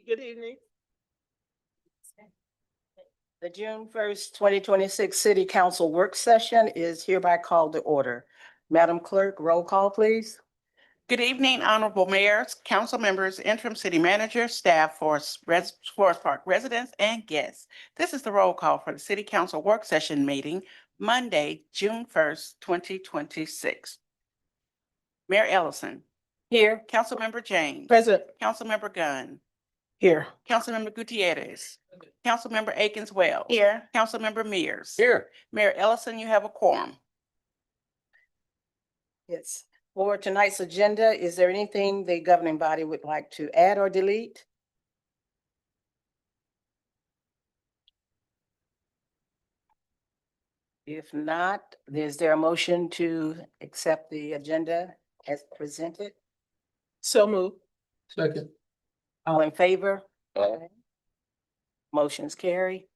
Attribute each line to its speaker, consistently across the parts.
Speaker 1: Good evening. The June 1st, 2026 City Council Work Session is hereby called to order. Madam Clerk, roll call, please.
Speaker 2: Good evening, honorable mayors, council members, interim city manager, staff, Forest Park residents, and guests. This is the roll call for the City Council Work Session meeting, Monday, June 1st, 2026. Mayor Ellison,
Speaker 1: Here.
Speaker 2: Councilmember James,
Speaker 1: Present.
Speaker 2: Councilmember Gunn,
Speaker 1: Here.
Speaker 2: Councilmember Gutierrez, Councilmember Akins Wells.
Speaker 1: Here.
Speaker 2: Councilmember Mears.
Speaker 1: Here.
Speaker 2: Mayor Ellison, you have a quorum.
Speaker 1: Yes. For tonight's agenda, is there anything the governing body would like to add or delete? If not, is there a motion to accept the agenda as presented?
Speaker 3: So move.
Speaker 4: Second.
Speaker 1: All in favor? Motion's carry.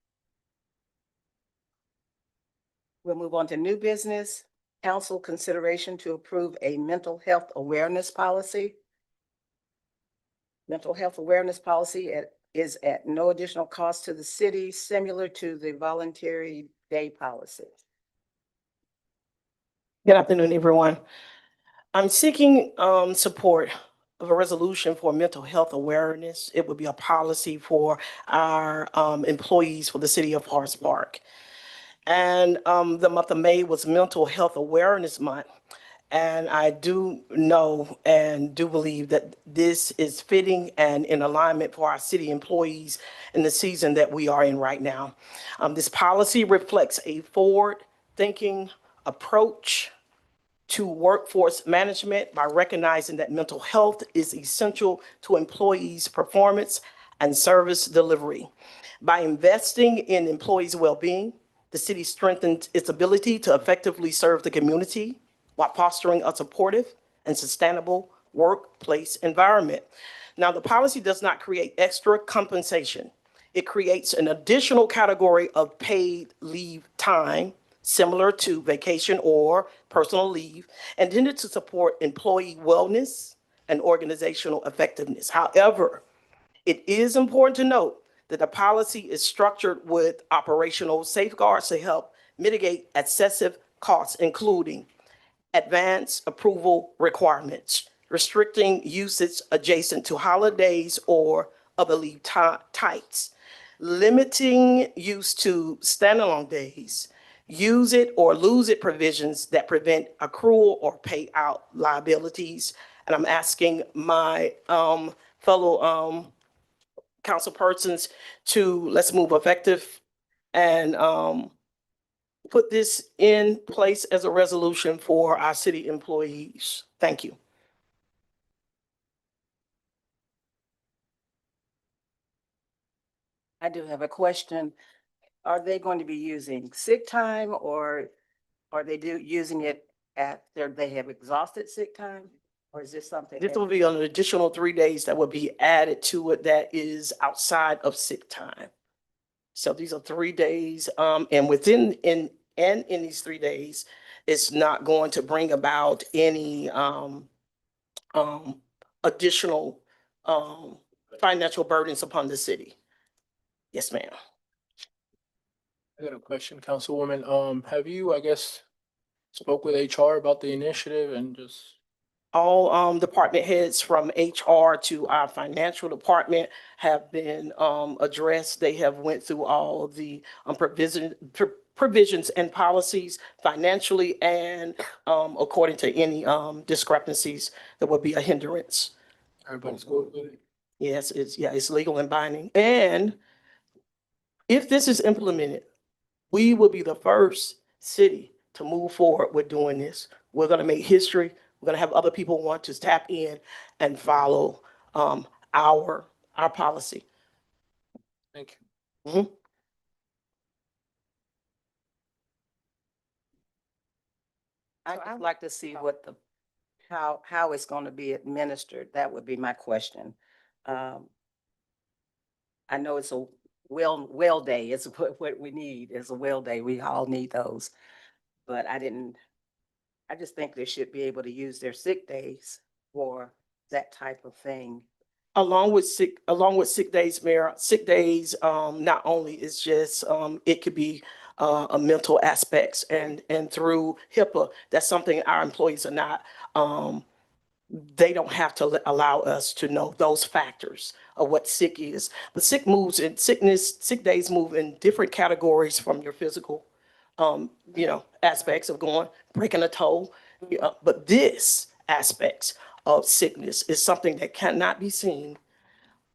Speaker 1: We'll move on to new business. Council consideration to approve a mental health awareness policy. Mental health awareness policy is at no additional cost to the city, similar to the voluntary day policy.
Speaker 3: Good afternoon, everyone. I'm seeking support of a resolution for mental health awareness. It would be a policy for our employees for the city of Forest Park. And the month of May was Mental Health Awareness Month. And I do know and do believe that this is fitting and in alignment for our city employees in the season that we are in right now. This policy reflects a forward-thinking approach to workforce management by recognizing that mental health is essential to employees' performance and service delivery. By investing in employees' well-being, the city strengthens its ability to effectively serve the community while fostering a supportive and sustainable workplace environment. Now, the policy does not create extra compensation. It creates an additional category of paid leave time, similar to vacation or personal leave, intended to support employee wellness and organizational effectiveness. However, it is important to note that the policy is structured with operational safeguards to help mitigate excessive costs, including advance approval requirements, restricting usage adjacent to holidays or other leave types, limiting use to standalone days, use it or lose it provisions that prevent accrual or payout liabilities. And I'm asking my fellow council persons to let's move effective and put this in place as a resolution for our city employees. Thank you.
Speaker 1: I do have a question. Are they going to be using sick time or are they using it they have exhausted sick time? Or is this something?
Speaker 3: This will be an additional 3 days that will be added to it that is outside of sick time. So these are 3 days, and within in these 3 days, it's not going to bring about any additional financial burdens upon the city. Yes, ma'am.
Speaker 4: I got a question, Councilwoman. Have you, I guess, spoke with HR about the initiative and just?
Speaker 3: All department heads from HR to our financial department have been addressed. They have went through all of the provisions and policies financially and according to any discrepancies that would be a hindrance.
Speaker 4: Everybody's good with it?
Speaker 3: Yes, it's legal and binding. And if this is implemented, we will be the first city to move forward with doing this. We're going to make history. We're going to have other people want to tap in and follow our policy.
Speaker 4: Thank you.
Speaker 3: Mhm.
Speaker 1: I'd just like to see what how it's going to be administered. That would be my question. I know it's a well day. It's what we need is a well day. We all need those. But I just think they should be able to use their sick days for that type of thing.
Speaker 3: Along with sick days, Mayor, sick days, not only is just, it could be, a mental aspects and through HIPAA, that's something our employees are not, they don't have to allow us to know those factors of what sick is. But sick days move in different categories from your physical, aspects of breaking a toe. But this aspects of sickness is something that cannot be seen.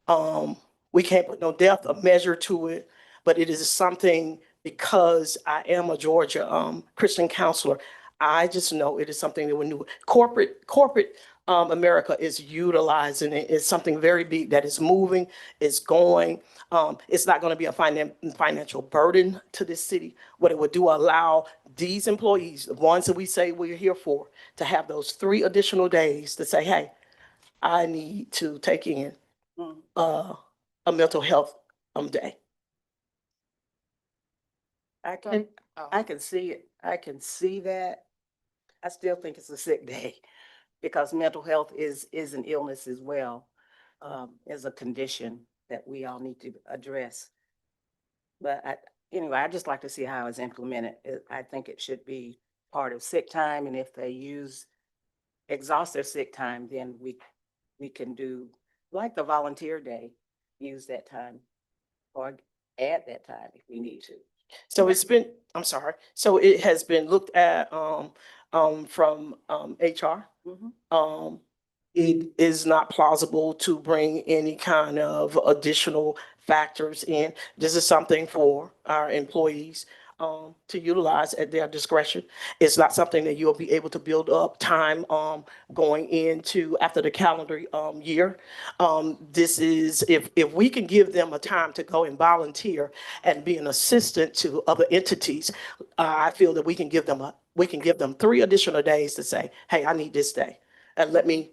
Speaker 3: We can't put no depth or measure to it, but it is something, because I am a Georgia, Christian counselor. I just know it is something that we knew. Corporate, America is utilizing it. It's something very big that is moving, is going. It's not going to be a financial burden to this city. What it would do, allow these employees, the ones that we say we're here for, to have those 3 additional days to say, hey, I need to take in a mental health day.
Speaker 1: I can see it. I can see that. I still think it's a sick day because mental health is an illness as well, is a condition that we all need to address. But anyway, I just like to see how it's implemented. I think it should be part of sick time, and if they exhaust their sick time, then we can do like the volunteer day, use that time or add that time if we need to.
Speaker 3: So I'm sorry. So it has been looked at, from, HR.
Speaker 1: Mhm.
Speaker 3: It is not plausible to bring any kind of additional factors in. This is something for our employees, to utilize at their discretion. It's not something that you'll be able to build up time, going into after the calendar, year. This is, if we can give them a time to go and volunteer and be an assistant to other entities, I feel that we can give them 3 additional days to say, hey, I need this day. And let me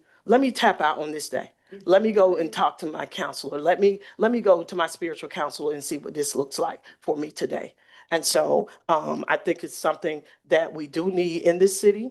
Speaker 3: tap out on this day. Let me go and talk to my counselor. Let me go to my spiritual counselor and see what this looks like for me today. And so, I think it's something that we do need in this city.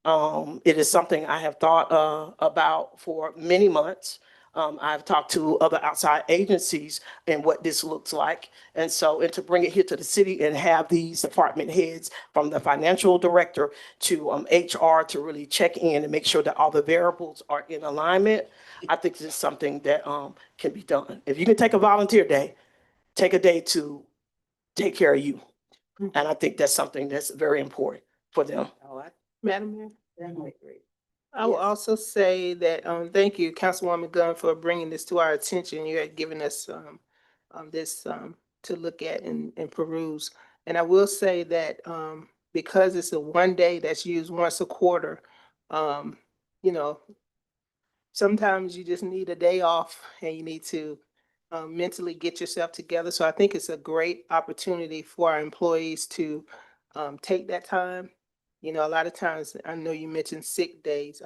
Speaker 3: It is something I have thought, about for many months. I've talked to other outside agencies and what this looks like. And so, and to bring it here to the city and have these department heads, from the financial director to, HR, to really check in and make sure that all the variables are in alignment, I think this is something that, can be done. If you can take a volunteer day, take a day to take care of you. And I think that's something that's very important for them.
Speaker 1: Oh, I
Speaker 5: Madam Mayor,
Speaker 1: definitely agree.
Speaker 5: I will
Speaker 1: Yes.
Speaker 5: also say that, thank you, Councilwoman Gunn, for bringing this to our attention. You had given us, this, to look at and peruse. And I will say that, because it's a 1 day that's used once a quarter, you know, sometimes you just need a day off and you need to, mentally get yourself together. So I think it's a great opportunity for our employees to, take that time. You know, a lot of times, I know you mentioned sick days,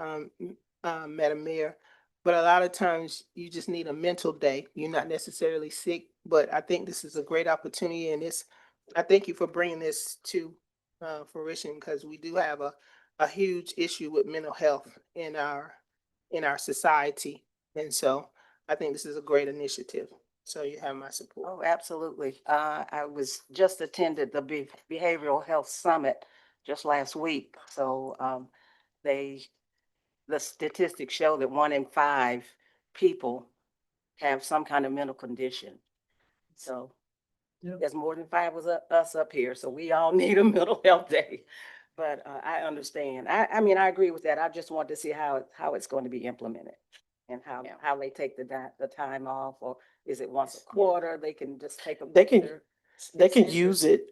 Speaker 5: Madam Mayor, but a lot of times you just need a mental day. You're not necessarily sick, but I think this is a great opportunity, and I thank you for bringing this to, fruition, because we do have a huge issue with mental health in our society. And so I think this is a great initiative. So you have my support.
Speaker 1: Oh, absolutely. I was just attended the Behavioral Health Summit just last week. So, the statistics show that 1 in 5 people have some kind of mental condition. So
Speaker 4: Yeah.
Speaker 1: there's more than 5 of us up here, so we all need a mental health day. But, I understand. I mean, I agree with that. I just want to see how it's going to be implemented and how they take the time off, or is it once a quarter? They can just take them.
Speaker 3: They can use it,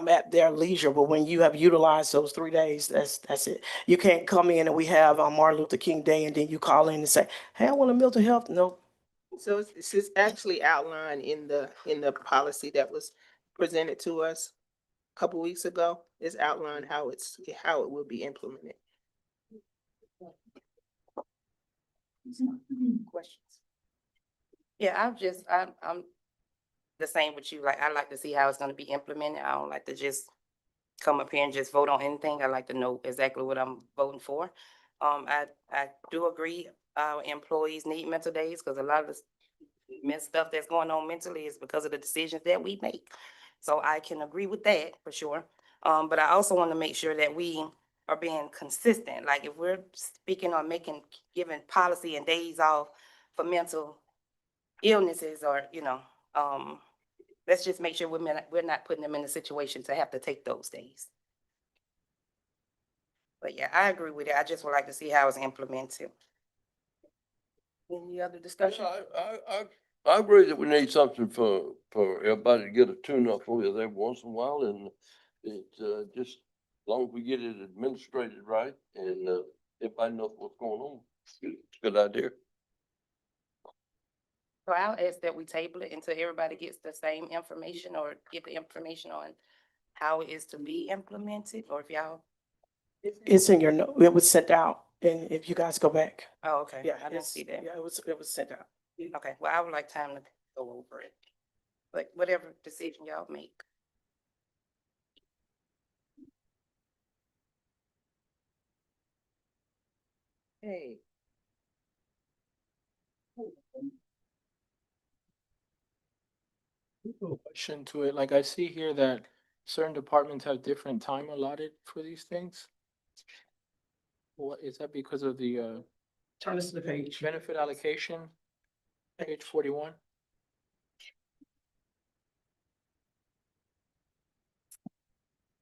Speaker 3: at their leisure, but when you have utilized those 3 days, that's it. You can't come in and we have, Martin Luther King Day, and then you call in and say, hey, I want a mental health. No.
Speaker 5: So this is actually outlined in the policy that was presented to us a couple weeks ago. It's outlined how it will be implemented.
Speaker 1: Questions?
Speaker 6: Yeah, I'm the same with you. Like, I like to see how it's gonna be implemented. I don't like to just come up here and just vote on anything. I like to know exactly what I'm voting for. I do agree our employees need mental days, because a lot of the stuff that's going on mentally is because of the decisions that we make. So I can agree with that for sure. But I also want to make sure that we are being consistent. Like if we're speaking on giving policy and days off for mental illnesses or, let's just make sure we're not putting them in a situation to have to take those days. But yeah, I agree with it. I just would like to see how it's implemented. Any other discussion?
Speaker 7: I agree that we need something for everybody to get a tune-up with every once in a while, and just as long as we get it administrated right and, everybody knows what's going on, it's a good idea.
Speaker 6: So I'll ask that we table it until everybody gets the same information or get the information on how it is to be implemented, or if y'all,
Speaker 3: It's in your note. It was sent out, and if you guys go back,
Speaker 6: oh, okay,
Speaker 3: yeah,
Speaker 6: I didn't see that.
Speaker 3: Yeah, it was sent out.
Speaker 6: Okay, well, I would like time to go over it. But whatever decision y'all make.
Speaker 1: Hey.
Speaker 4: Question to it, like I see here that certain departments have different time allotted for these things. What, is that because of the
Speaker 3: Turn us to the page.
Speaker 4: benefit allocation? Page 41?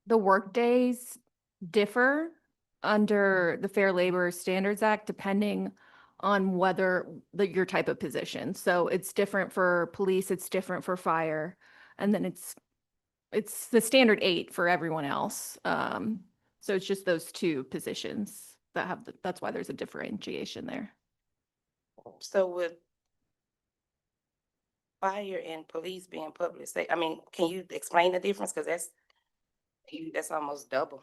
Speaker 8: The workdays differ under the Fair Labor Standards Act depending on your type of position. So it's different for police, it's different for fire, and then it's the standard 8 for everyone else. So it's just those two positions that's why there's a differentiation there.
Speaker 6: So with fire and police being public, can you explain the difference? Cause that's almost double.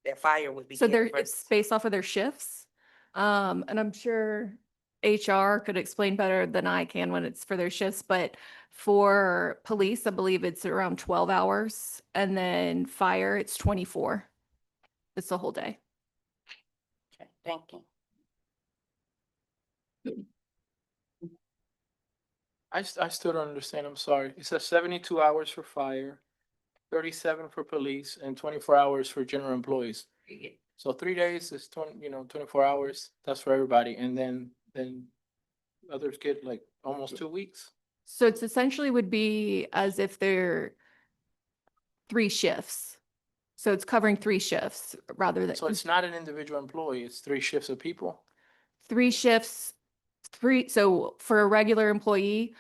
Speaker 6: That fire would be.
Speaker 8: So
Speaker 6: getting
Speaker 8: it's
Speaker 6: versus-
Speaker 8: based off of their shifts. And I'm sure HR could explain better than I can when it's for their shifts, but for police, I believe it's around 12 hours. And then fire, it's 24. It's the whole day.
Speaker 6: Okay, thank you.
Speaker 4: I still don't understand, I'm sorry. It says 72 hours for fire, 37 for police, and 24 hours for general employees. So 3 days is 24 hours, that's for everybody, and then others get like almost 2 weeks.
Speaker 8: So it's essentially would be as if they're 3 shifts. So it's covering 3 shifts rather than
Speaker 4: So it's not an individual employee, it's 3 shifts of people.
Speaker 8: 3 shifts. So for a regular employee,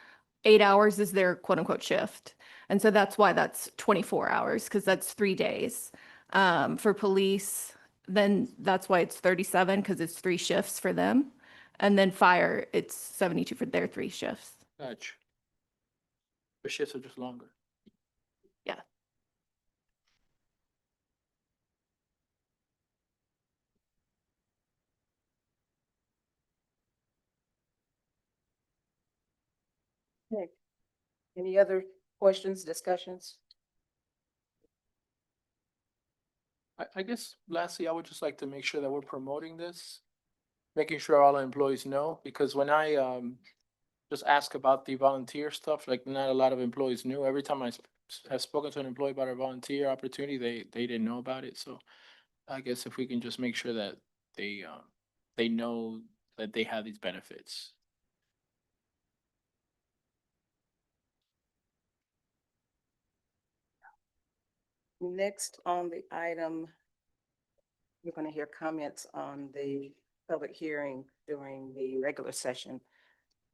Speaker 8: 8 hours is their quote unquote shift. And so that's why that's 24 hours, because that's 3 days. For police, then that's why it's 37, because it's 3 shifts for them. And then fire, it's 72 for their 3 shifts.
Speaker 4: Gotcha. The shifts are just longer.
Speaker 8: Yeah.
Speaker 1: Okay. Any other questions, discussions?
Speaker 4: I guess lastly, I would just like to make sure that we're promoting this, making sure all our employees know, because when I just ask about the volunteer stuff, like not a lot of employees knew. Every time I have spoken to an employee about a volunteer opportunity, they didn't know about it. So I guess if we can just make sure that they know that they have these benefits.
Speaker 1: Next on the item, you're going to hear comments on the public hearing during the regular session.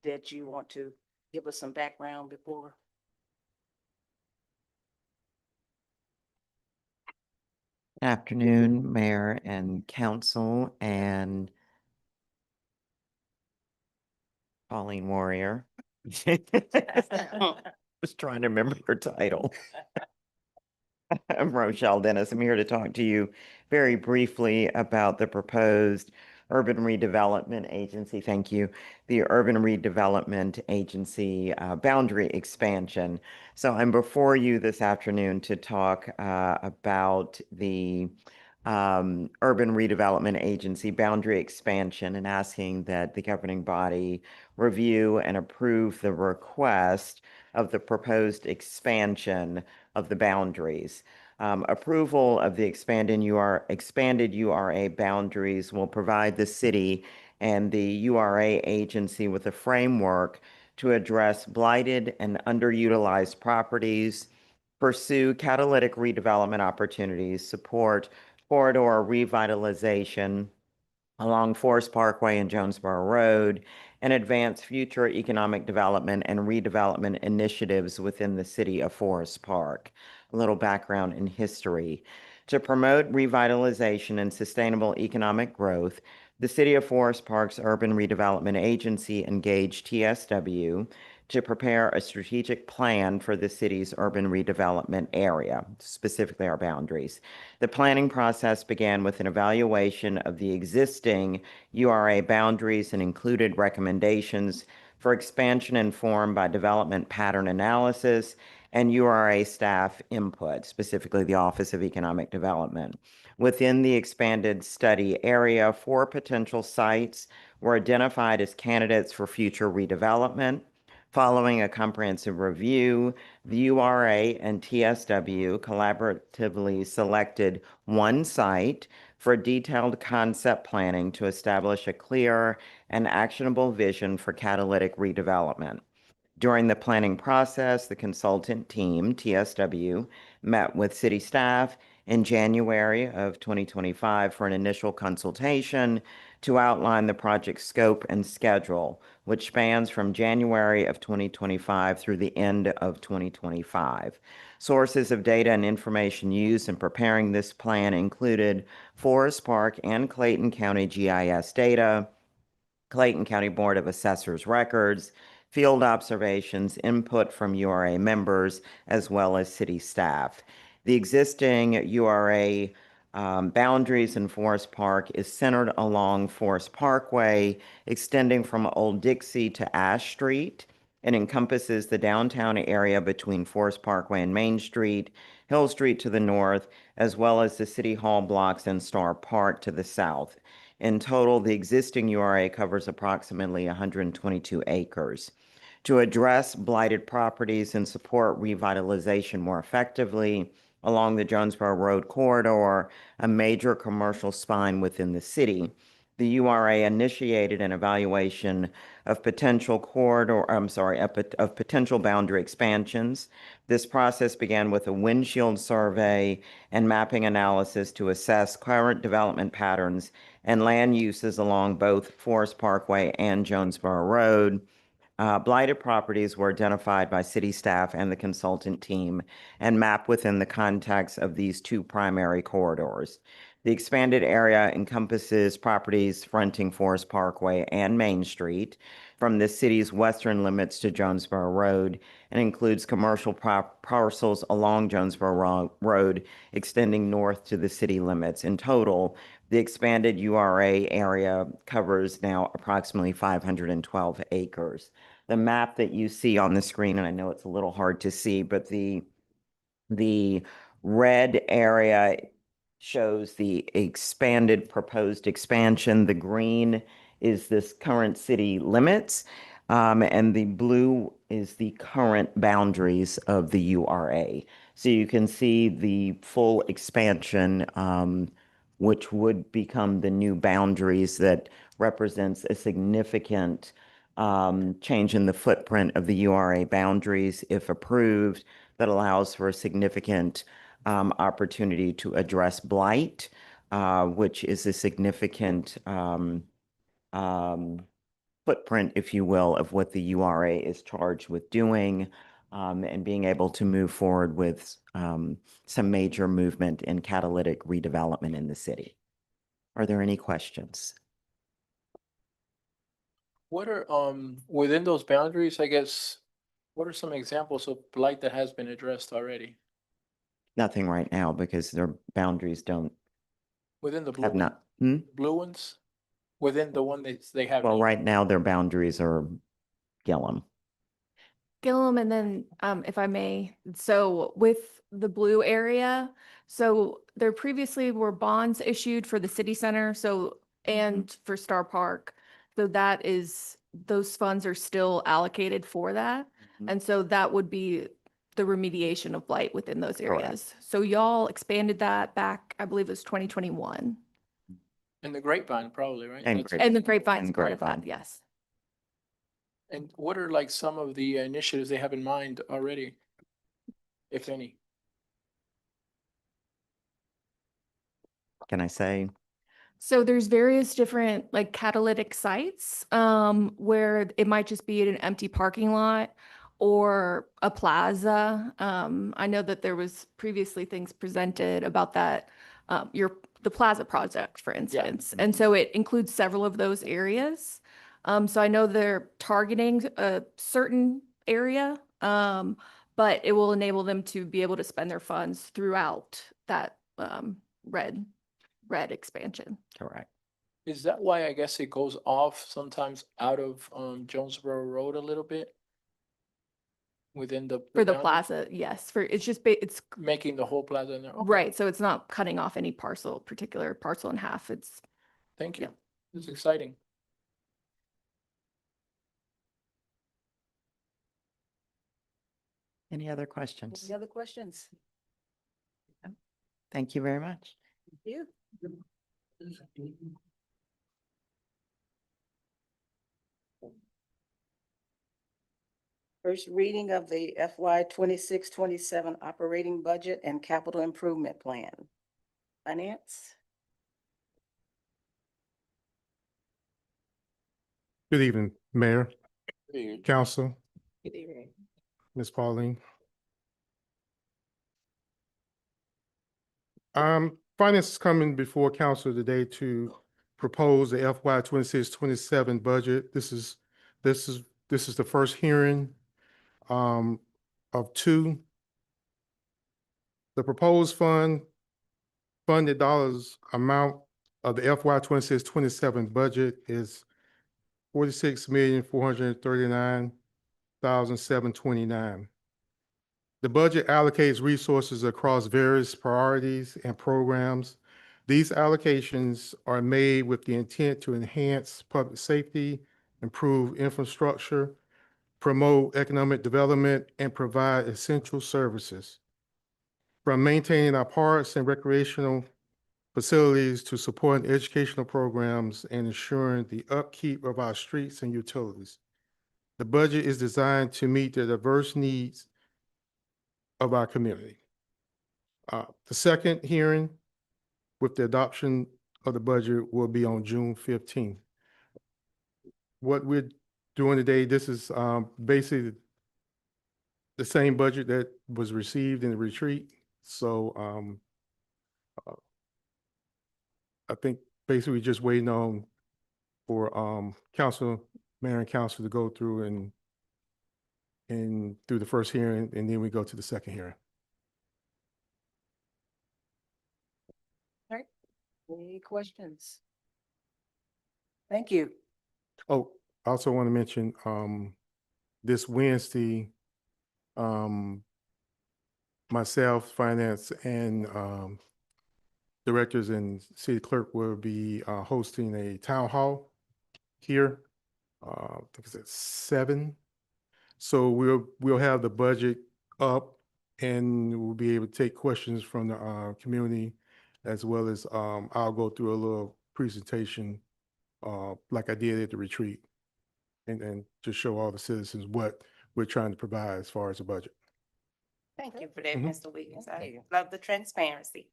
Speaker 1: Did you want to give us some background before?
Speaker 9: Afternoon, Mayor and Council and Pauline Warrior. Was trying to remember her title. I'm Rochelle Dennis. I'm here to talk to you very briefly about the proposed Urban Redevelopment Agency. Thank you. The Urban Redevelopment Agency boundary expansion. So I'm before you this afternoon to talk about the Urban Redevelopment Agency boundary expansion and asking that the governing body review and approve the request of the proposed expansion of the boundaries. Approval of the expanded URA boundaries will provide the city and the URA agency with a framework to address blighted and underutilized properties, pursue catalytic redevelopment opportunities, support corridor revitalization along Forest Parkway and Jonesboro Road, and advance future economic development and redevelopment initiatives within the city of Forest Park. A little background in history. To promote revitalization and sustainable economic growth, the City of Forest Park's Urban Redevelopment Agency engaged TSW to prepare a strategic plan for the city's urban redevelopment area, specifically our boundaries. The planning process began with an evaluation of the existing URA boundaries and included recommendations for expansion informed by development pattern analysis and URA staff input, specifically the Office of Economic Development. Within the expanded study area, 4 potential sites were identified as candidates for future redevelopment. Following a comprehensive review, the URA and TSW collaboratively selected one site for detailed concept planning to establish a clear and actionable vision for catalytic redevelopment. During the planning process, the consultant team, TSW, met with city staff in January of 2025 for an initial consultation to outline the project scope and schedule, which spans from January of 2025 through the end of 2025. Sources of data and information used in preparing this plan included Forest Park and Clayton County GIS data, Clayton County Board of Assessors records, field observations, input from URA members, as well as city staff. The existing URA boundaries in Forest Park is centered along Forest Parkway, extending from Old Dixie to Ash Street. It encompasses the downtown area between Forest Parkway and Main Street, Hill Street to the north, as well as the City Hall blocks and Star Park to the south. In total, the existing URA covers approximately 122 acres. To address blighted properties and support revitalization more effectively along the Jonesboro Road corridor, a major commercial spine within the city, the URA initiated an evaluation of potential potential boundary expansions. This process began with a windshield survey and mapping analysis to assess current development patterns and land uses along both Forest Parkway and Jonesboro Road. Blighted properties were identified by city staff and the consultant team and mapped within the context of these 2 primary corridors. The expanded area encompasses properties fronting Forest Parkway and Main Street from the city's western limits to Jonesboro Road and includes commercial parcels along Jonesboro Road extending north to the city limits. In total, the expanded URA area covers now approximately 512 acres. The map that you see on the screen, and I know it's a little hard to see, but the red area shows the expanded proposed expansion. The green is this current city limits, and the blue is the current boundaries of the URA. So you can see the full expansion, which would become the new boundaries that represents a significant change in the footprint of the URA boundaries if approved, that allows for a significant opportunity to address blight, which is a significant footprint, if you will, of what the URA is charged with doing, and being able to move forward with some major movement in catalytic redevelopment in the city. Are there any questions?
Speaker 4: What are, within those boundaries, I guess, what are some examples of blight that has been addressed already?
Speaker 9: Nothing right now because their boundaries don't
Speaker 4: Within the blue,
Speaker 9: have not.
Speaker 4: blue ones? Within the one they have?
Speaker 9: Well, right now their boundaries are Gillum.
Speaker 8: Gillum, and then, if I may, so with the blue area, so there previously were bonds issued for the city center, so, and for Star Park. So that is, those funds are still allocated for that. And so that would be the remediation of blight within those
Speaker 9: Correct.
Speaker 8: areas. So y'all expanded that back, I believe it was 2021.
Speaker 4: And the grapevine probably, right?
Speaker 9: And
Speaker 4: That's-
Speaker 9: Grapevine.
Speaker 8: And the grapevine's
Speaker 9: And
Speaker 8: part of that,
Speaker 9: Grapevine.
Speaker 8: yes.
Speaker 4: And what are like some of the initiatives they have in mind already? If any?
Speaker 9: Can I say?
Speaker 8: So there's various different like catalytic sites where it might just be at an empty parking lot or a plaza. I know that there was previously things presented about that, the plaza project, for instance. And so it includes several of those areas. So I know they're targeting a certain area, but it will enable them to be able to spend their funds throughout that red expansion.
Speaker 9: Correct.
Speaker 4: Is that why I guess it goes off sometimes out of Jonesboro Road a little bit? Within the.
Speaker 8: For the
Speaker 4: boundary?
Speaker 8: plaza, yes, it's just, it's,
Speaker 4: Making the whole plaza in there. Okay.
Speaker 8: right, so it's not cutting off any particular parcel in half, it's,
Speaker 4: Thank you.
Speaker 8: Yeah.
Speaker 4: It's exciting.
Speaker 9: Any other questions?
Speaker 1: Any other questions?
Speaker 9: Thank you very much.
Speaker 1: Thank you. First reading of the FY 26-27 operating budget and capital improvement plan. Finance?
Speaker 10: Good evening, Mayor,
Speaker 7: Hey,
Speaker 10: Council,
Speaker 1: Good evening.
Speaker 10: Ms. Pauline. Finance is coming before council today to propose the FY 26-27 budget. This is the first hearing of two. The proposed funded dollars amount of the FY 26-27 budget is $46,439,729. The budget allocates resources across various priorities and programs. These allocations are made with the intent to enhance public safety, improve infrastructure, promote economic development, and provide essential services. From maintaining our parks and recreational facilities to supporting educational programs and ensuring the upkeep of our streets and utilities. The budget is designed to meet the diverse needs of our community. The second hearing with the adoption of the budget will be on June 15th. What we're doing today, this is basically the same budget that was received in the retreat. So I think basically just waiting on for council, mayor and council to go through and through the first hearing, and then we go to the second hearing.
Speaker 1: Any questions? Thank you.
Speaker 10: Oh, I also want to mention, this Wednesday, myself, finance, and, directors and city clerk will be, hosting a town hall here. I think it's at 7. So we'll have the budget up and we'll be able to take questions from the, community, as well as, I'll go through a little presentation, like I did at the retreat, and just show all the citizens what we're trying to provide as far as the budget.
Speaker 6: Thank you for that,
Speaker 10: Mhm.
Speaker 6: Mr. Wiggins. I love the transparency.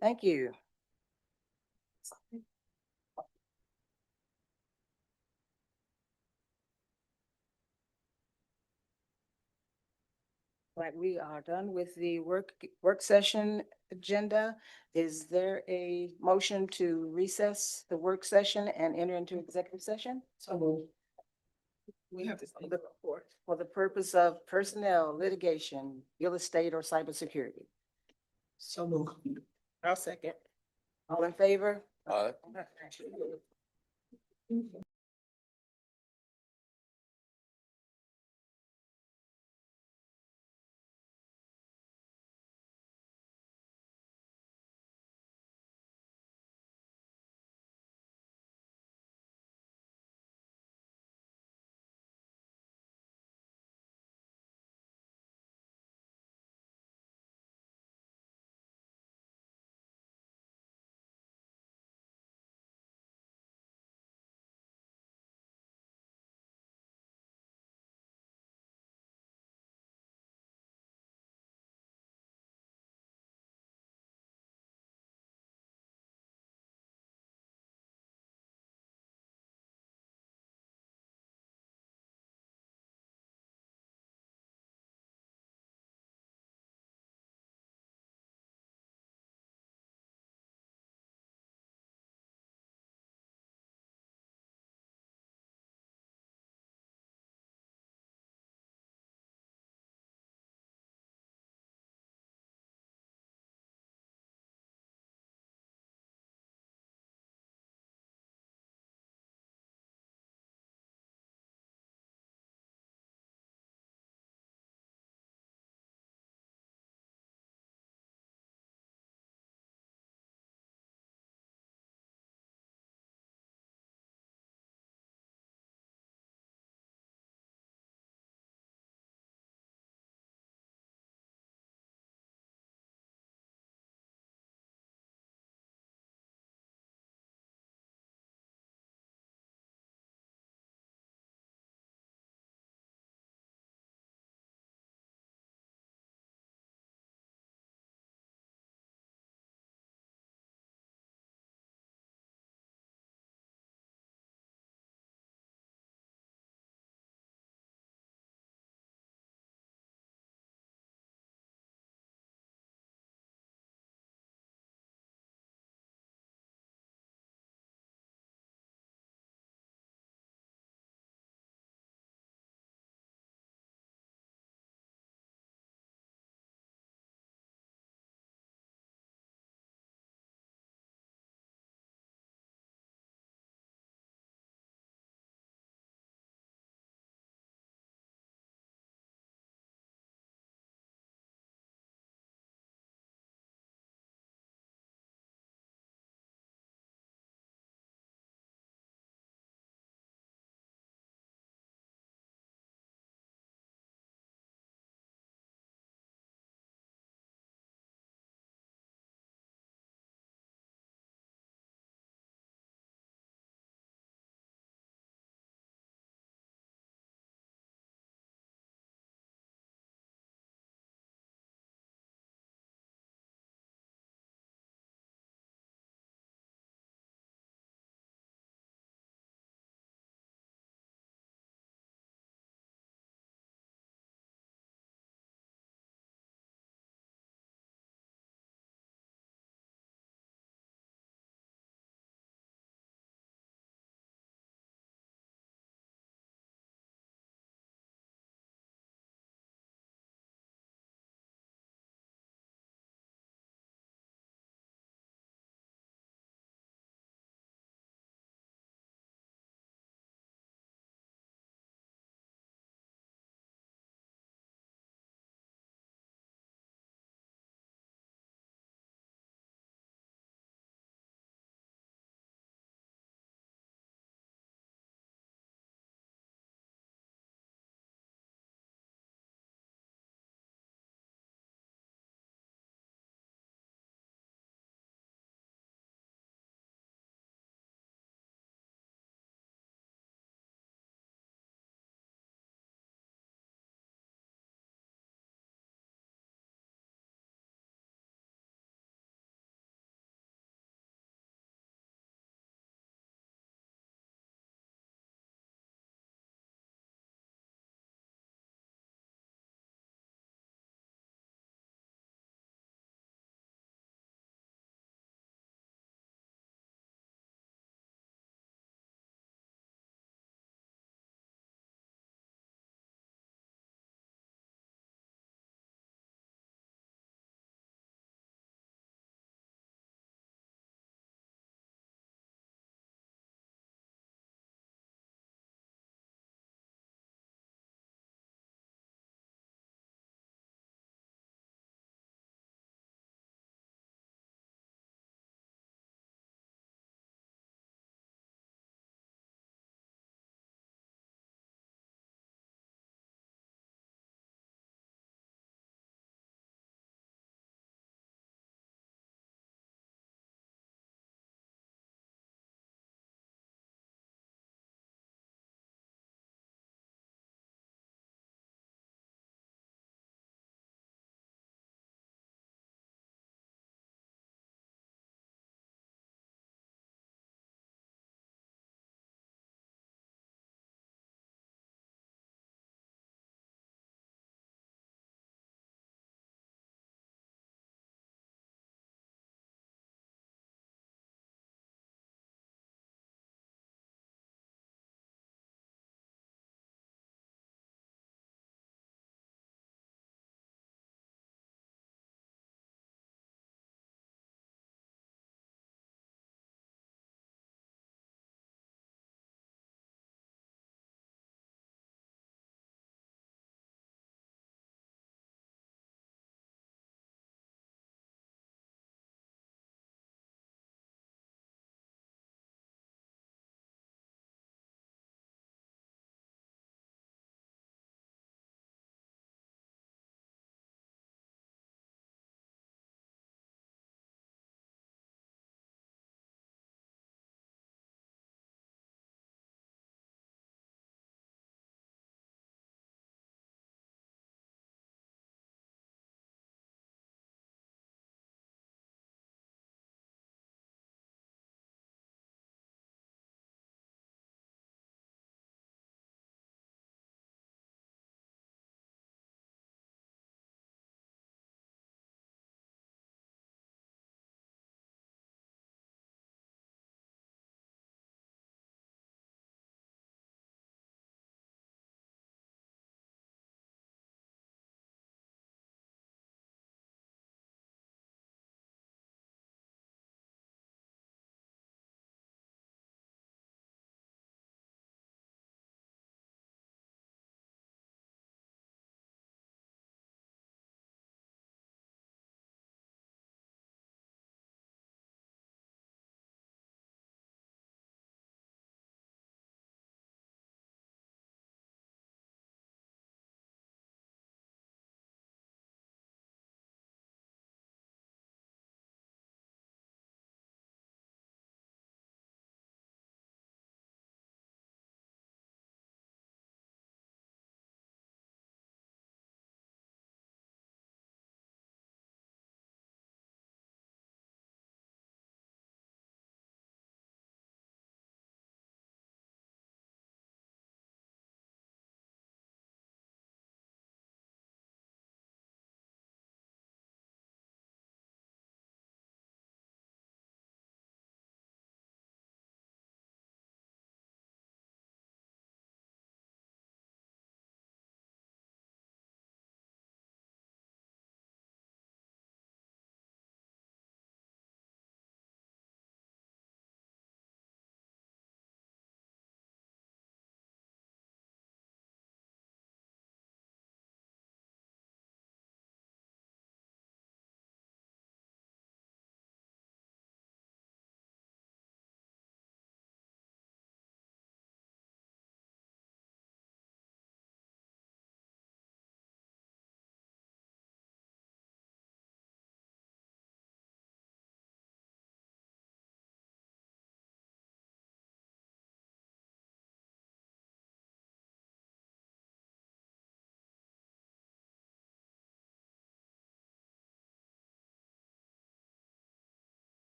Speaker 1: Thank you. Right, we are done with the work session agenda. Is there a motion to recess the work session and enter into executive session? So
Speaker 5: We have to say
Speaker 1: The-
Speaker 5: before.
Speaker 1: for the purpose of personnel, litigation, real estate, or cybersecurity.
Speaker 5: So move. I'll second.
Speaker 1: All in favor?
Speaker 7: Aye.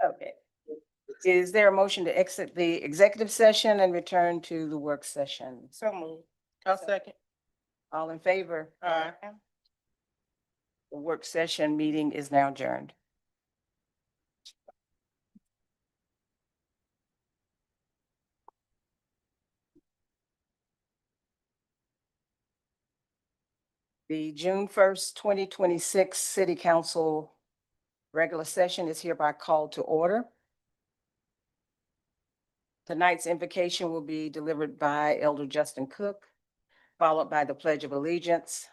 Speaker 1: Okay. Is there a motion to exit the executive session and return to the work session?
Speaker 5: So moved. I'll second.
Speaker 1: All in favor?
Speaker 5: Aye.
Speaker 1: The work session meeting is now adjourned. The June 1st, 2026 City Council regular session is hereby called to order. Tonight's invocation will be delivered by Elder Justin Cook, followed by the Pledge of Allegiance.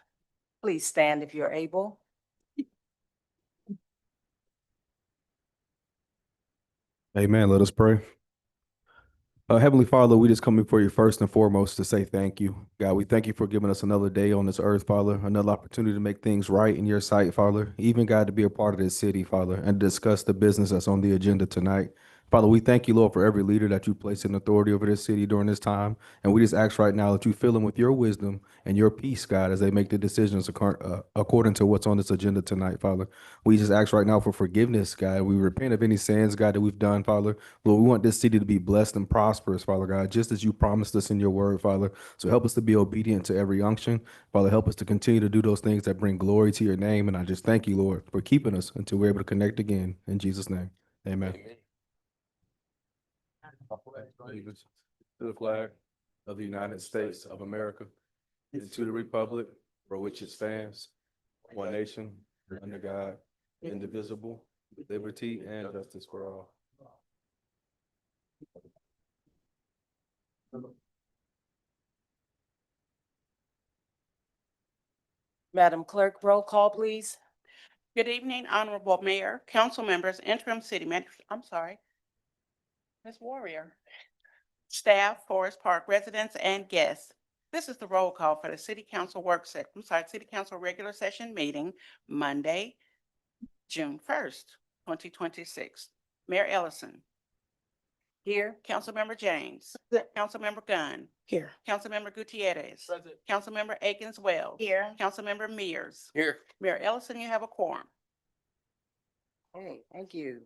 Speaker 1: Please stand if you're able.
Speaker 11: Amen. Let us pray. Heavenly Father, we just come before you first and foremost to say thank you. God, we thank you for giving us another day on this earth, Father, another opportunity to make things right in your sight, Father. Even, God, to be a part of this city, Father, and discuss the business that's on the agenda tonight. Father, we thank you, Lord, for every leader that you place in authority over this city during this time. And we just ask right now that you fill them with your wisdom and your peace, God, as they make the decisions according to what's on this agenda tonight, Father. We just ask right now for forgiveness, God. We repent of any sins, God, that we've done, Father. Lord, we want this city to be blessed and prosperous, Father God, just as you promised us in your word, Father. So help us to be obedient to every unction. Father, help us to continue to do those things that bring glory to your name. And I just thank you, Lord, for keeping us until we're able to connect again. In Jesus' name, amen. Allegiance to the flag of the United States of America and to the republic for which it stands, one nation, under God, indivisible, with liberty and justice for all.
Speaker 1: Madam Clerk, roll call, please.
Speaker 2: Good evening, Honorable Mayor, council members, interim city manager, Ms. Warrior, staff, Forest Park residents, and guests. This is the roll call for the City Council City Council regular session meeting, Monday, June 1st, 2026. Mayor Ellison,
Speaker 1: Here.
Speaker 2: Councilmember James, Councilmember Gunn,
Speaker 3: Here.
Speaker 2: Councilmember Gutierrez,
Speaker 4: Present.
Speaker 2: Councilmember Akins Wells.
Speaker 6: Here.
Speaker 2: Councilmember Mears.
Speaker 7: Here.
Speaker 2: Mayor Ellison, you have a quorum.
Speaker 1: Okay, thank you.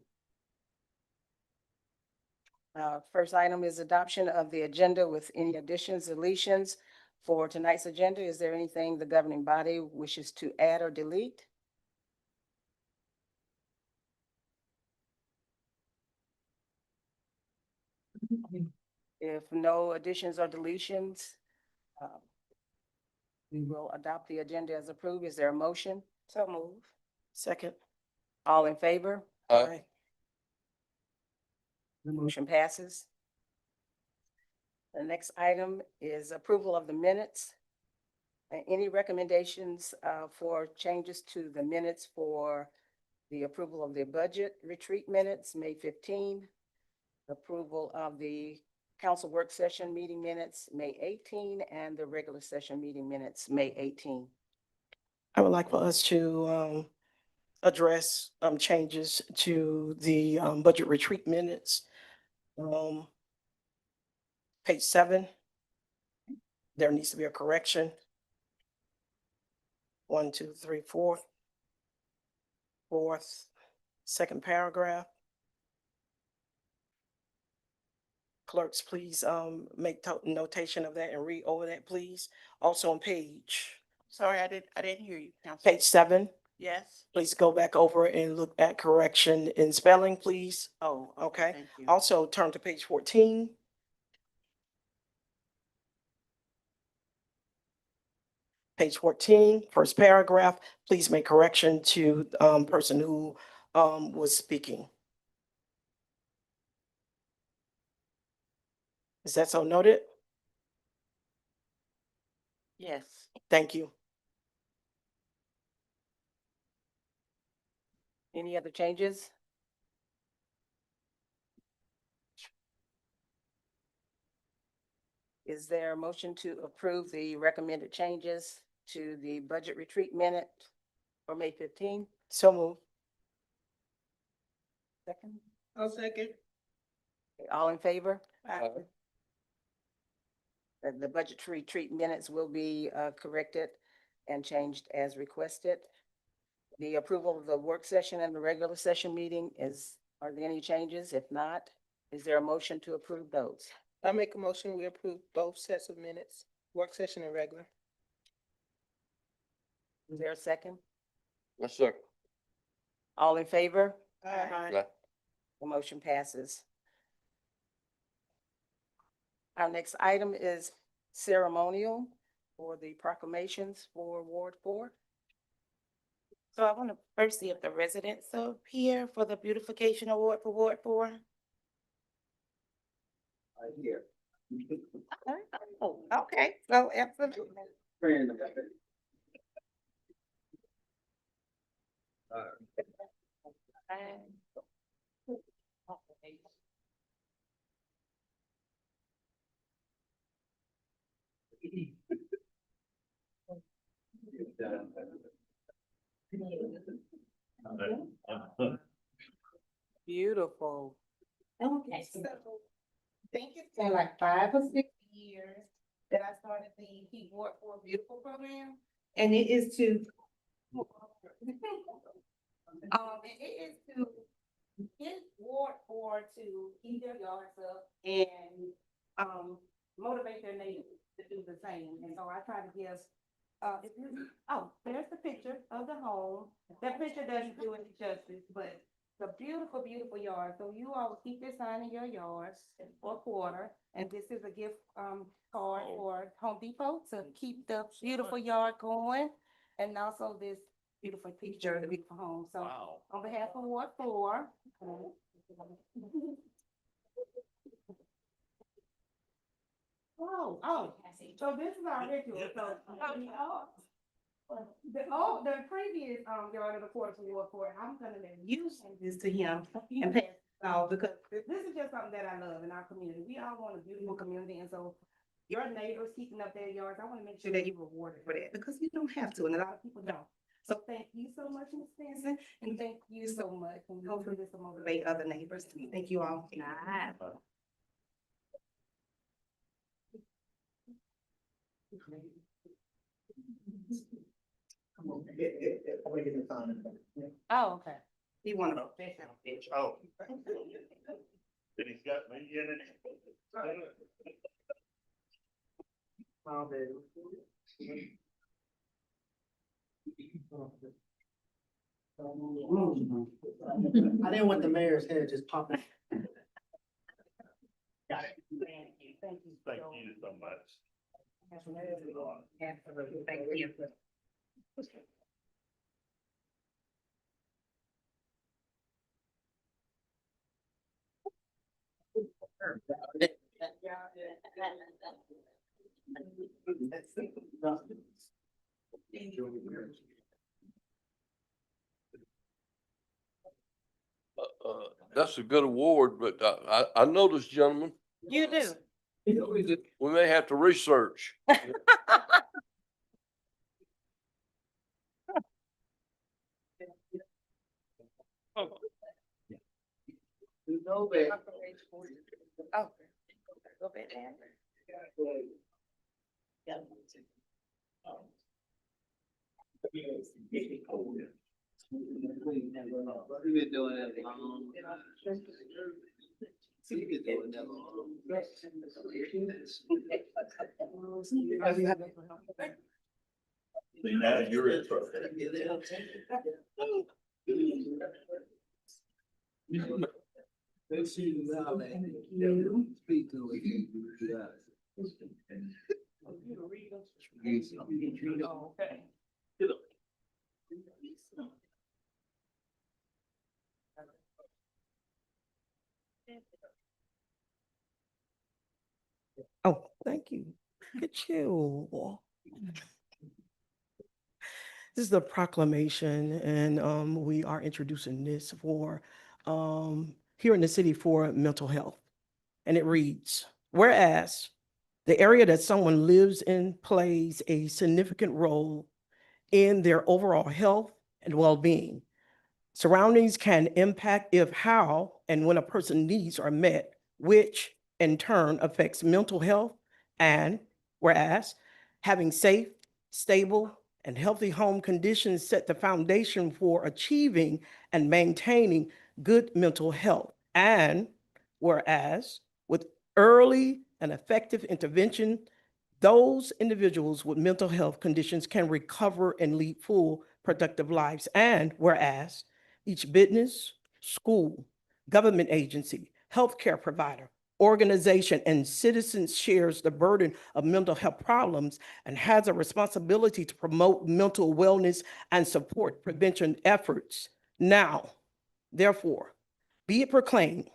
Speaker 1: First item is adoption of the agenda with any additions, deletions. For tonight's agenda, is there anything the governing body wishes to add or delete? If no additions or deletions, we will adopt the agenda as approved. Is there a motion?
Speaker 6: So move.
Speaker 3: Second.
Speaker 1: All in favor?
Speaker 7: Aye.
Speaker 1: The motion passes. The next item is approval of the minutes. Any recommendations for changes to the minutes for the approval of the budget retreat minutes, May 15, approval of the council work session meeting minutes, May 18, and the regular session meeting minutes, May 18.
Speaker 3: I would like for us to address changes to the budget retreat minutes. Page 7. There needs to be a correction. 1, 2, 3, 4. Fourth, second paragraph. Clerks, please make notation of that and read over that, please. Also on
Speaker 2: Sorry, I didn't hear you, Council.
Speaker 3: page 7,
Speaker 2: Yes?
Speaker 3: please go back over and look at correction in spelling, please.
Speaker 2: Oh,
Speaker 3: Okay.
Speaker 2: Thank you.
Speaker 3: Also turn to page 14. Page 14, first paragraph, please make correction to person who was speaking. Is that so noted?
Speaker 2: Yes.
Speaker 3: Thank you.
Speaker 1: Any other changes? Is there a motion to approve the recommended changes to the budget retreat minute for May 15?
Speaker 3: So move.
Speaker 1: Second.
Speaker 5: I'll second.
Speaker 1: Okay, all in favor?
Speaker 7: Aye.
Speaker 1: The budgetary treat minutes will be corrected and changed as requested. The approval of the work session and the regular session meeting are there any changes? If not, is there a motion to approve those?
Speaker 5: I make a motion, we approve both sets of minutes, work session and regular.
Speaker 1: Is there a second?
Speaker 7: Yes, sir.
Speaker 1: All in favor?
Speaker 7: Right.
Speaker 1: The motion passes. Our next item is ceremonial for the proclamations for Ward 4.
Speaker 6: So I want to first see if the residents are here for the beautification award for Ward 4. Oh, okay, so absolutely.
Speaker 1: Beautiful.
Speaker 6: Okay, so I think it's been like 5 or 6 years that I started the Keep Ward 4 Beautiful program. And it is to and it is to get Ward 4 to keep their yards up and motivate their neighbors to do the same. And so I try to give there's the picture of the home. That picture doesn't do it justice, but the beautiful, beautiful yard. So you all keep this sign in your yards for a quarter. And this is a gift card for Home Depot to keep the beautiful yard going. And also this beautiful picture of the beautiful home. So on behalf of Ward 4. So this is our ritual. So the previous yard of the quarter for Ward 4, I'm gonna use this to him and pass it out because this is just something that I love in our community. We all want a beautiful community, and so your neighbors keeping up their yards, I want to make sure that you're rewarded for that because you don't have to, and a lot of people don't. So thank you so much, Ms. Benson, and thank you so much, and hopefully this will motivate other neighbors too. Thank you all. Oh, okay. He wanted a professional picture. Oh.
Speaker 12: Then he's got me in it.
Speaker 13: I didn't want the mayor's head just popping.
Speaker 6: Got it. Thank you.
Speaker 12: Thank you so much.
Speaker 6: Absolutely. Thank you.
Speaker 7: That's a good award, but I know this gentleman.
Speaker 6: You do.
Speaker 7: We may have to research.
Speaker 6: Oh, go back down.
Speaker 13: We've been doing that long. We've been doing that long.
Speaker 12: See, now you're in trouble.
Speaker 13: Let's see the valley. Speak to it.
Speaker 6: Okay.
Speaker 3: Oh, thank you. Look at you. This is the proclamation, and we are introducing this for here in the city for mental health. And it reads, whereas the area that someone lives in plays a significant role in their overall health and well-being. Surroundings can impact if, how, and when a person's needs are met, which in turn affects mental health and Whereas having safe, stable, and healthy home conditions set the foundation for achieving and maintaining good mental health. And whereas with early and effective intervention, those individuals with mental health conditions can recover and lead full, productive lives. And whereas each business, school, government agency, healthcare provider, organization, and citizens shares the burden of mental health problems and has a responsibility to promote mental wellness and support prevention efforts. Now, therefore, be it proclaimed,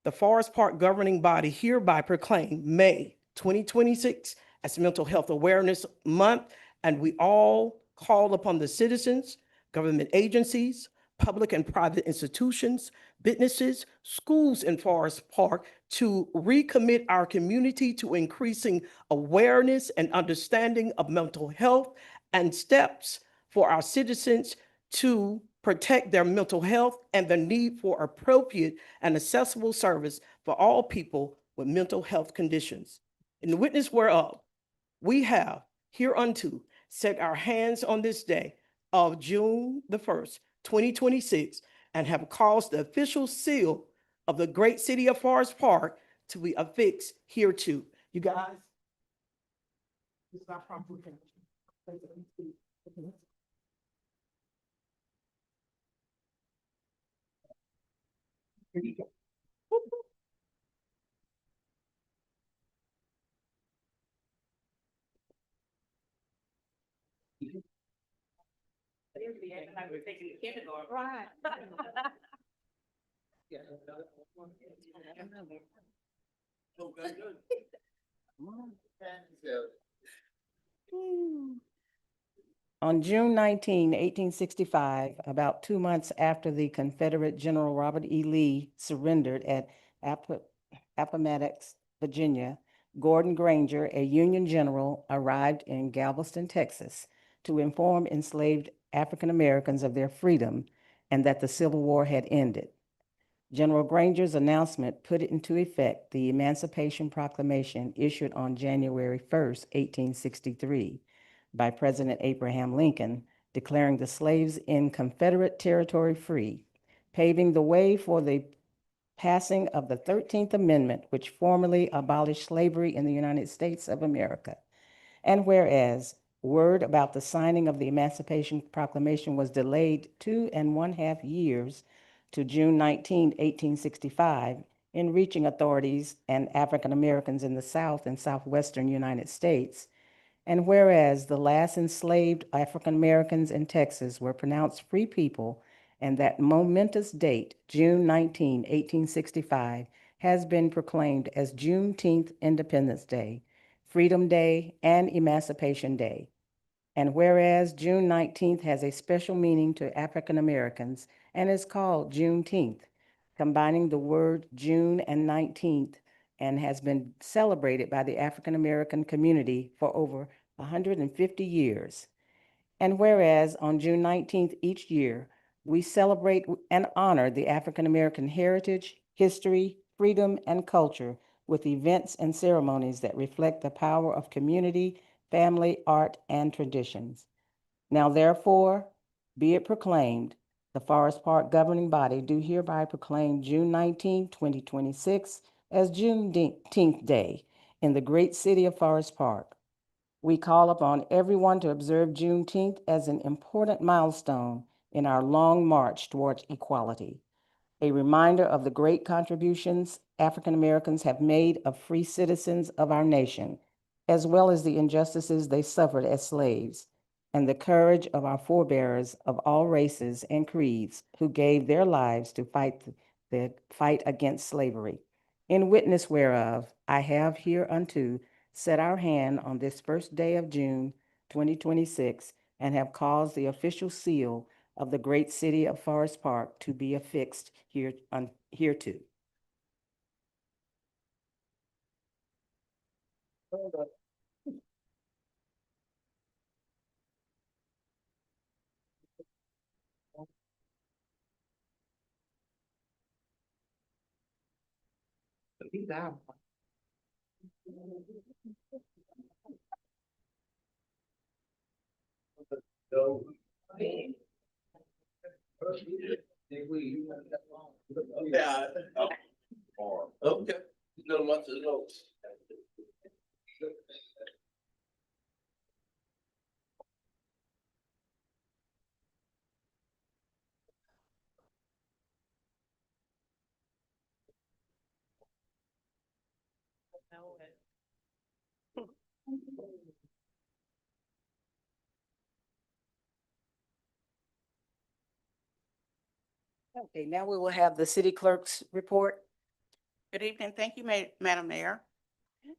Speaker 3: the Forest Park governing body hereby proclaim May 2026 as Mental Health Awareness Month, and we all call upon the citizens, government agencies, public and private institutions, businesses, schools in Forest Park to recommit our community to increasing awareness and understanding of mental health and steps for our citizens to protect their mental health and the need for appropriate and accessible service for all people with mental health conditions. In witness whereof, we have hereunto set our hands on this day of June the 1st, 2026, and have caused the official seal of the great city of Forest Park to be affixed hereto. You guys? This is our proclamation. Here you go.
Speaker 6: Right.
Speaker 1: On June 19, 1865, about 2 months after the Confederate General Robert E. Lee surrendered at Appomattox, Virginia, Gordon Granger, a Union general, arrived in Galveston, Texas, to inform enslaved African Americans of their freedom and that the Civil War had ended. General Granger's announcement put into effect the Emancipation Proclamation issued on January 1st, 1863, by President Abraham Lincoln, declaring the slaves in Confederate territory free, paving the way for the passing of the 13th Amendment, which formally abolished slavery in the United States of America. And whereas word about the signing of the Emancipation Proclamation was delayed 2.5 years to June 19, 1865, in reaching authorities and African Americans in the South and Southwestern United States, and whereas the last enslaved African Americans in Texas were pronounced free people, and that momentous date, June 19, 1865, has been proclaimed as Juneteenth Independence Day, Freedom Day, and Emancipation Day. And whereas June 19th has a special meaning to African Americans and is called Juneteenth, combining the word June and 19th, and has been celebrated by the African American community for over 150 years. And whereas on June 19th each year, we celebrate and honor the African American heritage, history, freedom, and culture with events and ceremonies that reflect the power of community, family, art, and traditions. Now therefore, be it proclaimed, the Forest Park governing body do hereby proclaim June 19, 2026 as Juneteenth Day in the great city of Forest Park. We call upon everyone to observe Juneteenth as an important milestone in our long march towards equality, a reminder of the great contributions African Americans have made of free citizens of our nation, as well as the injustices they suffered as slaves, and the courage of our forebears of all races and creeds who gave their lives to fight the fight against slavery. In witness whereof, I have hereunto set our hand on this first day of June 2026 and have caused the official seal of the great city of Forest Park to be affixed hereto.
Speaker 13: Yeah.
Speaker 7: Okay. No, much as no.
Speaker 1: Okay, now we will have the city clerk's report.
Speaker 2: Good evening. Thank you, Madam Mayor.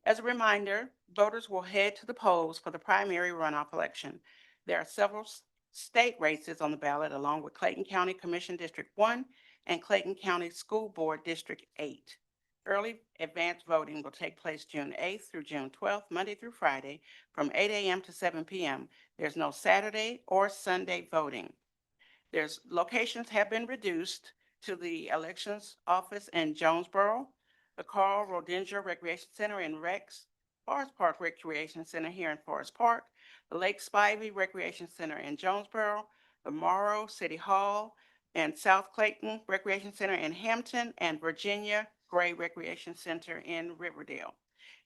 Speaker 2: As a reminder, voters will head to the polls for the primary runoff election. There are several state races on the ballot, along with Clayton County Commission District 1 and Clayton County School Board District 8. Early advance voting will take place June 8th through June 12th, Monday through Friday, from 8 a.m. to 7 p.m. There's no Saturday or Sunday voting. Locations have been reduced to the elections office in Jonesboro, the Carl Rodinger Recreation Center in Rex, Forest Park Recreation Center here in Forest Park, the Lake Spivey Recreation Center in Jonesboro, the Morrow City Hall, and South Clayton Recreation Center in Hampton, and Virginia Gray Recreation Center in Riverdale.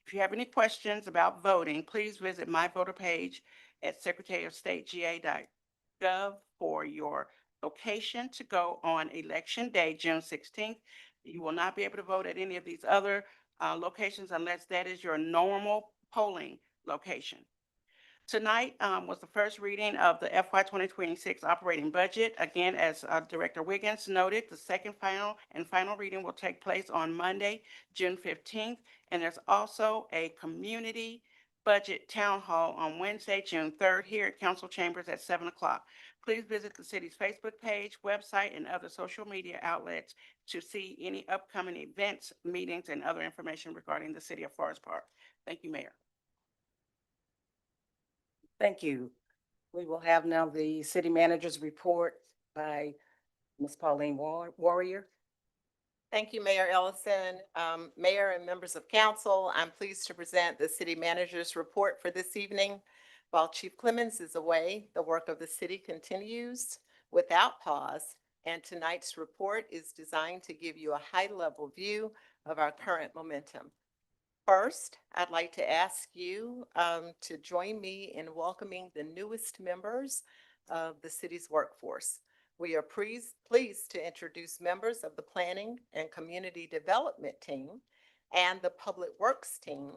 Speaker 2: If you have any questions about voting, please visit my voter page at secretaryofstategA.gov for your location to go on Election Day, June 16th. You will not be able to vote at any of these other locations unless that is your normal polling location. Tonight was the first reading of the FY 2026 operating budget. Again, as Director Wiggins noted, the second final reading will take place on Monday, June 15th. And there's also a community budget town hall on Wednesday, June 3rd, here at Council Chambers at 7 o'clock. Please visit the city's Facebook page, website, and other social media outlets to see any upcoming events, meetings, and other information regarding the city of Forest Park. Thank you, Mayor.
Speaker 1: Thank you. We will have now the city manager's report by Ms. Pauline Warrior.
Speaker 14: Thank you, Mayor Ellison. Mayor and members of council, I'm pleased to present the city manager's report for this evening. While Chief Clemens is away, the work of the city continues without pause, and tonight's report is designed to give you a high-level view of our current momentum. First, I'd like to ask you to join me in welcoming the newest members of the city's workforce. We are pleased to introduce members of the Planning and Community Development team and the Public Works team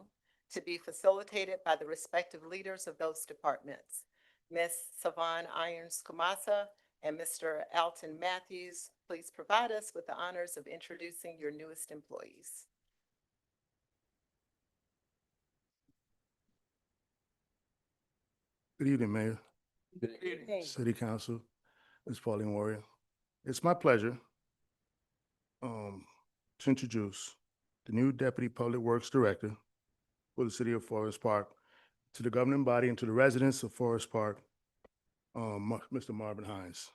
Speaker 14: to be facilitated by the respective leaders of those departments. Ms. Savan Irons-Kumasa and Mr. Alton Matthews, please provide us with the honors of introducing your newest employees.
Speaker 10: Good evening, Mayor,
Speaker 1: Okay.
Speaker 10: City Council, Ms. Pauline Warrior. It's my pleasure to introduce the new Deputy Public Works Director for the City of Forest Park to the governing body and to the residents of Forest Park, Mr. Marvin Hines.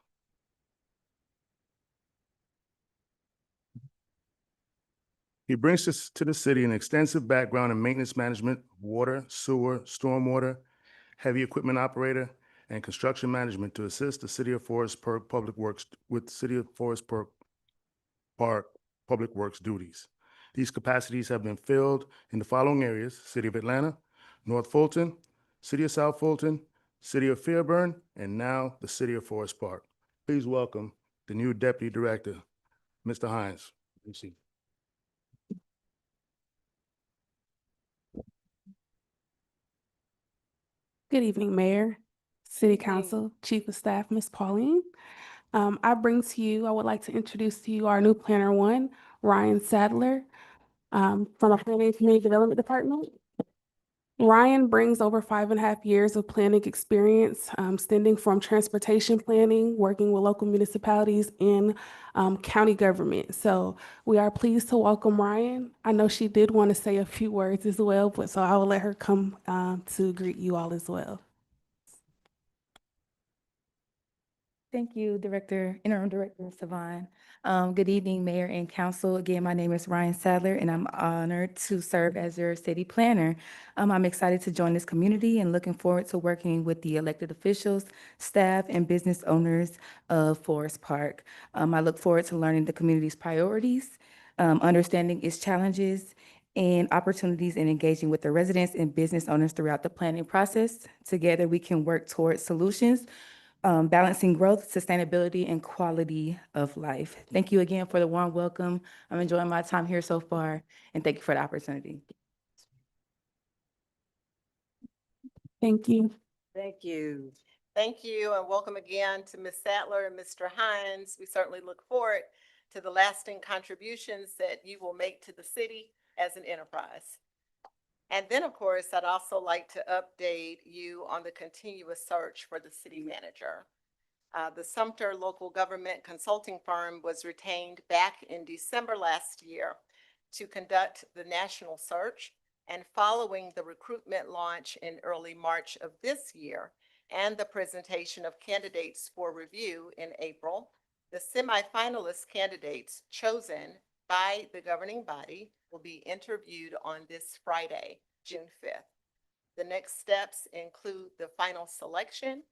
Speaker 10: He brings us to the city an extensive background in maintenance management, water, sewer, stormwater, heavy equipment operator, and construction management to assist the City of Forest Park Public Works with City of Forest Park Public Works duties. These capacities have been filled in the following areas: City of Atlanta, North Fulton, City of South Fulton, City of Fairburn, and now the City of Forest Park. Please welcome the new Deputy Director, Mr. Hines.
Speaker 15: Good evening, Mayor, City Council, Chief of Staff, Ms. Pauline. I would like to introduce to you our new Planner One, Ryan Sadler, from the Planning and Community Development Department. Ryan brings over 5.5 years of planning experience, stemming from transportation planning, working with local municipalities in county government. So we are pleased to welcome Ryan. I know she did want to say a few words as well, but so I will let her come to greet you all as well.
Speaker 16: Thank you, Interim Director Savon. Good evening, Mayor and Council. Again, my name is Ryan Sadler, and I'm honored to serve as your city planner. I'm excited to join this community and looking forward to working with the elected officials, staff, and business owners of Forest Park. I look forward to learning the community's priorities, understanding its challenges, and opportunities, and engaging with the residents and business owners throughout the planning process. Together, we can work towards solutions, balancing growth, sustainability, and quality of life. Thank you again for the warm welcome. I'm enjoying my time here so far, and thank you for the opportunity.
Speaker 15: Thank you.
Speaker 1: Thank you.
Speaker 14: Thank you, and welcome again to Ms. Sadler and Mr. Hines. We certainly look forward to the lasting contributions that you will make to the city as an enterprise. And then, of course, I'd also like to update you on the continuous search for the city manager. The Sumter Local Government Consulting Firm was retained back in December last year to conduct the national search, and following the recruitment launch in early March of this year and the presentation of candidates for review in April, the semifinalist candidates chosen by the governing body will be interviewed on this Friday, June 5th. The next steps include the final selection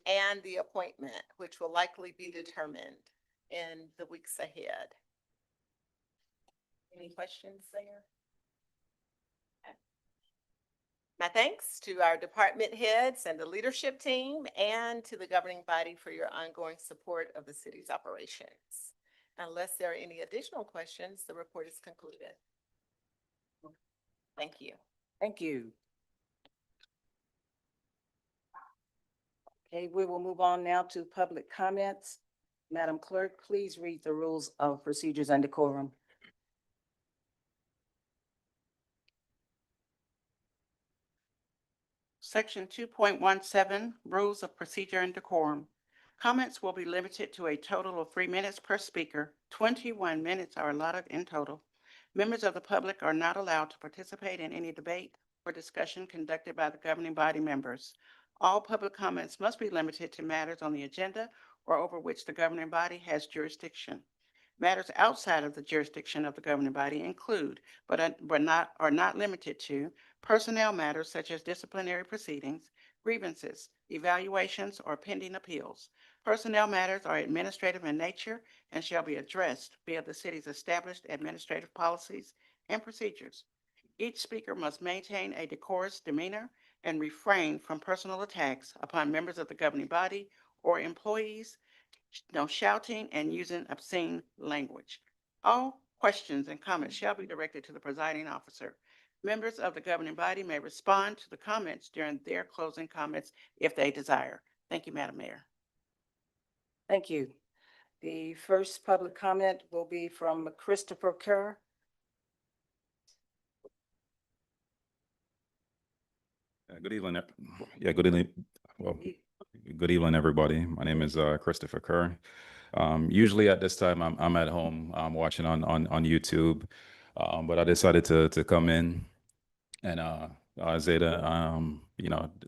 Speaker 14: and the appointment, which will likely be determined in the weeks ahead. Any questions there? My thanks to our department heads and the leadership team, and to the governing body for your ongoing support of the city's operations. Unless there are any additional questions, the report is concluded. Thank you.
Speaker 1: Thank you. Okay, we will move on now to public comments. Madam Clerk, please read the rules of procedures and decorum.
Speaker 2: Section 2.17, Rules of Procedure and Decorum. Comments will be limited to a total of 3 minutes per speaker. 21 minutes are allotted in total. Members of the public are not allowed to participate in any debate or discussion conducted by the governing body members. All public comments must be limited to matters on the agenda or over which the governing body has jurisdiction. Matters outside of the jurisdiction of the governing body include, but are not limited to, personnel matters such as disciplinary proceedings, grievances, evaluations, or pending appeals. Personnel matters are administrative in nature and shall be addressed via the city's established administrative policies and procedures. Each speaker must maintain a decorous demeanor and refrain from personal attacks upon members of the governing body or employees, no shouting and using obscene language. All questions and comments shall be directed to the presiding officer. Members of the governing body may respond to the comments during their closing comments if they desire. Thank you, Madam Mayor.
Speaker 1: Thank you. The first public comment will be from Christopher Kerr.
Speaker 17: Good evening. Good evening. Well, good evening, everybody. My name is Christopher Kerr. Usually at this time, I'm at home watching on YouTube, but I decided to come in and Zeta,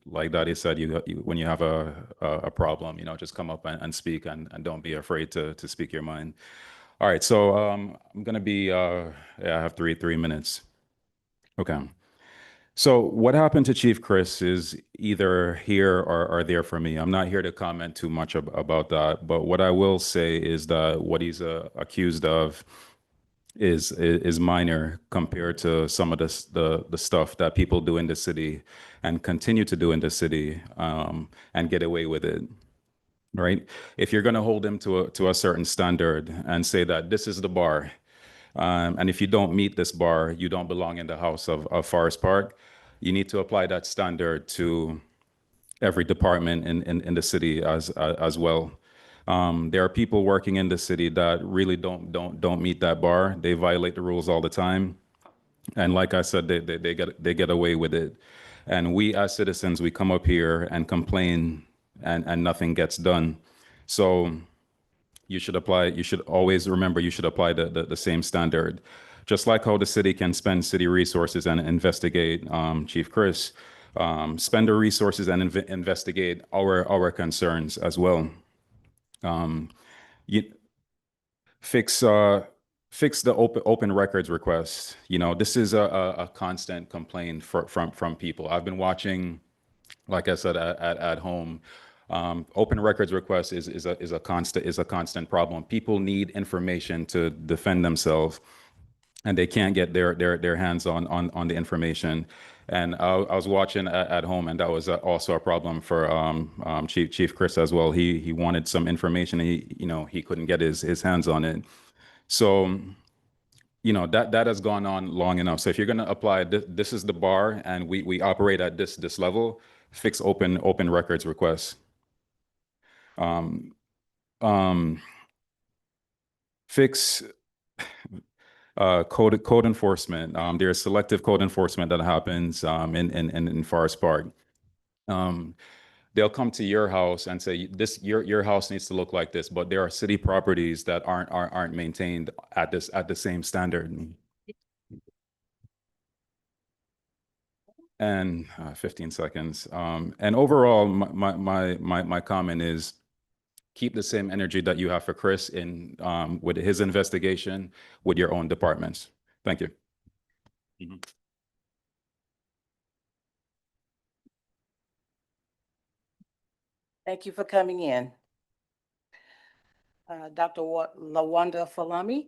Speaker 17: like Daddy said, you when you have a problem, just come up and speak and don't be afraid to speak your mind. All right, so I'm gonna be I have three minutes. Okay. So what happened to Chief Chris is either here or there for me. I'm not here to comment too much about that, but what I will say is that what he's accused of is minor compared to some of the stuff that people do in the city and continue to do in the city and get away with it. Right? If you're going to hold him to a certain standard and say that this is the bar, and if you don't meet this bar, you don't belong in the house of Forest Park. You need to apply that standard to every department in the city as well. There are people working in the city that really don't meet that bar. They violate the rules all the time, and like I said, they get away with it. And we as citizens, we come up here and complain, and nothing gets done. So you should always remember you should apply the same standard. Just like how the city can spend city resources and investigate Chief Chris, spend the resources and investigate our concerns as well. You fix fix the open records request. You know, this is a constant complaint from people. I've been watching, like I said, at home. Open records request is a constant problem. People need information to defend themselves, and they can't get their hands on the information. And I was watching at home, and that was also a problem for Chief Chris as well. He wanted some information, and he couldn't get his hands on it. So that has gone on long enough. So if you're going to apply this is the bar, and we operate at this level. Fix open records requests. Fix code enforcement. There's selective code enforcement that happens in Forest Park. They'll come to your house and say your house needs to look like this, but there are city properties that aren't maintained at the same standard. And 15 seconds. And overall, my comment is keep the same energy that you have for Chris in with his investigation with your own departments. Thank you.
Speaker 1: Thank you for coming in. Dr. Lawanda Falami.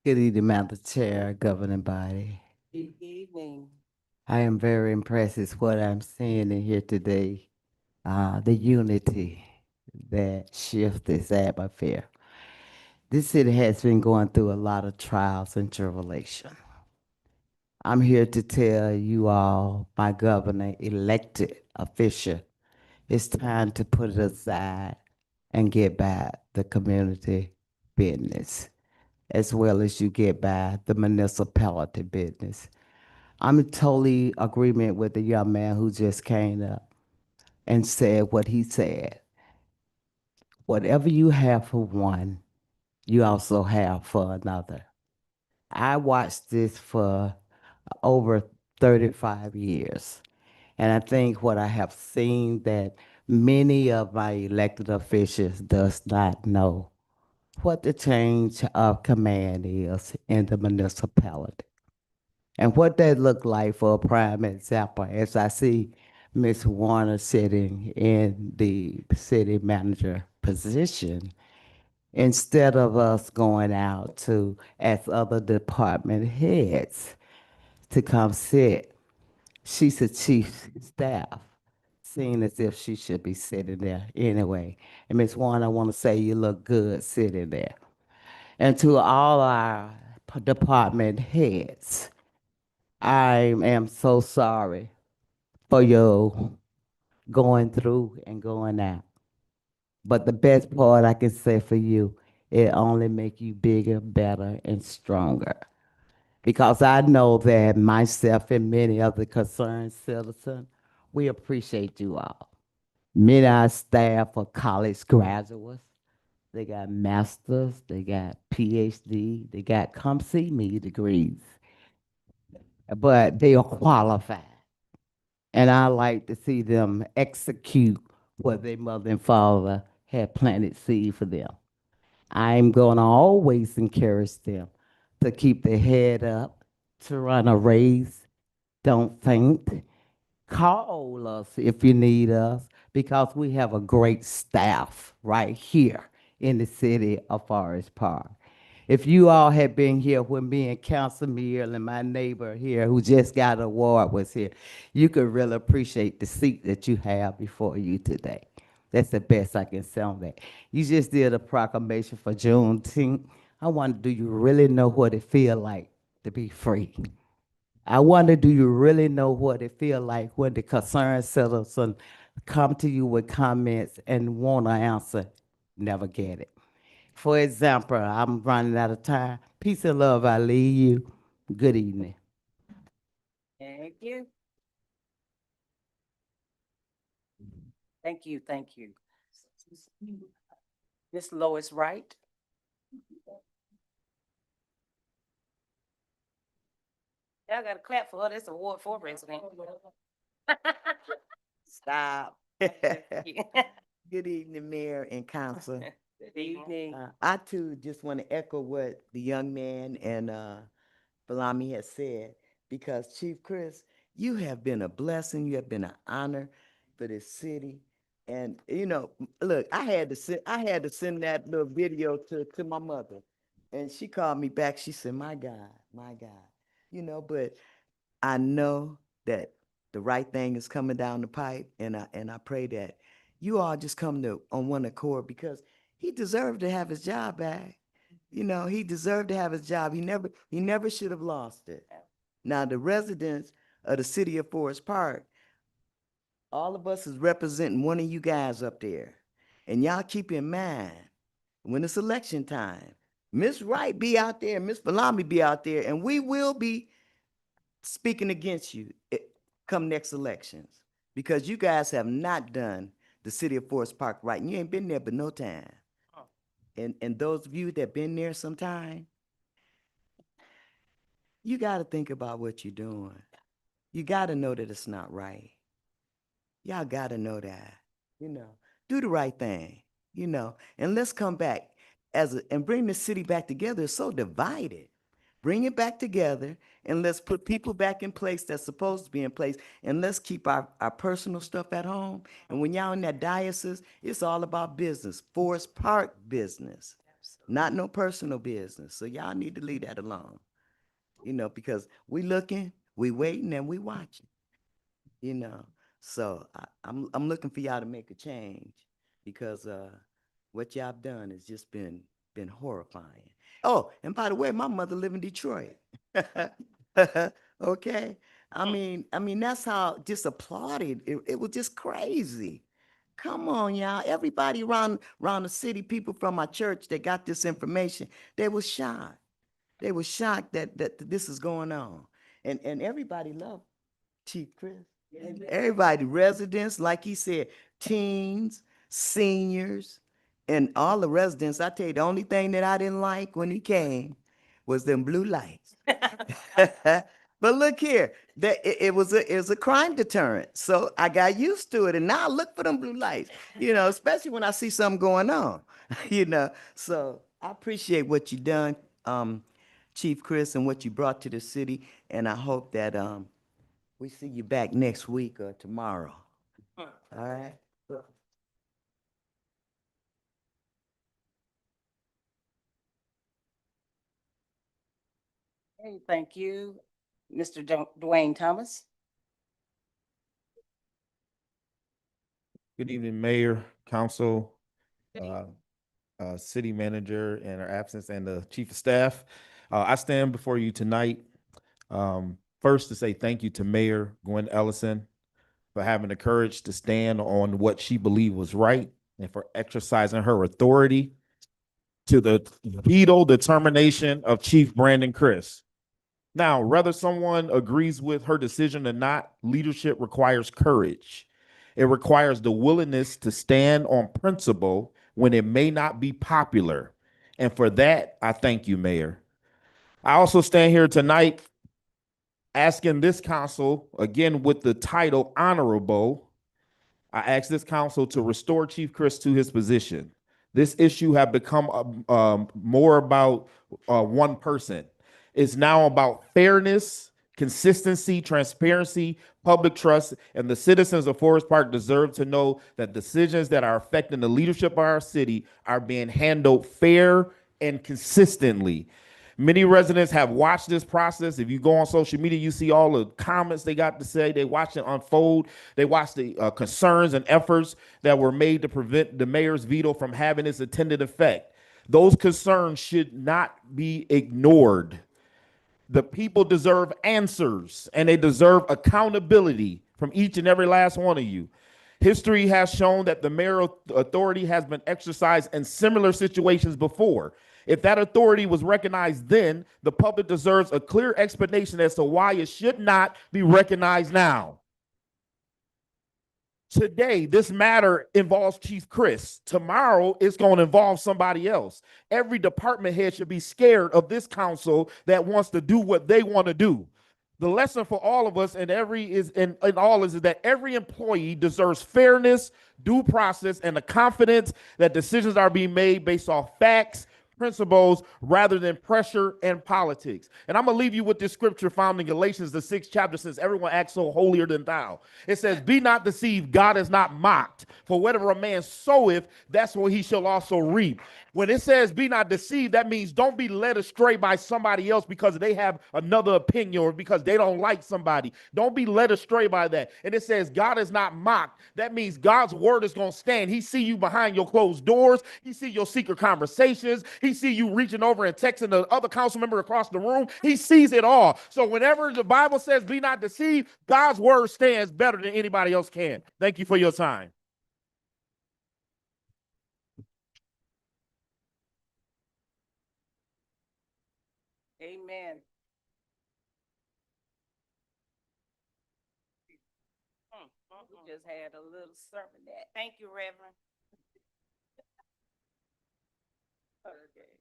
Speaker 18: Good evening, Madam Chair, governing body.
Speaker 1: Good evening.
Speaker 18: I am very impressed with what I'm seeing in here today. The unity that shifts this atmosphere. This city has been going through a lot of trials and tribulation. I'm here to tell you all, my governor, elected official, it's time to put it aside and get back the community business, as well as you get by the municipality business. I'm in totally agreement with the young man who just came up and said what he said. Whatever you have for one, you also have for another. I watched this for over 35 years. And I think what I have seen that many of my elected officials does not know what the change of command is in the municipality. And what that look like for a prime example, as I see Ms. Warner sitting in the city manager position, instead of us going out to, as other department heads, to come sit, she's a chief staff, seeing as if she should be sitting there anyway. And Ms. Warner, I want to say you look good sitting there. And to all our department heads, I am so sorry for your going through and going out. But the best part I can say for you, it only make you bigger, better, and stronger. Because I know that myself and many other concerned citizens, we appreciate you all. Many of our staff are college graduates. They got masters, they got PhD, they got come see me degrees. But they are qualified. And I like to see them execute what their mother and father had planted seed for them. I'm going to always encourage them to keep their head up, to run a race, don't faint. Call us if you need us, because we have a great staff right here in the city of Forest Park. If you all had been here when me and Council Meal and my neighbor here who just got an award was here, you could really appreciate the seat that you have before you today. That's the best I can say on that. You just did a proclamation for Juneteenth. I wonder, do you really know what it feels like to be free? I wonder, do you really know what it feels like when the concerned citizen come to you with comments and want to answer, never get it? For example, I'm running out of time. Peace and love, I leave you. Good evening.
Speaker 1: Thank you. Thank you, thank you. Ms. Lois Wright.
Speaker 6: Y'all gotta clap for her. That's award for president.
Speaker 9: Stop. Good evening, Mayor and Council.
Speaker 1: Good evening.
Speaker 9: I too just want to echo what the young man and Balami has said, because Chief Chris, you have been a blessing, you have been an honor for this city. And look, I had to send that little video to my mother. And she called me back. She said, my God, but I know that the right thing is coming down the pipe, and I pray that you all just come on one accord, because he deserved to have his job back. He deserved to have his job. He never should have lost it. Now, the residents of the city of Forest Park, all of us is representing one of you guys up there. And y'all keep in mind, when it's election time, Miss Wright be out there, Miss Balami be out there, and we will be speaking against you come next elections, because you guys have not done the city of Forest Park right. And you ain't been there but no time. And those of you that been there sometime, you got to think about what you're doing. You got to know that it's not right. Y'all got to know that, do the right thing, and let's come back and bring the city back together. It's so divided. Bring it back together, and let's put people back in place that's supposed to be in place, and let's keep our personal stuff at home. And when y'all in that diocese, it's all about business, Forest Park business, not no personal business. So y'all need to leave that alone, because we looking, we waiting, and we watching, So I'm looking for y'all to make a change, because what y'all done has just been horrifying. Oh, and by the way, my mother live in Detroit. Okay. I mean, that's how just applauded. It was just crazy. Come on, y'all. Everybody around the city, people from my church that got this information, they were shocked. They were shocked that this is going on. And everybody loved Chief Chris. Everybody, residents, like he said, teens, seniors, and all the residents. I tell you, the only thing that I didn't like when he came was them blue lights. But look here, it was a crime deterrent. So I got used to it, and now I look for them blue lights, especially when I see something going on, So I appreciate what you done, Chief Chris, and what you brought to the city. And I hope that we see you back next week or tomorrow. All right.
Speaker 1: Hey, thank you, Mr. Dwayne Thomas.
Speaker 19: Good evening, Mayor, Council, City Manager in our absence, and the Chief of Staff. I stand before you tonight, first to say thank you to Mayor Gwen Ellison for having the courage to stand on what she believed was right, and for exercising her authority to the veto determination of Chief Brandon Chris. Now, whether someone agrees with her decision or not, leadership requires courage. It requires the willingness to stand on principle when it may not be popular. And for that, I thank you, Mayor. I also stand here tonight asking this council, again with the title honorable, I ask this council to restore Chief Chris to his position. This issue have become more about one person. It's now about fairness, consistency, transparency, public trust, and the citizens of Forest Park deserve to know that decisions that are affecting the leadership of our city are being handled fair and consistently. Many residents have watched this process. If you go on social media, you see all the comments they got to say. They watched it unfold. They watched the concerns and efforts that were made to prevent the mayor's veto from having its intended effect. Those concerns should not be ignored. The people deserve answers, and they deserve accountability from each and every last one of you. History has shown that the mayoral authority has been exercised in similar situations before. If that authority was recognized then, the public deserves a clear explanation as to why it should not be recognized now. Today, this matter involves Chief Chris. Tomorrow, it's going to involve somebody else. Every department head should be scared of this council that wants to do what they want to do. The lesson for all of us and in all is that every employee deserves fairness, due process, and the confidence that decisions are being made based off facts, principles, rather than pressure and politics. And I'm gonna leave you with this scripture found in Galatians, the 6th chapter, says, everyone acts so holier than thou. It says, be not deceived, God is not mocked. For whatever a man soweth, that's what he shall also reap. When it says be not deceived, that means don't be led astray by somebody else because they have another opinion or because they don't like somebody. Don't be led astray by that. And it says God is not mocked. That means God's word is going to stand. He see you behind your closed doors. He see your secret conversations. He see you reaching over and texting the other council member across the room. He sees it all. So whenever the Bible says be not deceived, God's word stands better than anybody else can. Thank you for your time.
Speaker 1: Amen. We just had a little sermon that.
Speaker 6: Thank you, Reverend.
Speaker 1: Okay.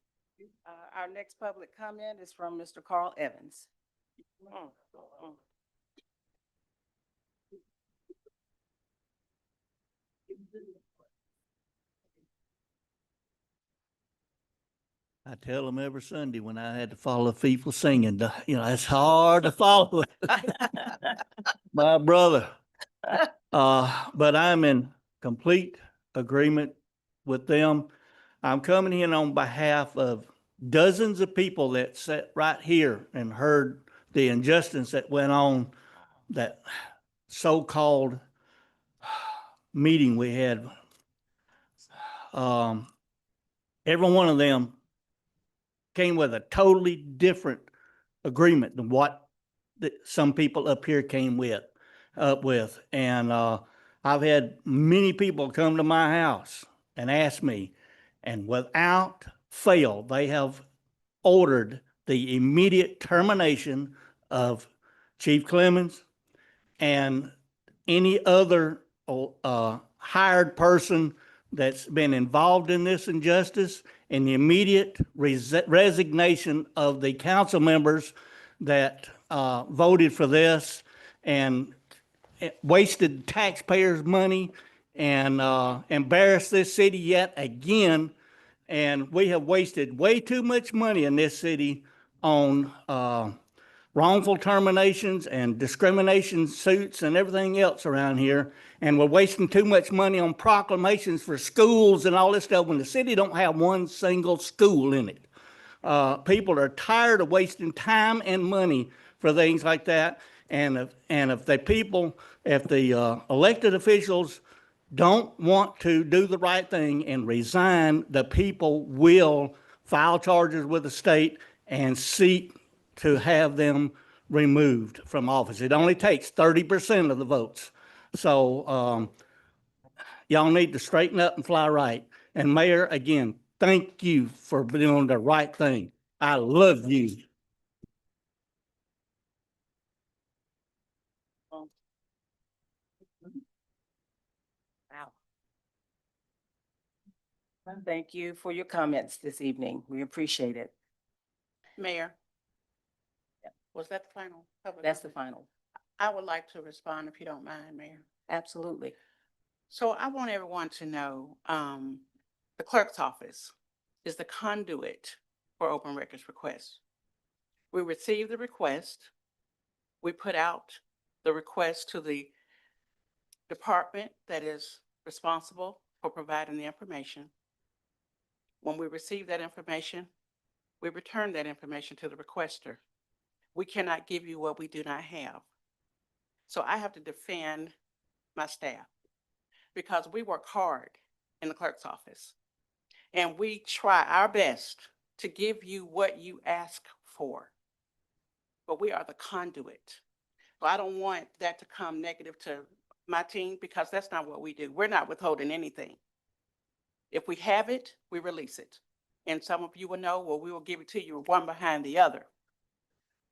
Speaker 1: Our next public comment is from Mr. Carl Evans.
Speaker 13: I tell them every Sunday when I had to follow people singing, it's hard to follow my brother. But I'm in complete agreement with them. I'm coming in on behalf of dozens of people that sat right here and heard the injustice that went on, that so-called meeting we had. Every one of them came with a totally different agreement than what some people up here came up with. And I've had many people come to my house and ask me, and without fail, they have ordered the immediate termination of Chief Clemens and any other hired person that's been involved in this injustice, and the immediate resignation of the council members that voted for this and wasted taxpayers' money and embarrassed this city yet again. And we have wasted way too much money in this city on wrongful terminations and discrimination suits and everything else around here. And we're wasting too much money on proclamations for schools and all this stuff when the city don't have one single school in it. People are tired of wasting time and money for things like that. And if the elected officials don't want to do the right thing and resign, the people will file charges with the state and seek to have them removed from office. It only takes 30% of the votes. So y'all need to straighten up and fly right. And Mayor, again, thank you for doing the right thing. I love you.
Speaker 1: Wow. Thank you for your comments this evening. We appreciate it.
Speaker 2: Mayor. Was that the final? public
Speaker 1: That's the
Speaker 2: comment?
Speaker 1: final.
Speaker 2: I would like to respond if you don't mind, Mayor.
Speaker 1: Absolutely.
Speaker 2: So I want everyone to know, the clerk's office is the conduit for open records requests. We receive the request, we put out the request to the department that is responsible for providing the information. When we receive that information, we return that information to the requester. We cannot give you what we do not have. So I have to defend my staff because we work hard in the clerk's office and we try our best to give you what you ask for. But we are the conduit. So I don't want that to come negative to my team because that's not what we do. We're not withholding anything. If we have it, we release it. And some of you will know, well, we will give it to you one behind the other,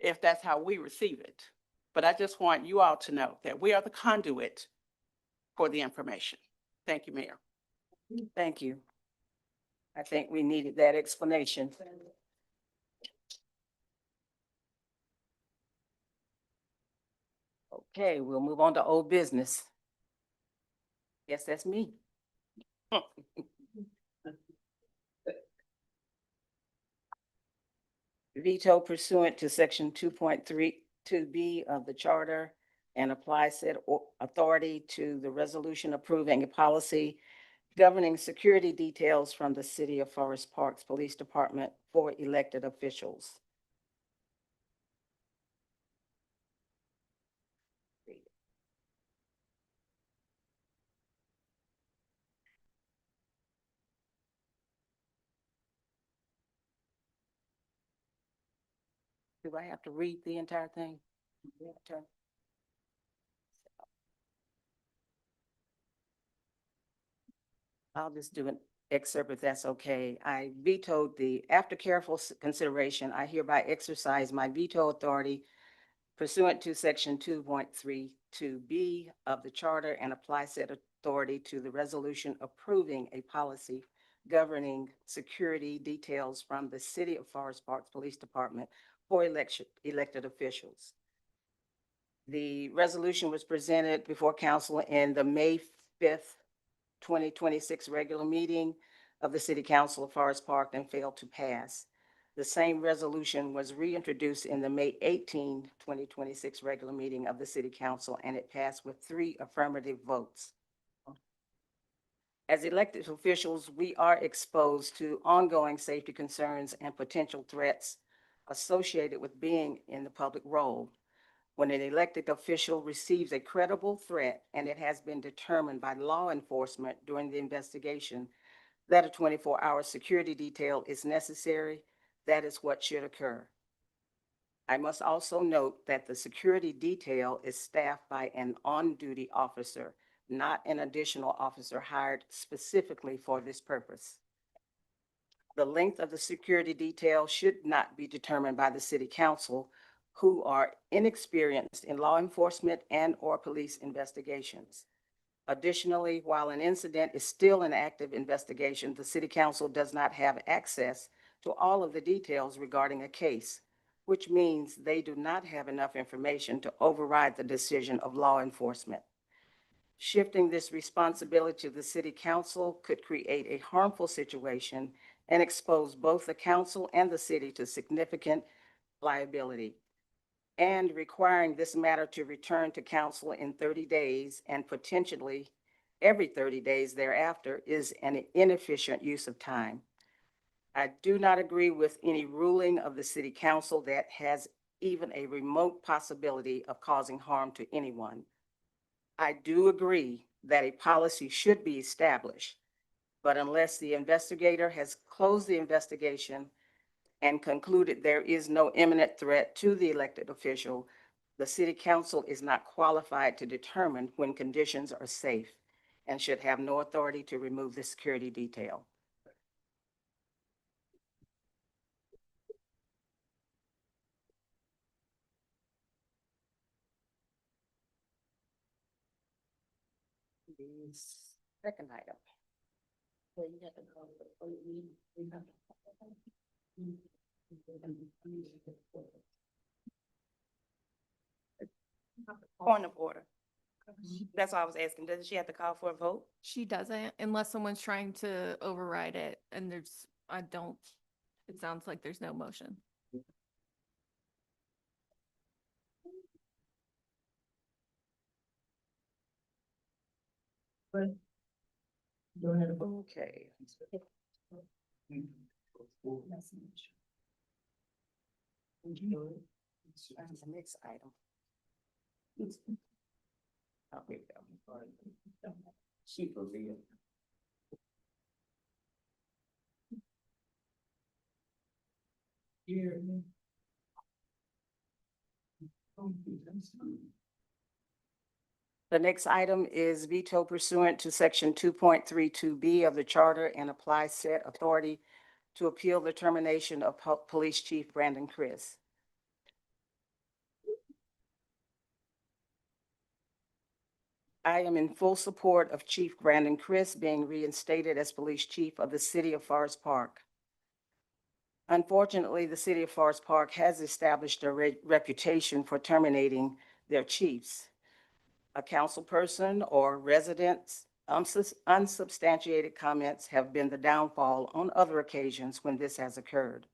Speaker 2: if that's how we receive it. But I just want you all to know that we are the conduit for the information. Thank you, Mayor.
Speaker 1: Thank you. I think we needed that explanation. Okay, we'll move on to old business. Yes, that's me. Veto pursuant to section 2.32B of the charter and apply said authority to the resolution approving a policy governing security details from the City of Forest Park's Police Department for elected officials. Do I have to read the entire thing? I'll just do an excerpt if that's okay. I vetoed after careful consideration, I hereby exercise my veto authority pursuant to section 2.32B of the charter and apply said authority to the resolution approving a policy governing security details from the City of Forest Park Police Department for elected officials. The resolution was presented before council in the May 5th, 2026 regular meeting of the City Council of Forest Park and failed to pass. The same resolution was reintroduced in the May 18, 2026 regular meeting of the City Council, and it passed with 3 affirmative votes. As elected officials, we are exposed to ongoing safety concerns and potential threats associated with being in the public role. When an elected official receives a credible threat and it has been determined by law enforcement during the investigation that a 24-hour security detail is necessary, that is what should occur. I must also note that the security detail is staffed by an on-duty officer, not an additional officer hired specifically for this purpose. The length of the security detail should not be determined by the City Council, who are inexperienced in law enforcement and/or police investigations. Additionally, while an incident is still an active investigation, the City Council does not have access to all of the details regarding a case, which means they do not have enough information to override the decision of law enforcement. Shifting this responsibility to the City Council could create a harmful situation and expose both the council and the city to significant liability. And requiring this matter to return to council in 30 days and potentially every 30 days thereafter is an inefficient use of time. I do not agree with any ruling of the City Council that has even a remote possibility of causing harm to anyone. I do agree that a policy should be established, but unless the investigator has closed the investigation and concluded there is no imminent threat to the elected official, the City Council is not qualified to determine when conditions are safe and should have no authority to remove the security detail. The second item.
Speaker 6: Point of order. That's why I was asking, does she have to call for a vote?
Speaker 8: She doesn't unless someone's trying to override it and it sounds like there's no motion.
Speaker 1: Okay. That's the next item. Oh, here we go. She will be. Here. The next item is veto pursuant to section 2.32B of the charter and apply said authority to appeal the termination of Police Chief Brandon Criss. I am in full support of Chief Brandon Criss being reinstated as police chief of the City of Forest Park. Unfortunately, the City of Forest Park has established a reputation for terminating their chiefs. A councilperson or residents' unsubstantiated comments have been the downfall on other occasions when this has occurred.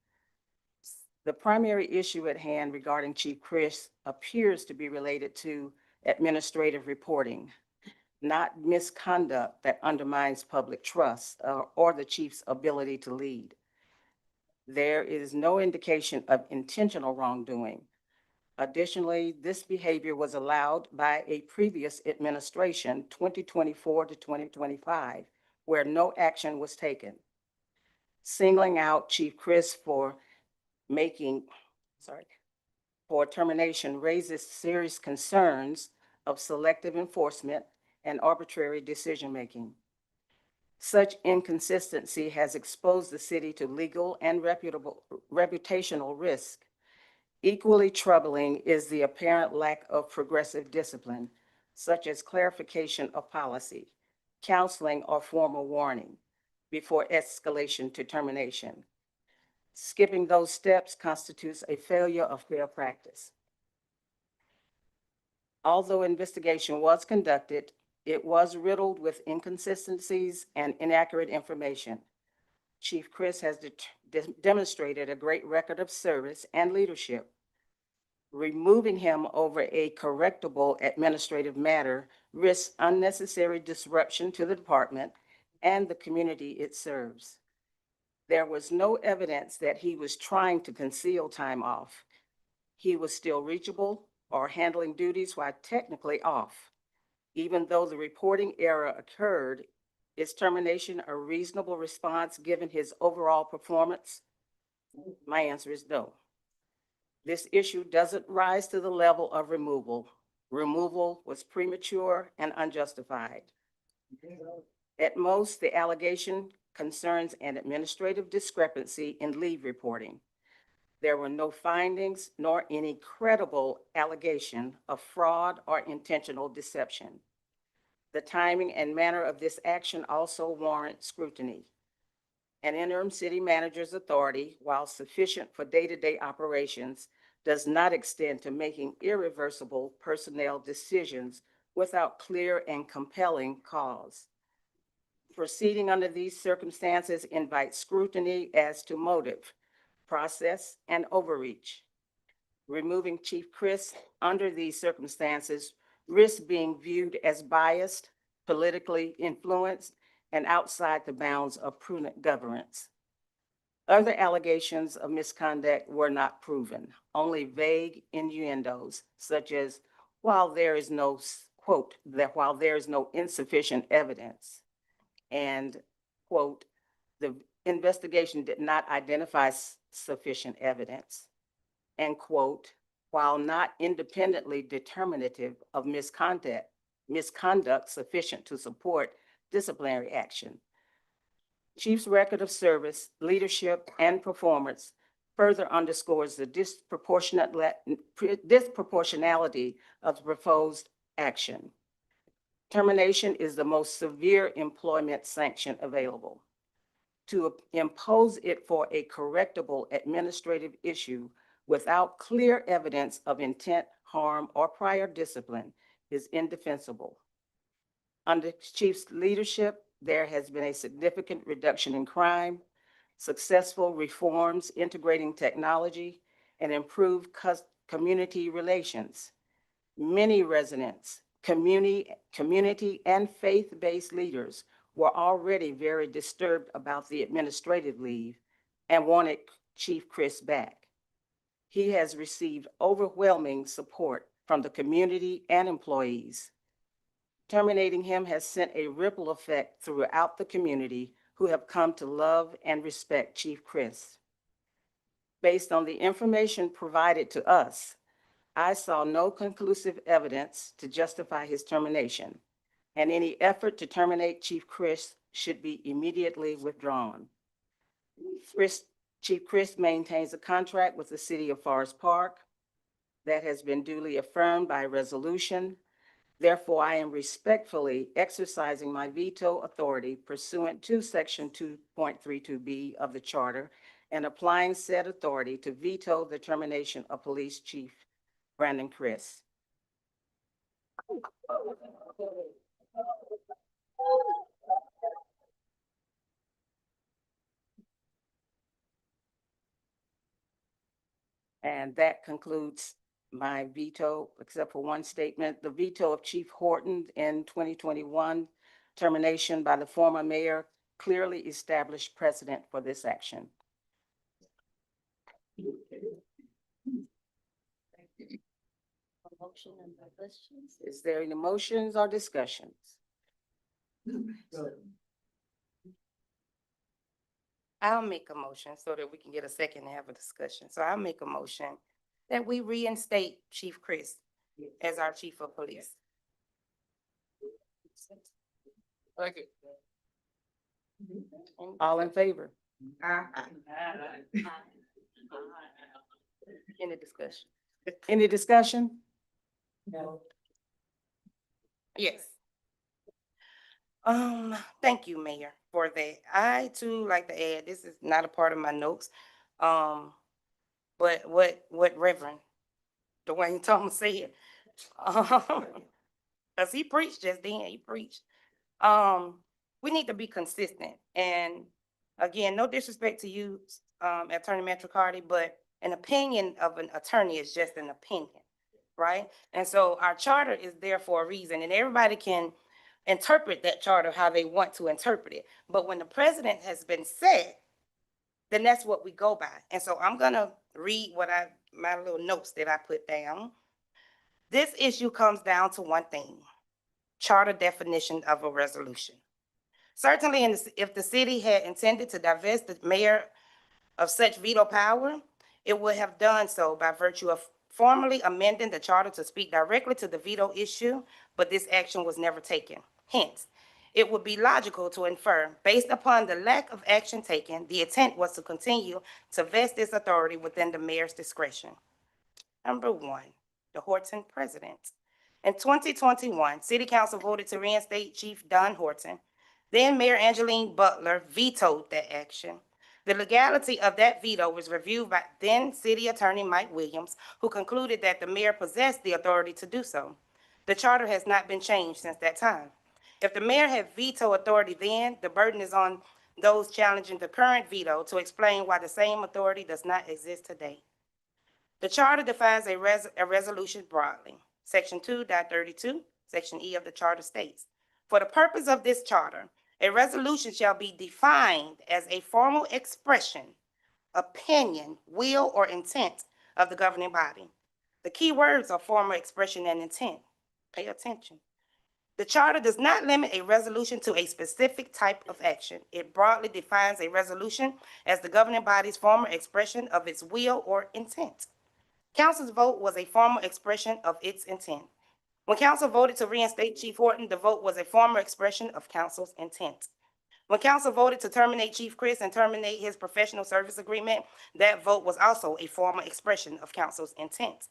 Speaker 1: The primary issue at hand regarding Chief Chris appears to be related to administrative reporting, not misconduct that undermines public trust or the chief's ability to lead. There is no indication of intentional wrongdoing. Additionally, this behavior was allowed by a previous administration, 2024 to 2025, where no action was taken. Singling out Chief Chris for termination raises serious concerns of selective enforcement and arbitrary decision-making. Such inconsistency has exposed the city to legal and reputational risk. Equally troubling is the apparent lack of progressive discipline, such as clarification of policy, counseling, or formal warning before escalation to termination. Skipping those steps constitutes a failure of fair practice. Although investigation was conducted, it was riddled with inconsistencies and inaccurate information. Chief Chris has demonstrated a great record of service and leadership. Removing him over a correctable administrative matter risks unnecessary disruption to the department and the community it serves. There was no evidence that he was trying to conceal time off. He was still reachable or handling duties while technically off. Even though the reporting error occurred, is termination a reasonable response given his overall performance? My answer is no. This issue doesn't rise to the level of removal. Removal was premature and unjustified. At most, the allegation concerns an administrative discrepancy in leave reporting. There were no findings nor any credible allegation of fraud or intentional deception. The timing and manner of this action also warrant scrutiny. An interim city manager's authority, while sufficient for day-to-day operations, does not extend to making irreversible personnel decisions without clear and compelling cause. Proceeding under these circumstances invites scrutiny as to motive, process, and overreach. Removing Chief Chris under these circumstances risks being viewed as biased, politically influenced, and outside the bounds of prudent governance. Other allegations of misconduct were not proven, only vague innuendos, such as while there is no insufficient evidence, and quote, the investigation did not identify sufficient evidence, and quote, while not independently determinative of misconduct sufficient to support disciplinary action. Chief's record of service, leadership, and performance further underscores the disproportionality of the proposed action. Termination is the most severe employment sanction available. To impose it for a correctable administrative issue without clear evidence of intent, harm, or prior discipline is indefensible. Under Chief's leadership, there has been a significant reduction in crime, successful reforms integrating technology, and improved community relations. Many residents, community and faith-based leaders were already very disturbed about the administrative leave and wanted Chief Chris back. He has received overwhelming support from the community and employees. Terminating him has sent a ripple effect throughout the community who have come to love and respect Chief Chris. Based on the information provided to us, I saw no conclusive evidence to justify his termination, and any effort to terminate Chief Chris should be immediately withdrawn. Chief Chris maintains a contract with the City of Forest Park that has been duly affirmed by resolution. Therefore, I am respectfully exercising my veto authority pursuant to Section 2.32B of the Charter and applying said authority to veto the termination of Police Chief Brandon Chris. And that concludes my veto, except for one statement, the veto of Chief Horton in 2021, termination by the former mayor clearly established precedent for this action. Is there any motions or discussions?
Speaker 6: I'll make a motion so that we can get a second and have a discussion. So I'll make a motion that we reinstate Chief Chris as our chief of police.
Speaker 4: Like it.
Speaker 1: All in favor?
Speaker 6: Any discussion?
Speaker 1: Any discussion?
Speaker 6: Yes. Thank you, Mayor, for that. I too like to add, this is not a part of my notes. But what Reverend Dwayne Thomas said. Cause he preached just then, he preached. We need to be consistent. And again, no disrespect to you, Attorney Metricardi, but an opinion of an attorney is just an opinion, right? And so our charter is there for a reason, and everybody can interpret that charter how they want to interpret it. But when the president has been set, then that's what we go by. And so I'm gonna read my little notes that I put down. This issue comes down to one thing: charter definition of a resolution. Certainly, if the city had intended to divest the mayor of such veto power, it would have done so by virtue of formally amending the charter to speak directly to the veto issue, but this action was never taken. Hence, it would be logical to infer, based upon the lack of action taken, the intent was to continue to vest this authority within the mayor's discretion. Number one, the Horton president. In 2021, City Council voted to reinstate Chief Don Horton. Then Mayor Angeline Butler vetoed that action. The legality of that veto was reviewed by then City Attorney Mike Williams, who concluded that the mayor possessed the authority to do so. The charter has not been changed since that time. If the mayor had veto authority then, the burden is on those challenging the current veto to explain why the same authority does not exist today. The charter defines a resolution broadly. Section 2.32, Section E of the charter states, for the purpose of this charter, a resolution shall be defined as a formal expression, opinion, will, or intent of the governing body. The key words are formal expression and intent. Pay attention. The charter does not limit a resolution to a specific type of action. It broadly defines a resolution as the governing body's formal expression of its will or intent. Council's vote was a formal expression of its intent. When council voted to reinstate Chief Horton, the vote was a formal expression of council's intent. When council voted to terminate Chief Chris and terminate his professional service agreement, that vote was also a formal expression of council's intent.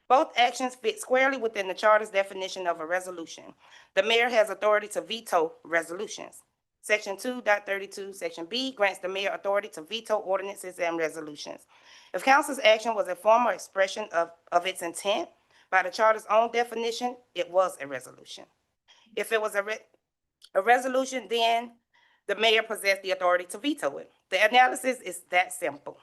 Speaker 6: Both actions fit squarely within the charter's definition of a resolution. The mayor has authority to veto resolutions. Section 2.32, Section B grants the mayor authority to veto ordinances and resolutions. If council's action was a formal expression of its intent, by the charter's own definition, it was a resolution. If it was a resolution, then the mayor possessed the authority to veto it. The analysis is that simple.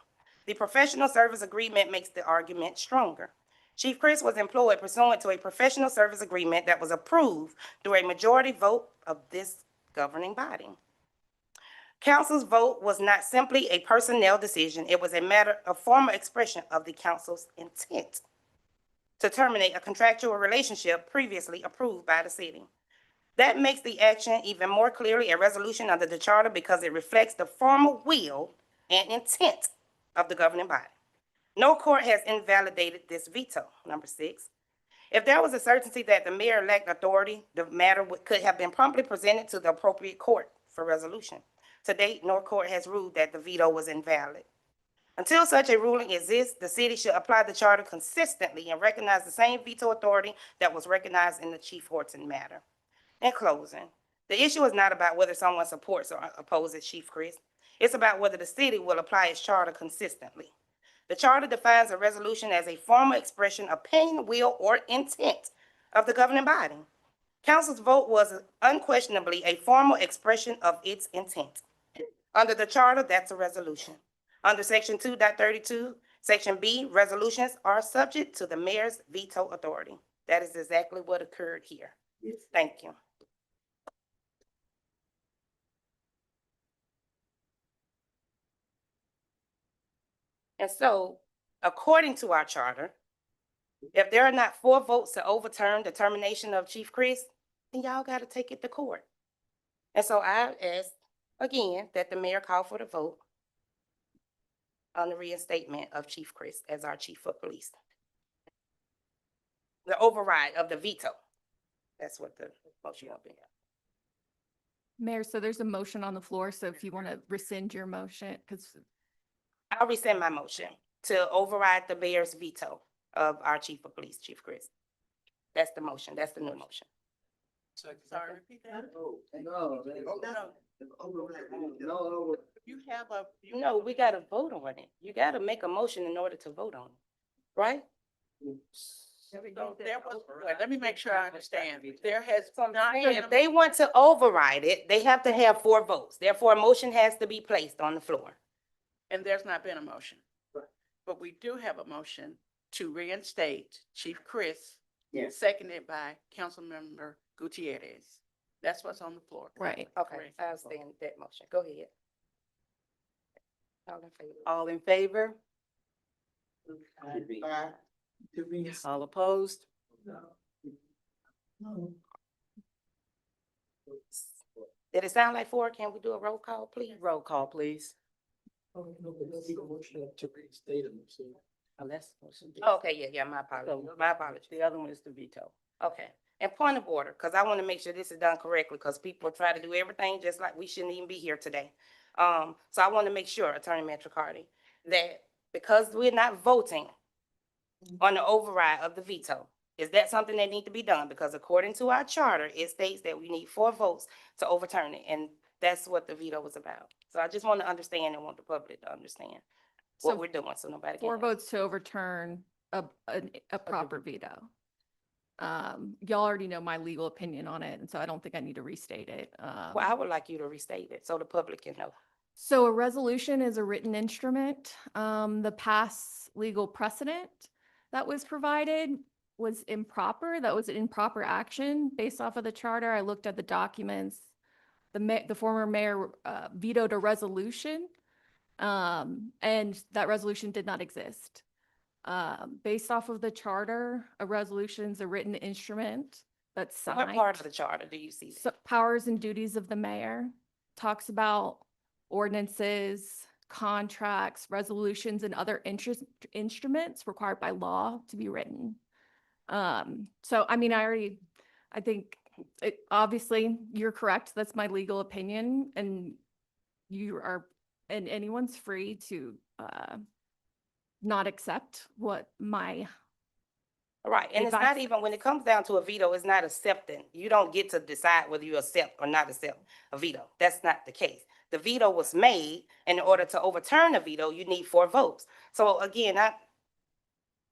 Speaker 6: The professional service agreement makes the argument stronger. Chief Chris was employed pursuant to a professional service agreement that was approved through a majority vote of this governing body. Council's vote was not simply a personnel decision. It was a matter of formal expression of the council's intent to terminate a contractual relationship previously approved by the city. That makes the action even more clearly a resolution under the charter because it reflects the formal will and intent of the governing body. No court has invalidated this veto. Number 6, if there was a certainty that the mayor lacked authority, the matter could have been promptly presented to the appropriate court for resolution. To date, no court has ruled that the veto was invalid. Until such a ruling exists, the city should apply the charter consistently and recognize the same veto authority that was recognized in the Chief Horton matter. In closing, the issue is not about whether someone supports or opposes Chief Chris. It's about whether the city will apply its charter consistently. The charter defines a resolution as a formal expression of opinion, will, or intent of the governing body. Council's vote was unquestionably a formal expression of its intent. Under the charter, that's a resolution. Under section 2.32, section B, resolutions are subject to the mayor's veto authority. That is exactly what occurred here. Thank you. And so, according to our charter, if there are not 4 votes to overturn the termination of Chief Chris, then y'all gotta take it to court. And so I ask again that the mayor call for the vote on the reinstatement of Chief Chris as our chief of police. The override of the veto. That's what the motion will be.
Speaker 8: Mayor, so there's a motion on the floor, so if you want to rescind your motion, because
Speaker 6: I'll rescind my motion to override the mayor's veto of our chief of police, Chief Chris. That's the motion. That's the new motion.
Speaker 2: Sorry, repeat that. You have a,
Speaker 6: No, we gotta vote on it. You gotta make a motion in order to vote on it, right?
Speaker 2: so there was, wait, let me make sure I understand. There has not been,
Speaker 6: If they want to override it, they have to have 4 votes. Therefore, a motion has to be placed on the floor.
Speaker 2: and there's not been a motion. But we do have a motion to reinstate Chief Chris, seconded by Councilmember Gutierrez. That's what's on the floor.
Speaker 8: right.
Speaker 6: Okay,
Speaker 2: Correct.
Speaker 6: I understand that motion. Go ahead. All in favor?
Speaker 1: All in favor? All opposed?
Speaker 6: Did it sound like 4? Can we do a roll call, please?
Speaker 1: Roll call, please.
Speaker 4: To reinstate him, so.
Speaker 1: Oh, that's motion.
Speaker 6: Okay, yeah, my apologies. My apologies.
Speaker 1: The other one is the veto.
Speaker 6: Okay, and point of order, because I want to make sure this is done correctly, because people try to do everything just like we shouldn't even be here today. So I want to make sure, Attorney Metricardi, that because we're not voting on the override of the veto, is that something that need to be done? Because according to our charter, it states that we need 4 votes to overturn it, and that's what the veto was about. So I just want to understand and want the public to understand what
Speaker 8: So
Speaker 6: we're doing, so nobody can.
Speaker 8: 4 votes to overturn a proper veto. Y'all already know my legal opinion on it, and so I don't think I need to restate it.
Speaker 6: Well, I would like you to restate it so the public can know.
Speaker 8: So a resolution is a written instrument. The past legal precedent that was provided was improper. That was an improper action based off of the charter. I looked at the documents. The former mayor vetoed a resolution, and that resolution did not exist. Based off of the charter, a resolution is a written instrument that's signed.
Speaker 6: What part of the charter do you see?
Speaker 8: So powers and duties of the mayor talks about ordinances, contracts, resolutions, and other instruments required by law to be written. So, I mean, I think obviously you're correct. That's my legal opinion, and and anyone's free to, not accept what my
Speaker 6: Right, and it's not
Speaker 8: advice.
Speaker 6: even, when it comes down to a veto, it's not accepting. You don't get to decide whether you accept or not accept a veto. That's not the case. The veto was made, and in order to overturn a veto, you need 4 votes. So again,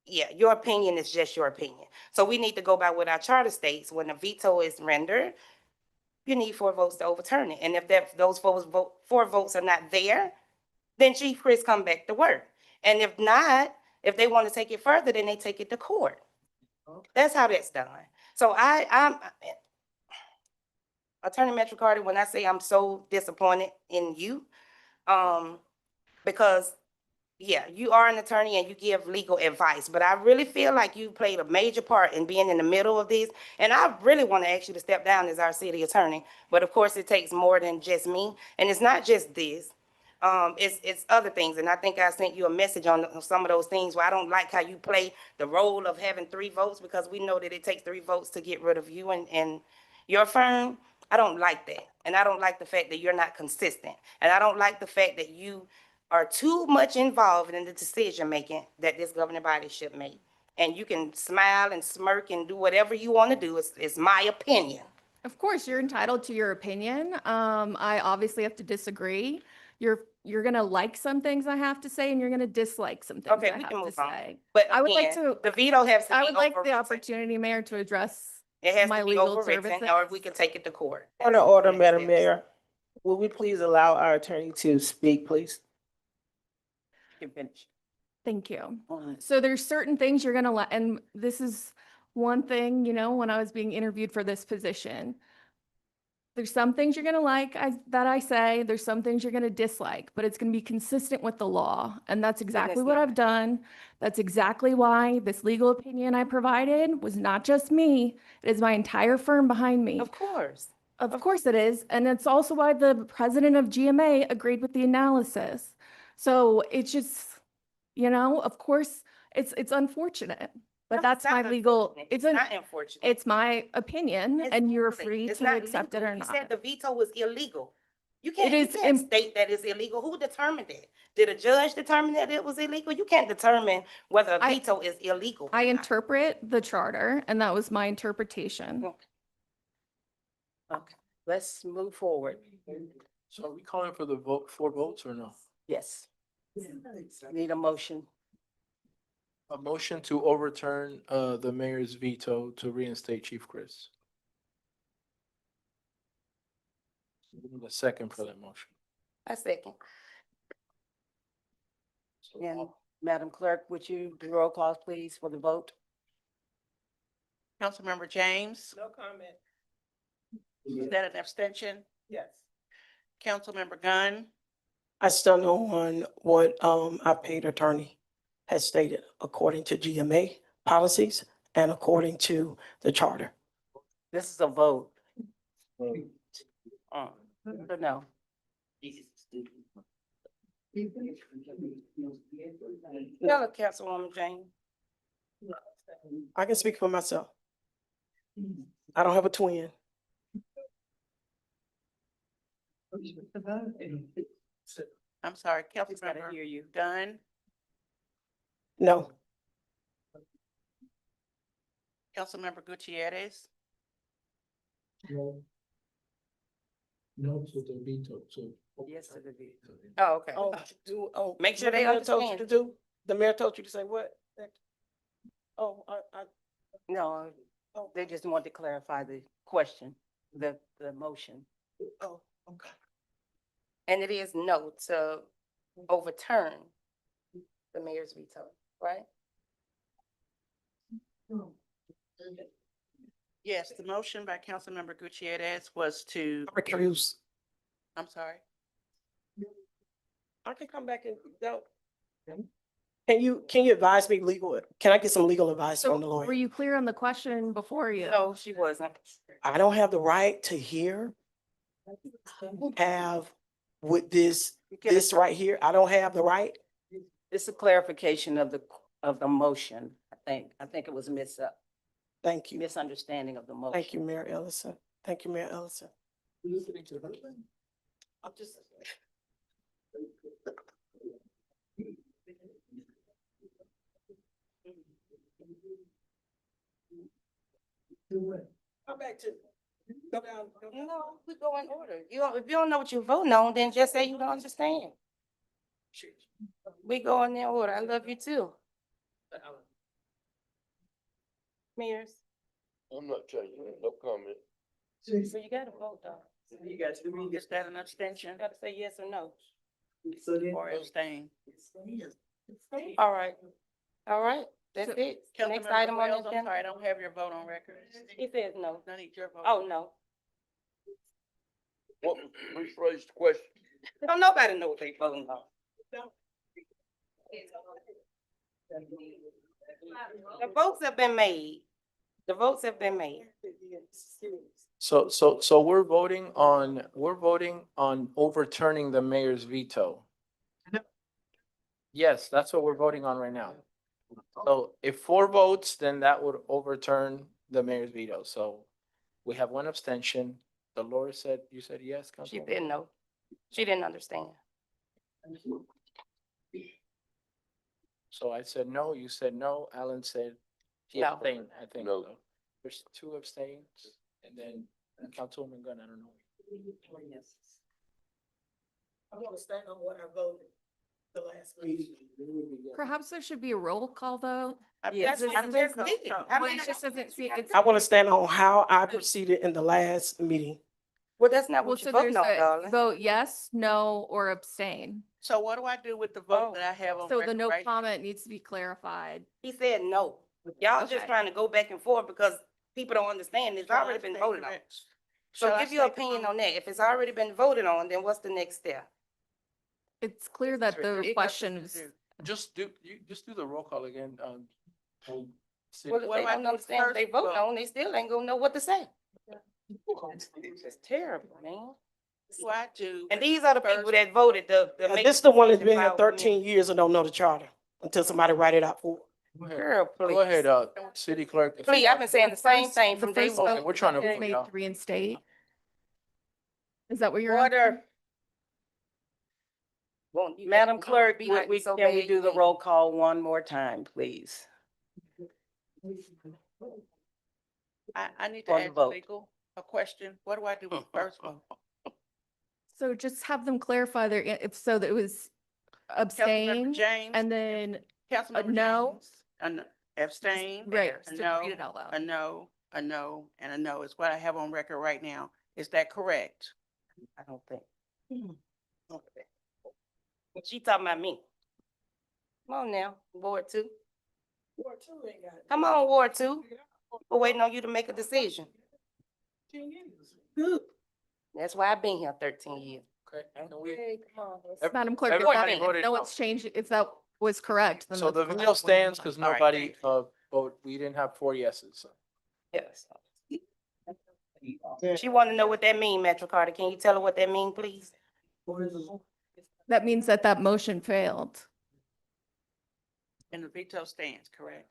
Speaker 6: your opinion is just your opinion. So we need to go by what our charter states. When a veto is rendered, you need 4 votes to overturn it. And if those 4 votes are not there, then Chief Chris come back to work. And if not, if they want to take it further, then they take it to court. That's how that's done. So I'm Attorney Metricardi, when I say I'm so disappointed in you, because you are an attorney and you give legal advice, but I really feel like you played a major part in being in the middle of this. And I really want to ask you to step down as our city attorney, but of course it takes more than just me. And it's not just this. It's other things, and I think I sent you a message on some of those things where I don't like how you play the role of having 3 votes, because we know that it takes 3 votes to get rid of you and your firm. I don't like that, and I don't like the fact that you're not consistent, and I don't like the fact that you are too much involved in the decision making that this governing body should make. And you can smile and smirk and do whatever you want to do. It's my opinion.
Speaker 8: Of course, you're entitled to your opinion. I obviously have to disagree. you're gonna like some things I have to say and you're gonna dislike some things
Speaker 6: Okay,
Speaker 8: I
Speaker 6: we
Speaker 8: have
Speaker 6: can
Speaker 8: to
Speaker 6: move on.
Speaker 8: say.
Speaker 6: But
Speaker 8: I would like
Speaker 6: again,
Speaker 8: to,
Speaker 6: the veto has to be
Speaker 8: I would like the
Speaker 6: overwritten.
Speaker 8: opportunity, Mayor, to address
Speaker 6: It has
Speaker 8: my
Speaker 6: to be
Speaker 8: legal
Speaker 6: overwritten,
Speaker 8: services.
Speaker 6: or we can take it to court.
Speaker 5: Point of order,
Speaker 6: Next
Speaker 5: Madam
Speaker 6: steps.
Speaker 5: Mayor. Will we please allow our attorney to speak, please?
Speaker 1: You can finish.
Speaker 8: Thank you.
Speaker 1: Mhm.
Speaker 8: So there's certain things you're gonna let, and this is one thing, you know, when I was being interviewed for this position. There's some things you're gonna like that I say, there's some things you're gonna dislike, but it's gonna be consistent with the law. And that's exactly what I've done. That's exactly why this legal opinion I provided was not just me. It is my entire firm behind me.
Speaker 6: Of course.
Speaker 8: Of course it is. And it's also why the president of GMA agreed with the analysis. So it's just, you know, of course, it's unfortunate, but
Speaker 6: No,
Speaker 8: that's
Speaker 6: it's
Speaker 8: my
Speaker 6: not
Speaker 8: legal,
Speaker 6: unfortunate.
Speaker 8: it's
Speaker 6: Not unfortunate.
Speaker 8: it's my opinion and you're
Speaker 6: Exactly.
Speaker 8: free
Speaker 6: It's
Speaker 8: to
Speaker 6: not
Speaker 8: accept it
Speaker 6: legal.
Speaker 8: or
Speaker 6: You
Speaker 8: not.
Speaker 6: said the veto was illegal. You
Speaker 8: It is
Speaker 6: can't state that it's illegal. Who determined it? Did a judge determine that it was illegal? You can't determine whether a
Speaker 8: I-
Speaker 6: veto is illegal.
Speaker 8: I interpret the charter and that was my interpretation.
Speaker 1: Okay, let's move forward.
Speaker 4: So are we calling for the vote, 4 votes or no?
Speaker 1: Yes. Need a motion.
Speaker 4: A motion to overturn the mayor's veto to reinstate Chief Chris. Need a second for that motion.
Speaker 6: I second.
Speaker 4: So
Speaker 1: And
Speaker 4: all-
Speaker 1: Madam Clerk, would you do roll call, please, for the vote?
Speaker 2: Councilmember James,
Speaker 5: No comment.
Speaker 2: is that an abstention?
Speaker 5: Yes.
Speaker 2: Councilmember Gunn,
Speaker 3: I stand on what our paid attorney has stated according to GMA policies and according to the charter.
Speaker 1: This is a vote. No.
Speaker 6: Tell her, Councilwoman Jane.
Speaker 3: I can speak for myself. I don't have a twin.
Speaker 2: I'm sorry,
Speaker 1: Gotta
Speaker 2: Councilmember
Speaker 1: hear you.
Speaker 2: Gunn,
Speaker 3: No,
Speaker 2: Councilmember Gutierrez,
Speaker 4: No. No to the veto, so.
Speaker 1: Yes to the veto.
Speaker 6: Oh, okay. Make sure they
Speaker 3: the mayor told you
Speaker 6: understand.
Speaker 3: to do? The mayor told you to say what? Oh,
Speaker 1: No, they just wanted to clarify the question, the motion.
Speaker 3: oh, okay.
Speaker 6: And it is no to overturn the mayor's veto, right?
Speaker 2: yes, the motion by Councilmember Gutierrez was to,
Speaker 3: Recuse.
Speaker 2: I'm sorry.
Speaker 3: I can come back and, no. Can you advise me legal, can I get some legal advice
Speaker 8: So
Speaker 3: from the
Speaker 8: were
Speaker 3: lawyer?
Speaker 8: you clear on the question before you?
Speaker 6: No, she wasn't.
Speaker 3: I don't have the right to hear, have with this right here, I don't have the right.
Speaker 1: It's a clarification of the motion, I think it was
Speaker 3: Thank you.
Speaker 1: misunderstanding of the motion.
Speaker 3: Thank you, Mayor Ellison. Thank you, Mayor Ellison. I'm just. Come back to, go down.
Speaker 6: No, we go in order. If you don't know what you're voting on, then just say you don't understand. We go in their order. I love you too. Mayors.
Speaker 7: I'm not changing it, no comment.
Speaker 6: So you gotta vote though.
Speaker 2: You guys, is that an abstention
Speaker 6: You gotta say yes or no.
Speaker 2: or abstain?
Speaker 6: All right. All right, that's
Speaker 2: So,
Speaker 6: it. Next
Speaker 2: Councilmember
Speaker 6: item on
Speaker 2: Wells,
Speaker 6: the
Speaker 2: I'm
Speaker 6: agenda.
Speaker 2: sorry, I don't have your vote on record.
Speaker 6: He says no.
Speaker 2: I need your vote.
Speaker 6: Oh, no.
Speaker 7: What, rephrase the question?
Speaker 6: Don't nobody know what they voting on. The votes have been made. The votes have been made.
Speaker 4: So we're voting on overturning the mayor's veto. Yes, that's what we're voting on right now. So if 4 votes, then that would overturn the mayor's veto. So we have 1 abstention. The lawyer said, you said yes,
Speaker 6: She
Speaker 4: Councilwoman?
Speaker 6: didn't know. She didn't understand.
Speaker 4: So I said no, you said no, Alan said he
Speaker 6: No.
Speaker 4: abstained, I think.
Speaker 7: No.
Speaker 4: So there's 2 abstains, and then Councilwoman Gunn, I don't know.
Speaker 3: I'm gonna stand on what I voted the last meeting.
Speaker 8: Perhaps there should be a roll call, though.
Speaker 1: Yes.
Speaker 8: This is-
Speaker 6: I'm just
Speaker 8: this-
Speaker 6: saying.
Speaker 8: well, it just doesn't seem, it's,
Speaker 3: I want to stand on how I proceeded in the last meeting.
Speaker 6: Well, that's not
Speaker 8: well,
Speaker 6: what
Speaker 8: so
Speaker 6: you're
Speaker 8: there's
Speaker 6: voting on,
Speaker 8: a
Speaker 6: darling.
Speaker 8: vote yes, no, or abstain.
Speaker 2: So what do I do with the vote that I have on
Speaker 8: So the
Speaker 2: record
Speaker 8: no
Speaker 2: right now?
Speaker 8: comment needs to be clarified.
Speaker 6: He said no. Y'all just
Speaker 8: Okay.
Speaker 6: trying to go back and forth because people don't understand. It's
Speaker 2: Shall I
Speaker 6: already been
Speaker 2: state
Speaker 6: voted
Speaker 2: the
Speaker 6: on.
Speaker 2: re-
Speaker 6: So
Speaker 2: shall I
Speaker 6: give your
Speaker 2: state the
Speaker 6: opinion
Speaker 2: vote?
Speaker 6: on that. If it's already been voted on, then what's the next step?
Speaker 8: It's clear that the
Speaker 2: It-
Speaker 8: questions,
Speaker 4: Just do the roll call again, City-
Speaker 6: Well, if
Speaker 2: What
Speaker 6: they
Speaker 2: do I
Speaker 6: don't
Speaker 2: do with the
Speaker 6: understand what they
Speaker 2: first
Speaker 6: vote
Speaker 2: vote?
Speaker 6: on, they still ain't gonna know what to say. It's just terrible, man.
Speaker 2: What do I do?
Speaker 6: And
Speaker 2: with
Speaker 6: these are the
Speaker 2: first-
Speaker 6: people that voted the.
Speaker 3: This is the one that's been here 13 years and don't know the charter until somebody write it out for.
Speaker 4: Go ahead.
Speaker 6: Girl, please.
Speaker 4: Go ahead, city clerk.
Speaker 6: Please, I've been saying the same thing
Speaker 8: the
Speaker 6: from day
Speaker 8: first
Speaker 6: one.
Speaker 4: Okay,
Speaker 8: vote
Speaker 4: we're trying to
Speaker 8: is
Speaker 4: vote
Speaker 8: made
Speaker 4: now.
Speaker 8: to reinstate. Is that what you're asking?
Speaker 6: Order.
Speaker 1: Madam Clerk,
Speaker 6: be
Speaker 1: can
Speaker 6: like
Speaker 1: we
Speaker 6: this so
Speaker 1: can we
Speaker 6: bad
Speaker 1: do
Speaker 6: you
Speaker 1: the
Speaker 6: can't.
Speaker 1: roll call one more time, please?
Speaker 2: I need to
Speaker 1: On the
Speaker 2: ask
Speaker 1: vote.
Speaker 2: legal a question. What do I do with the first vote?
Speaker 8: So just have them clarify their, if so that it was
Speaker 2: Councilmember
Speaker 8: abstain
Speaker 2: James,
Speaker 8: and then
Speaker 2: Councilmember
Speaker 8: no.
Speaker 2: James, a no, abstain,
Speaker 8: Right,
Speaker 2: a
Speaker 8: just
Speaker 2: no,
Speaker 8: read it out loud.
Speaker 2: a no, a no, and a no is what I have on record right now. Is that correct?
Speaker 1: I don't think.
Speaker 6: She talking about me. Come on now, Ward two. Come on, Ward two. We're waiting on you to make a decision. That's why I've been here 13 years.
Speaker 4: Okay, can we-
Speaker 6: Okay, come on.
Speaker 8: Madam Clerk, if
Speaker 4: Everybody
Speaker 8: that,
Speaker 4: voted
Speaker 8: no
Speaker 4: no.
Speaker 8: one's changed, if that was correct, then
Speaker 4: So the
Speaker 8: that's
Speaker 4: veto stands because
Speaker 2: All right,
Speaker 4: nobody,
Speaker 2: thank
Speaker 4: voted. We didn't have 4 yeses. So.
Speaker 6: Yes. She wanna know what that mean, Metro Carter. Can you tell her what that mean, please?
Speaker 8: That means that that motion failed.
Speaker 2: And the veto stands, correct?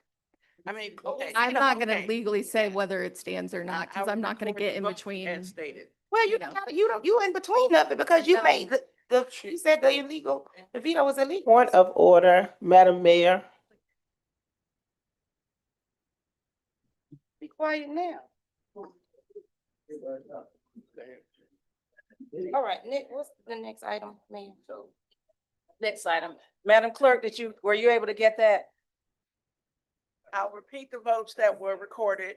Speaker 2: I mean, okay.
Speaker 8: I'm not gonna
Speaker 2: okay.
Speaker 8: legally say whether it stands or not,
Speaker 2: I
Speaker 8: because
Speaker 2: will
Speaker 8: I'm not gonna
Speaker 2: record
Speaker 8: get
Speaker 2: the
Speaker 8: in
Speaker 2: vote
Speaker 8: between.
Speaker 2: As stated.
Speaker 6: Well,
Speaker 8: You
Speaker 6: you
Speaker 8: know.
Speaker 6: gotta, you in between of it because you
Speaker 8: No.
Speaker 6: made you said the illegal, the veto was illegal.
Speaker 5: Point of order, Madam Mayor.
Speaker 6: Be quiet now. All right, Nick, what's the next item, Mayor?
Speaker 1: Next item. Madam Clerk, were you able to get that?
Speaker 2: I'll repeat the votes that were recorded.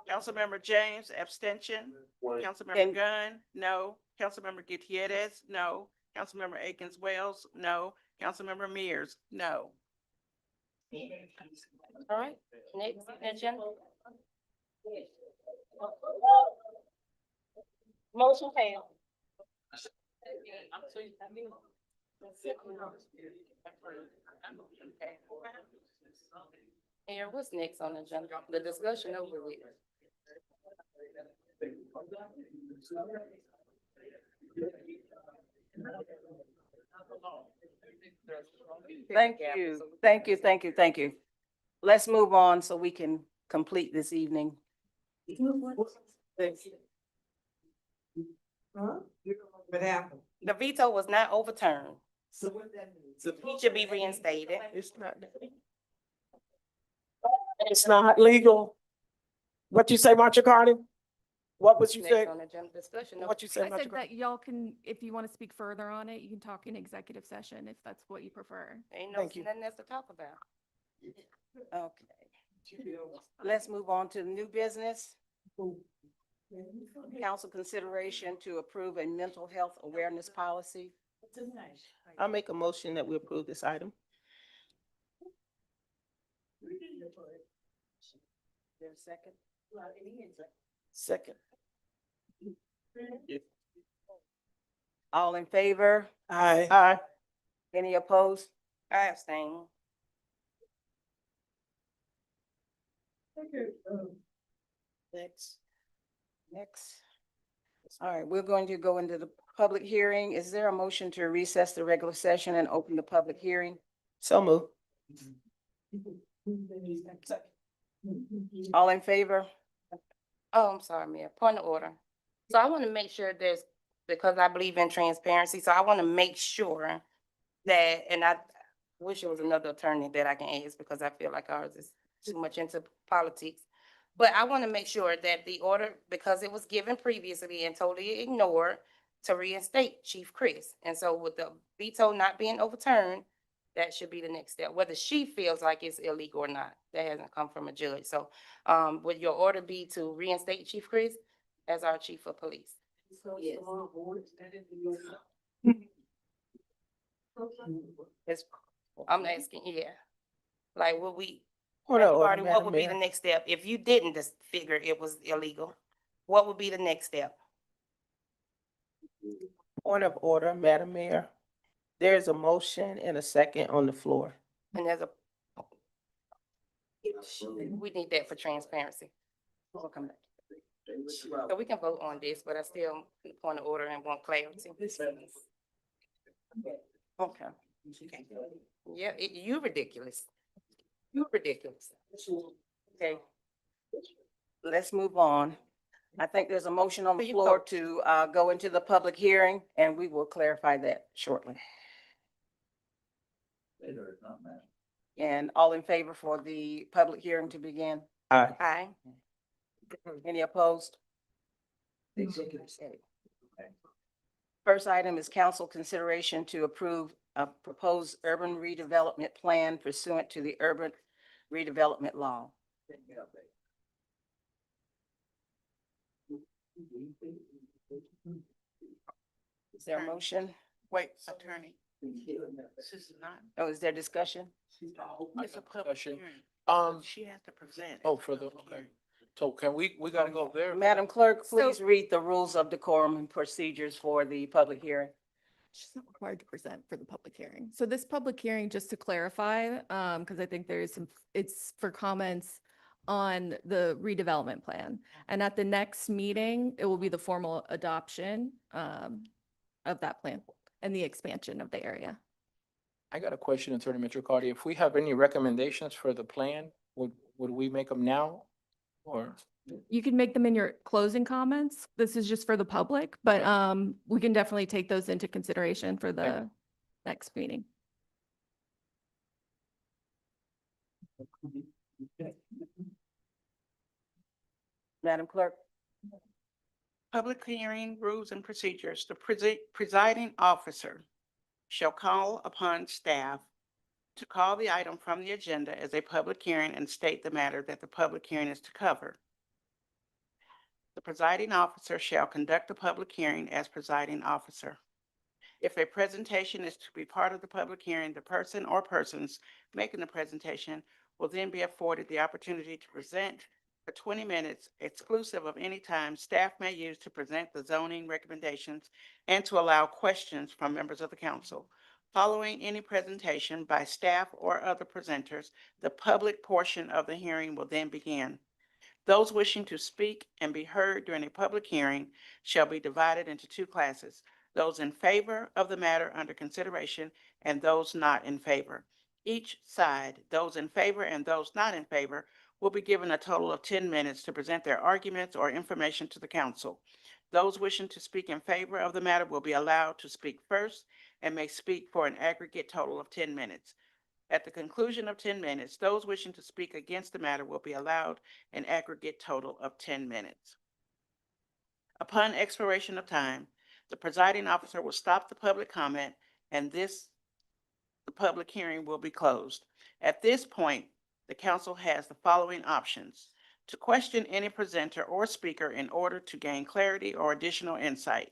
Speaker 2: Councilmember James, abstention. Councilmember
Speaker 1: And-
Speaker 2: Gunn, no. Councilmember Gutierrez, no. Councilmember Akins Wells, no. Councilmember Mears, no.
Speaker 6: All right, next agenda. Motion failed. Mayor, what's next on the agenda? The discussion over with.
Speaker 1: Thank you. Let's move on so we can complete this evening.
Speaker 6: What happened? The veto was not overturned.
Speaker 5: So what that means?
Speaker 6: He should be reinstated.
Speaker 5: It's not.
Speaker 3: It's not legal. What you say, Marcia Carter? What was you
Speaker 6: Next
Speaker 3: say?
Speaker 6: on the agenda discussion.
Speaker 3: What you say,
Speaker 8: I
Speaker 3: Marcia
Speaker 8: said
Speaker 3: Carter?
Speaker 8: that y'all can, if you want to speak further on it, you can talk in executive session if that's what you prefer.
Speaker 6: Ain't no,
Speaker 3: Thank you.
Speaker 6: nothing else to talk about.
Speaker 1: Okay. Let's move on to the new business. Council consideration to approve a mental health awareness policy.
Speaker 5: I'll make a motion that we approve this item.
Speaker 1: There's a second?
Speaker 3: Second.
Speaker 1: All in favor?
Speaker 3: Aye.
Speaker 5: Aye.
Speaker 1: Any opposed?
Speaker 6: I abstain.
Speaker 1: Next. All right, we're going to go into the public hearing. Is there a motion to recess the regular session and open the public hearing?
Speaker 5: So move.
Speaker 1: All in favor?
Speaker 6: Oh, I'm sorry, Mayor. Point of order. So I want to make sure because I believe in transparency, so I want to make sure that, and I wish there was another attorney that I can ask because I feel like ours is too much into politics. But I want to make sure that the order, because it was given previously and totally ignored, to reinstate Chief Chris. And so with the veto not being overturned, that should be the next step, whether she feels like it's illegal or not. That hasn't come from a judge. So, would your order be to reinstate Chief Chris as our chief of police? Yes. It's- I'm asking, yeah. Like, would we,
Speaker 5: Point of order,
Speaker 6: everybody, what
Speaker 5: Madam
Speaker 6: would be the
Speaker 5: Mayor.
Speaker 6: next step? If you didn't just figure it was illegal, what would be the next step?
Speaker 5: Point of order, Madam Mayor. There is a motion and a second on the floor.
Speaker 6: And there's a. We need that for transparency. We'll come back. So we can vote on this, but I still point of order and want clarity. Okay. Yeah, you ridiculous. You ridiculous.
Speaker 1: Okay. Let's move on. I think there's a motion on the
Speaker 6: You
Speaker 1: floor
Speaker 6: vote.
Speaker 1: to go into the public hearing, and we will clarify that shortly. And all in favor for the public hearing to begin?
Speaker 5: Aye.
Speaker 6: Aye.
Speaker 1: Any opposed? First item is council consideration to approve a proposed urban redevelopment plan pursuant to the urban redevelopment law. Is there a motion?
Speaker 2: Wait, attorney. This is not,
Speaker 1: Oh, is there discussion?
Speaker 2: it's a public
Speaker 4: Discussion.
Speaker 2: hearing. She has to present.
Speaker 4: Oh, for the, okay. So can we gotta go there?
Speaker 1: Madam Clerk,
Speaker 8: So-
Speaker 1: please read the rules of decorum and procedures for the public hearing.
Speaker 8: She's not required to present for the public hearing. So this public hearing, just to clarify, because I think there is some, it's for comments on the redevelopment plan. And at the next meeting, it will be the formal adoption of that plan and the expansion of the area.
Speaker 4: I got a question, Attorney Mitricardi. If we have any recommendations for the plan, would we make them now? Or,
Speaker 8: You can make them in your closing comments. This is just for the public, but we can definitely take those into consideration for the next meeting.
Speaker 1: Madam Clerk?
Speaker 2: Public hearing rules and procedures. The presiding officer shall call upon staff to call the item from the agenda as a public hearing and state the matter that the public hearing is to cover. The presiding officer shall conduct the public hearing as presiding officer. If a presentation is to be part of the public hearing, the person or persons making the presentation will then be afforded the opportunity to present for 20 minutes, exclusive of any time staff may use to present the zoning recommendations and to allow questions from members of the council. Following any presentation by staff or other presenters, the public portion of the hearing will then begin. Those wishing to speak and be heard during a public hearing shall be divided into two classes: those in favor of the matter under consideration and those not in favor. Each side, those in favor and those not in favor, will be given a total of 10 minutes to present their arguments or information to the council. Those wishing to speak in favor of the matter will be allowed to speak first and may speak for an aggregate total of 10 minutes. At the conclusion of 10 minutes, those wishing to speak against the matter will be allowed an aggregate total of 10 minutes. Upon expiration of time, the presiding officer will stop the public comment, and the public hearing will be closed. At this point, the council has the following options: to question any presenter or speaker in order to gain clarity or additional insight,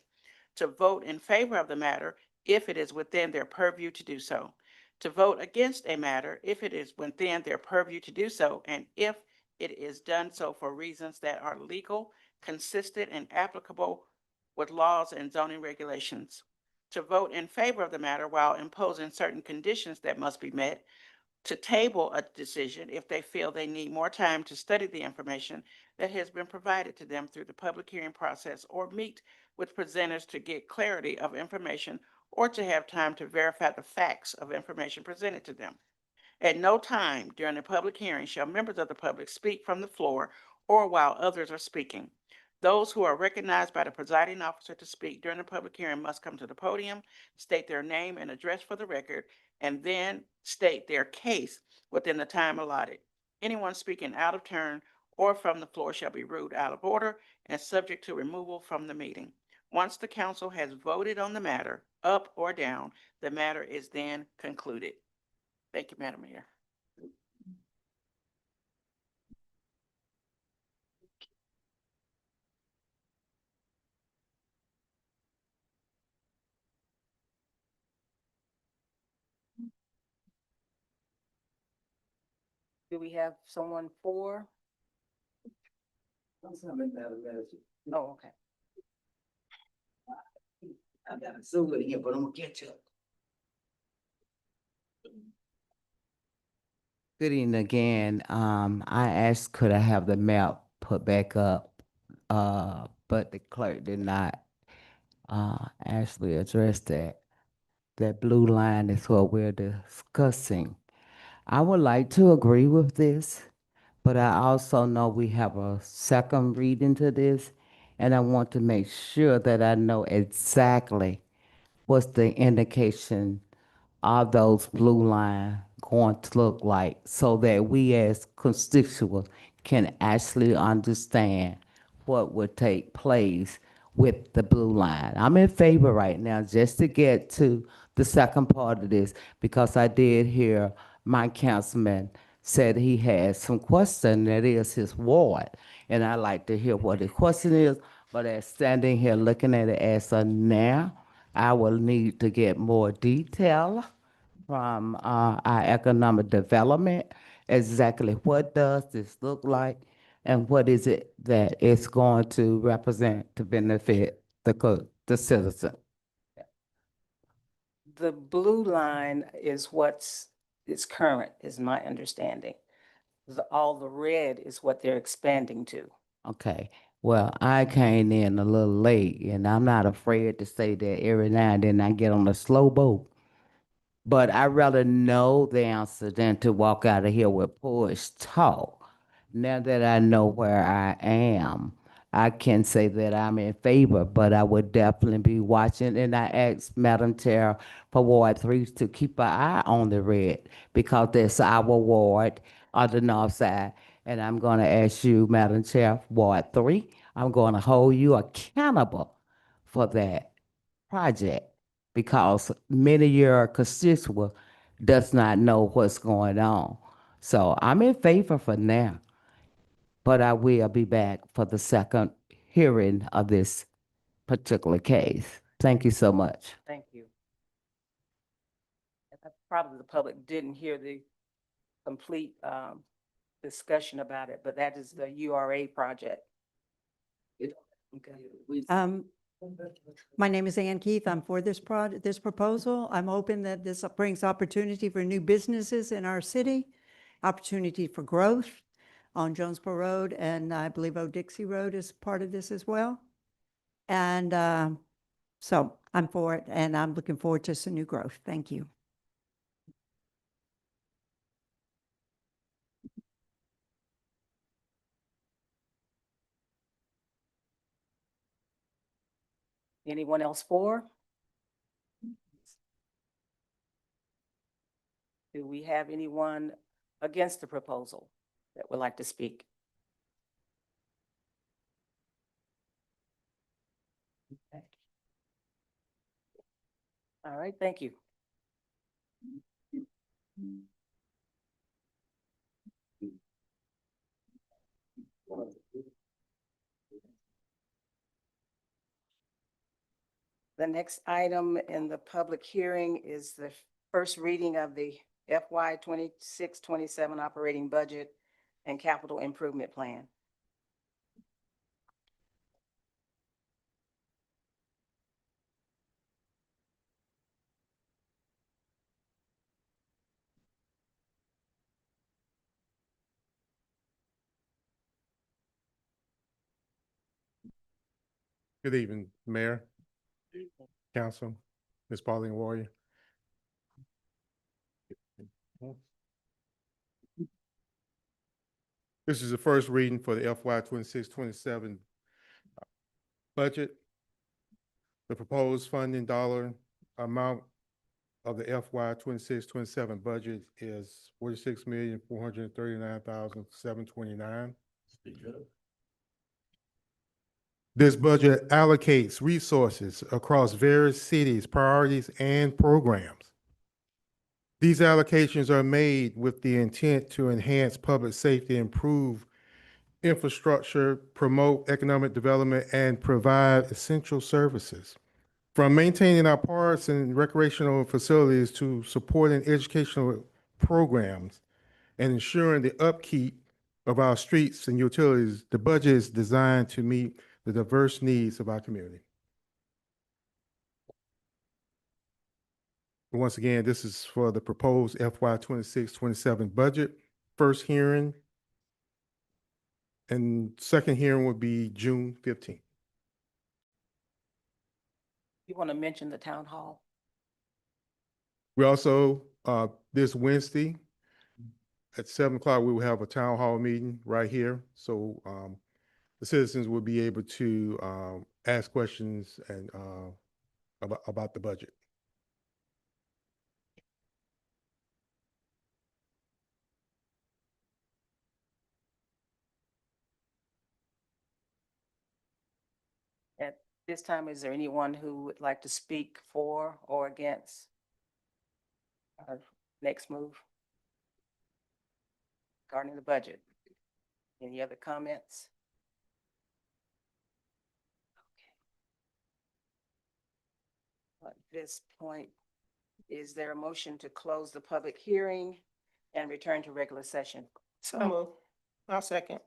Speaker 2: to vote in favor of the matter if it is within their purview to do so, to vote against a matter if it is within their purview to do so, and if it is done so for reasons that are legal, consistent, and applicable with laws and zoning regulations, to vote in favor of the matter while imposing certain conditions that must be met, to table a decision if they feel they need more time to study the information that has been provided to them through the public hearing process, or meet with presenters to get clarity of information, or to have time to verify the facts of information presented to them. At no time during the public hearing shall members of the public speak from the floor or while others are speaking. Those who are recognized by the presiding officer to speak during the public hearing must come to the podium, state their name and address for the record, and then state their case within the time allotted. Anyone speaking out of turn or from the floor shall be ruled out of order and subject to removal from the meeting. Once the council has voted on the matter, up or down, the matter is then concluded. Thank you, Madam Mayor.
Speaker 1: Do we have someone for? Oh, okay. I got a Zoom in here, but I'm gonna get you.
Speaker 18: Good evening again. I asked, could I have the map put back up? But the clerk did not, actually address that. That blue line is what we're discussing. I would like to agree with this, but I also know we have a second reading to this, and I want to make sure that I know exactly what's the indication of those blue lines going to look like so that we as constituents can actually understand what would take place with the blue line. I'm in favor right now just to get to the second part of this because I did hear my councilman said he had some question that is his ward. And I'd like to hear what the question is, but as standing here looking at it as of now, I will need to get more detail from our economic development, exactly what does this look like and what is it that it's going to represent to benefit the citizen.
Speaker 1: The blue line is is current, is my understanding. All the red is what they're expanding to.
Speaker 18: Okay, well, I came in a little late and I'm not afraid to say that every now and then I get on a slow boat. But I'd rather know the answer than to walk out of here with push talk. Now that I know where I am, I can say that I'm in favor, but I would definitely be watching. And I asked Madam Chair for Ward 3 to keep an eye on the red because that's our ward on the north side. And I'm going to ask you, Madam Chair, Ward 3, I'm going to hold you accountable for that project because many of your constituents does not know what's going on. So I'm in favor for now, but I will be back for the second hearing of this particular case. Thank you so much.
Speaker 1: Thank you. Probably the public didn't hear the complete discussion about it, but that is the URA project. Okay.
Speaker 20: My name is Ann Keith. I'm for this proposal. I'm hoping that this brings opportunity for new businesses in our city, opportunity for growth on Jonesboro Road, and I believe Dixie Road is part of this as well. And so I'm for it, and I'm looking forward to some new growth. Thank you.
Speaker 1: Anyone else for? Do we have anyone against the proposal that would like to speak? Okay. All right, thank you. The next item in the public hearing is the first reading of the FY 26-27 operating budget and capital improvement plan.
Speaker 10: Good evening, Mayor, Council, Ms. Pauline Warrior. This is the first reading for the FY 26-27 budget. The proposed funding dollar amount of the FY 26-27 budget is $46,439,729. This budget allocates resources across various cities, priorities, and programs. These allocations are made with the intent to enhance public safety, improve infrastructure, promote economic development, and provide essential services. From maintaining our parks and recreational facilities to supporting educational programs and ensuring the upkeep of our streets and utilities, the budget is designed to meet the diverse needs of our community. Once again, this is for the proposed FY 26-27 budget. First hearing and second hearing would be June 15th.
Speaker 1: You want to mention the town hall?
Speaker 10: We also, this Wednesday at 7 o'clock, we will have a town hall meeting right here. So the citizens will be able to ask questions and about the budget.
Speaker 1: At this time, is there anyone who would like to speak for or against our next move regarding the budget? Any other comments? Okay. At this point, is there a motion to close the public hearing and return to regular session?
Speaker 5: So move. I'll second.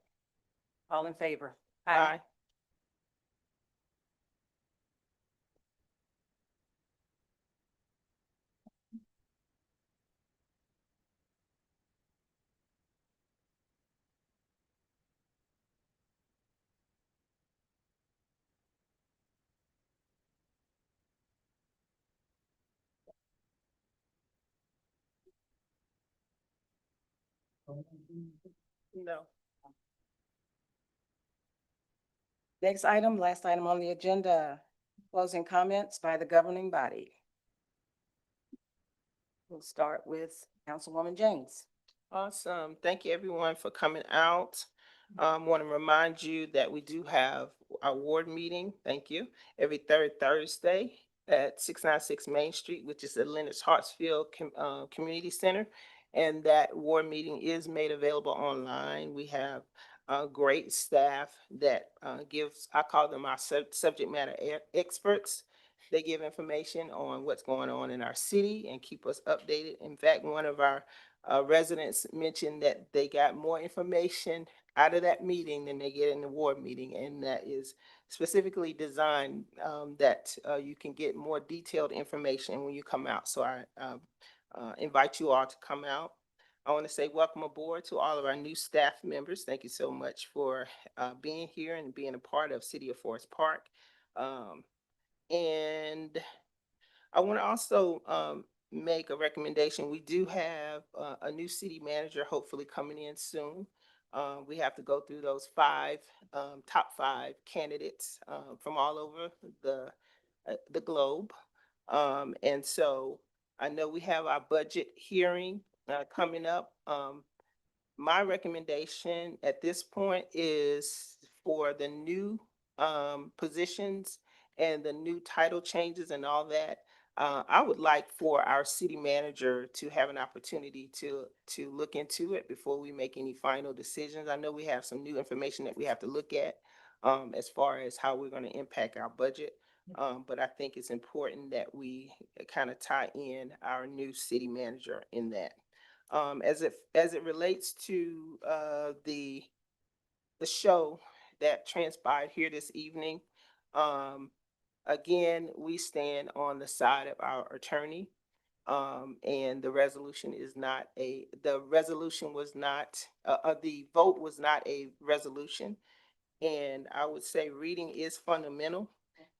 Speaker 1: All in favor?
Speaker 5: Aye. No.
Speaker 1: Next item, last item on the agenda, closing comments by the governing body. We'll start with Councilwoman James.
Speaker 5: Awesome. Thank you, everyone, for coming out. Want to remind you that we do have our ward meeting, thank you, every third Thursday at 696 Main Street, which is at Leonard's Hartsfield Community Center. And that ward meeting is made available online. We have great staff that gives, I call them our subject matter experts. They give information on what's going on in our city and keep us updated. In fact, one of our residents mentioned that they got more information out of that meeting than they get in the ward meeting, and that is specifically designed that you can get more detailed information when you come out. So I invite you all to come out. I want to say welcome aboard to all of our new staff members. Thank you so much for being here and being a part of City of Forest Park. And I want to also make a recommendation. We do have a new city manager hopefully coming in soon. We have to go through those top five candidates from all over the globe. And so I know we have our budget hearing coming up. My recommendation at this point is for the new positions and the new title changes and all that. I would like for our city manager to have an opportunity to look into it before we make any final decisions. I know we have some new information that we have to look at as far as how we're going to impact our budget. But I think it's important that we kind of tie in our new city manager in that. As it relates to the show that transpired here this evening, again, we stand on the side of our attorney, and the resolution was not the vote was not a resolution. And I would say reading is fundamental.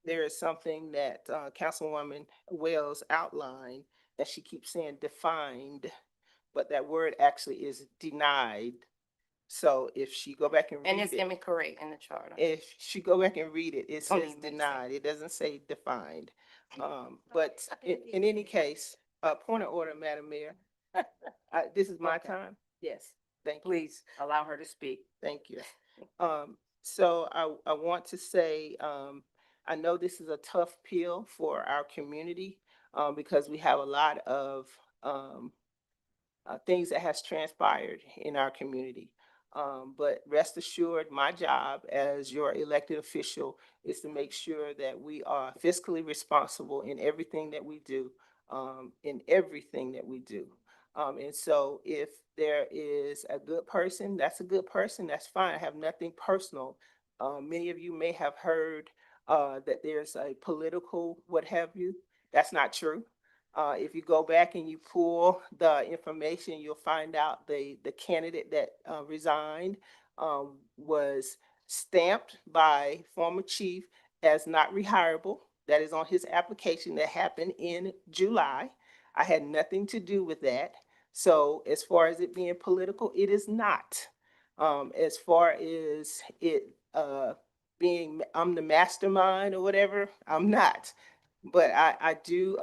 Speaker 5: There is something that Councilwoman Wells outlined that she keeps saying defined, but that word actually is denied. So if she go back and read
Speaker 6: And it's
Speaker 5: it,
Speaker 6: incorrect in the charter.
Speaker 5: if she go back and read it, it
Speaker 6: Don't
Speaker 5: says
Speaker 6: even make
Speaker 5: denied. It doesn't say defined. But in any case, point of order, Madam Mayor. This is my
Speaker 1: Okay.
Speaker 5: time.
Speaker 1: Yes,
Speaker 5: Thank you.
Speaker 1: please allow her to speak.
Speaker 5: Thank you. So I want to say, I know this is a tough pill for our community, because we have a lot of, things that has transpired in our community. But rest assured, my job as your elected official is to make sure that we are fiscally responsible in everything that we do, in everything that we do. And so if there is a good person, that's a good person, that's fine. I have nothing personal. Many of you may have heard, that there's a political what have you. That's not true. If you go back and you pull the information, you'll find out the candidate that resigned was stamped by former chief as not rehireable. That is on his application that happened in July. I had nothing to do with that. So as far as it being political, it is not. As far as it being, I'm the mastermind or whatever, I'm not. But I do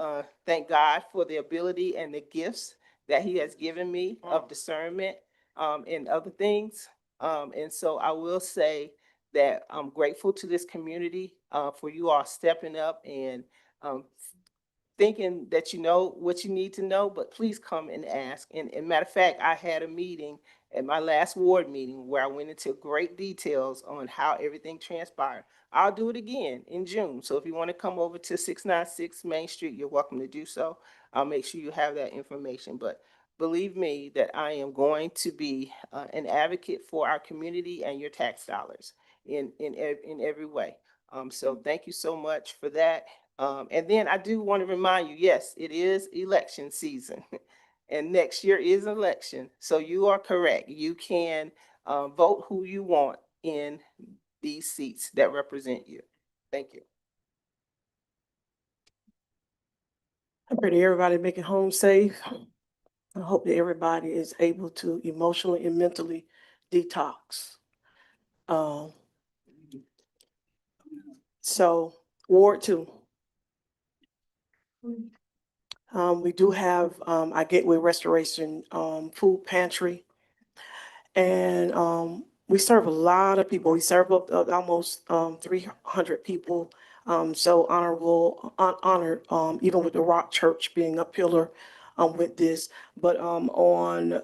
Speaker 5: thank God for the ability and the gifts that he has given me of discernment and other things. And so I will say that I'm grateful to this community for you all stepping up and thinking that you know what you need to know, but please come and ask. And matter of fact, I had a meeting at my last ward meeting where I went into great details on how everything transpired. I'll do it again in June. So if you want to come over to 696 Main Street, you're welcome to do so. I'll make sure you have that information. But believe me that I am going to be an advocate for our community and your tax dollars in every way. So thank you so much for that. And then I do want to remind you, yes, it is election season. And next year is election. So you are correct. You can vote who you want in these seats that represent you. Thank you.
Speaker 3: I pray that everybody make it home safe. I hope that everybody is able to emotionally and mentally detox. So Ward 2. We do have our Gateway Restoration food pantry. And we serve a lot of people. We serve up almost 300 people. So honored, even with the Rock Church being a pillar with this. But on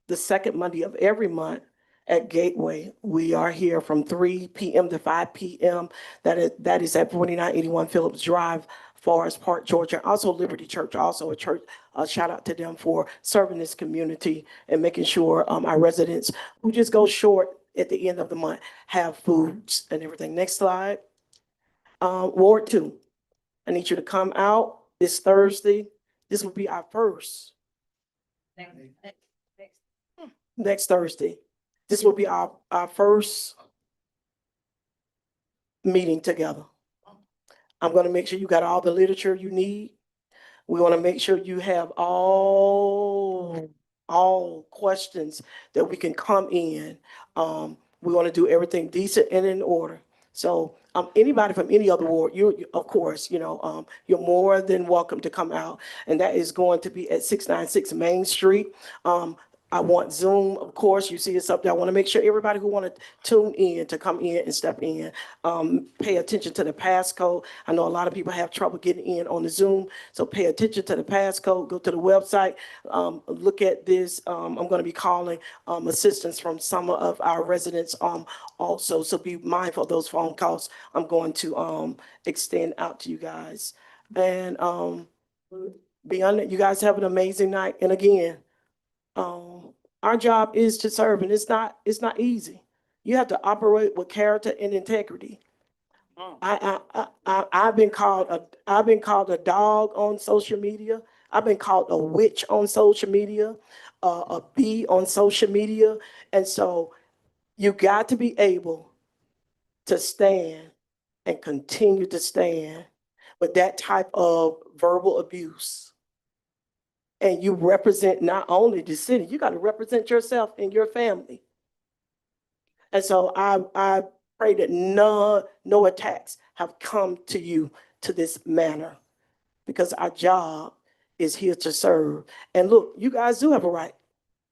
Speaker 3: the second Monday of every month at Gateway, we are here from 3 p.m. to 5 p.m. That is at 4981 Phillips Drive, Forest Park, Georgia. Also Liberty Church, also a church. Shout out to them for serving this community and making sure our residents who just go short at the end of the month have foods and everything. Next slide. Ward 2. I need you to come out this Thursday. This will be our first. Next Thursday. This will be our first meeting together. I'm going to make sure you got all the literature you need. We want to make sure you have all questions that we can come in. We want to do everything decent and in order. So anybody from any other ward, you of course, you're more than welcome to come out. And that is going to be at 696 Main Street. I want Zoom, of course, you see us up there. I want to make sure everybody who want to tune in to come in and step in, pay attention to the passcode. I know a lot of people have trouble getting in on the Zoom, so pay attention to the passcode, go to the website, look at this. I'm going to be calling assistance from some of our residents also, so be mindful of those phone calls I'm going to extend out to you guys. And beyond that, you guys have an amazing night. And again, our job is to serve, and it's not easy. You have to operate with character and integrity. I've been called a dog on social media. I've been called a witch on social media, a bee on social media. And so you got to be able to stand and continue to stand with that type of verbal abuse. And you represent not only the city, you got to represent yourself and your family. And so I pray that no attacks have come to you to this manner, because our job is here to serve. And look, you guys do have a right.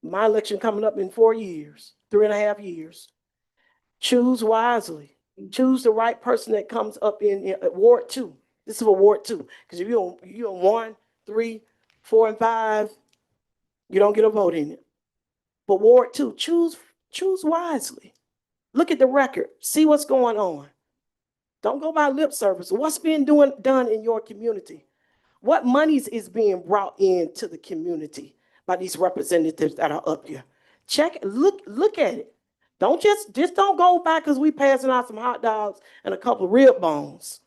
Speaker 3: My election coming up in 4 years, 3.5 years. Choose wisely. Choose the right person that comes up in Ward 2. This is for Ward 2. Because if you're on 1, 3, 4, and 5, you don't get a vote in it. But Ward 2, choose wisely. Look at the record. See what's going on. Don't go by lip service. What's being done in your community? What monies is being brought into the community by these representatives that are up here? Look at it. Don't just don't go back because we passing out some hot dogs and a couple of rib bones.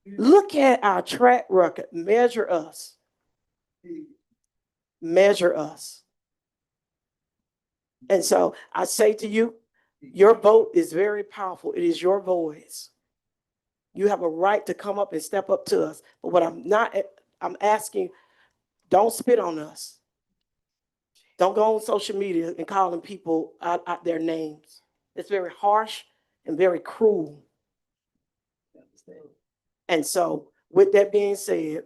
Speaker 3: Look at our track record. Measure us. Measure us. And so I say to you, your vote is very powerful. It is your voice. You have a right to come up and step up to us. But what I'm asking, don't spit on us. Don't go on social media and calling people out their names. It's very harsh and very cruel. And so with that being said,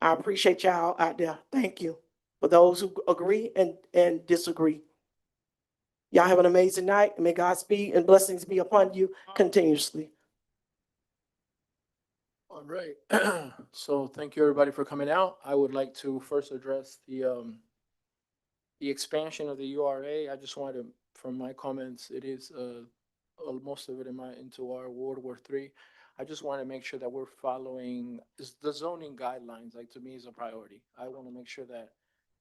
Speaker 3: I appreciate y'all out there. Thank you for those who agree and disagree. Y'all have an amazing night. May God's speed and blessings be upon you continuously.
Speaker 4: All right. So thank you, everybody, for coming out. I would like to first address the expansion of the URA. I just wanted to, from my comments, it is most of it into our World War III. I just want to make sure that we're following the zoning guidelines. Like, to me, is a priority. I want to make sure that,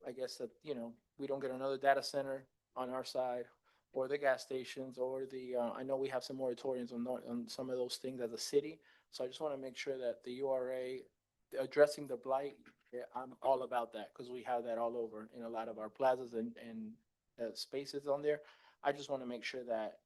Speaker 4: I guess, that, you know, we don't get another data center on our side, or the gas stations, or the I know we have some moratoriums on some of those things as a city. So I just want to make sure that the URA addressing the blight, yeah, I'm all about that, because we have that all over in a lot of our plazas and spaces on there. I just want to make sure that,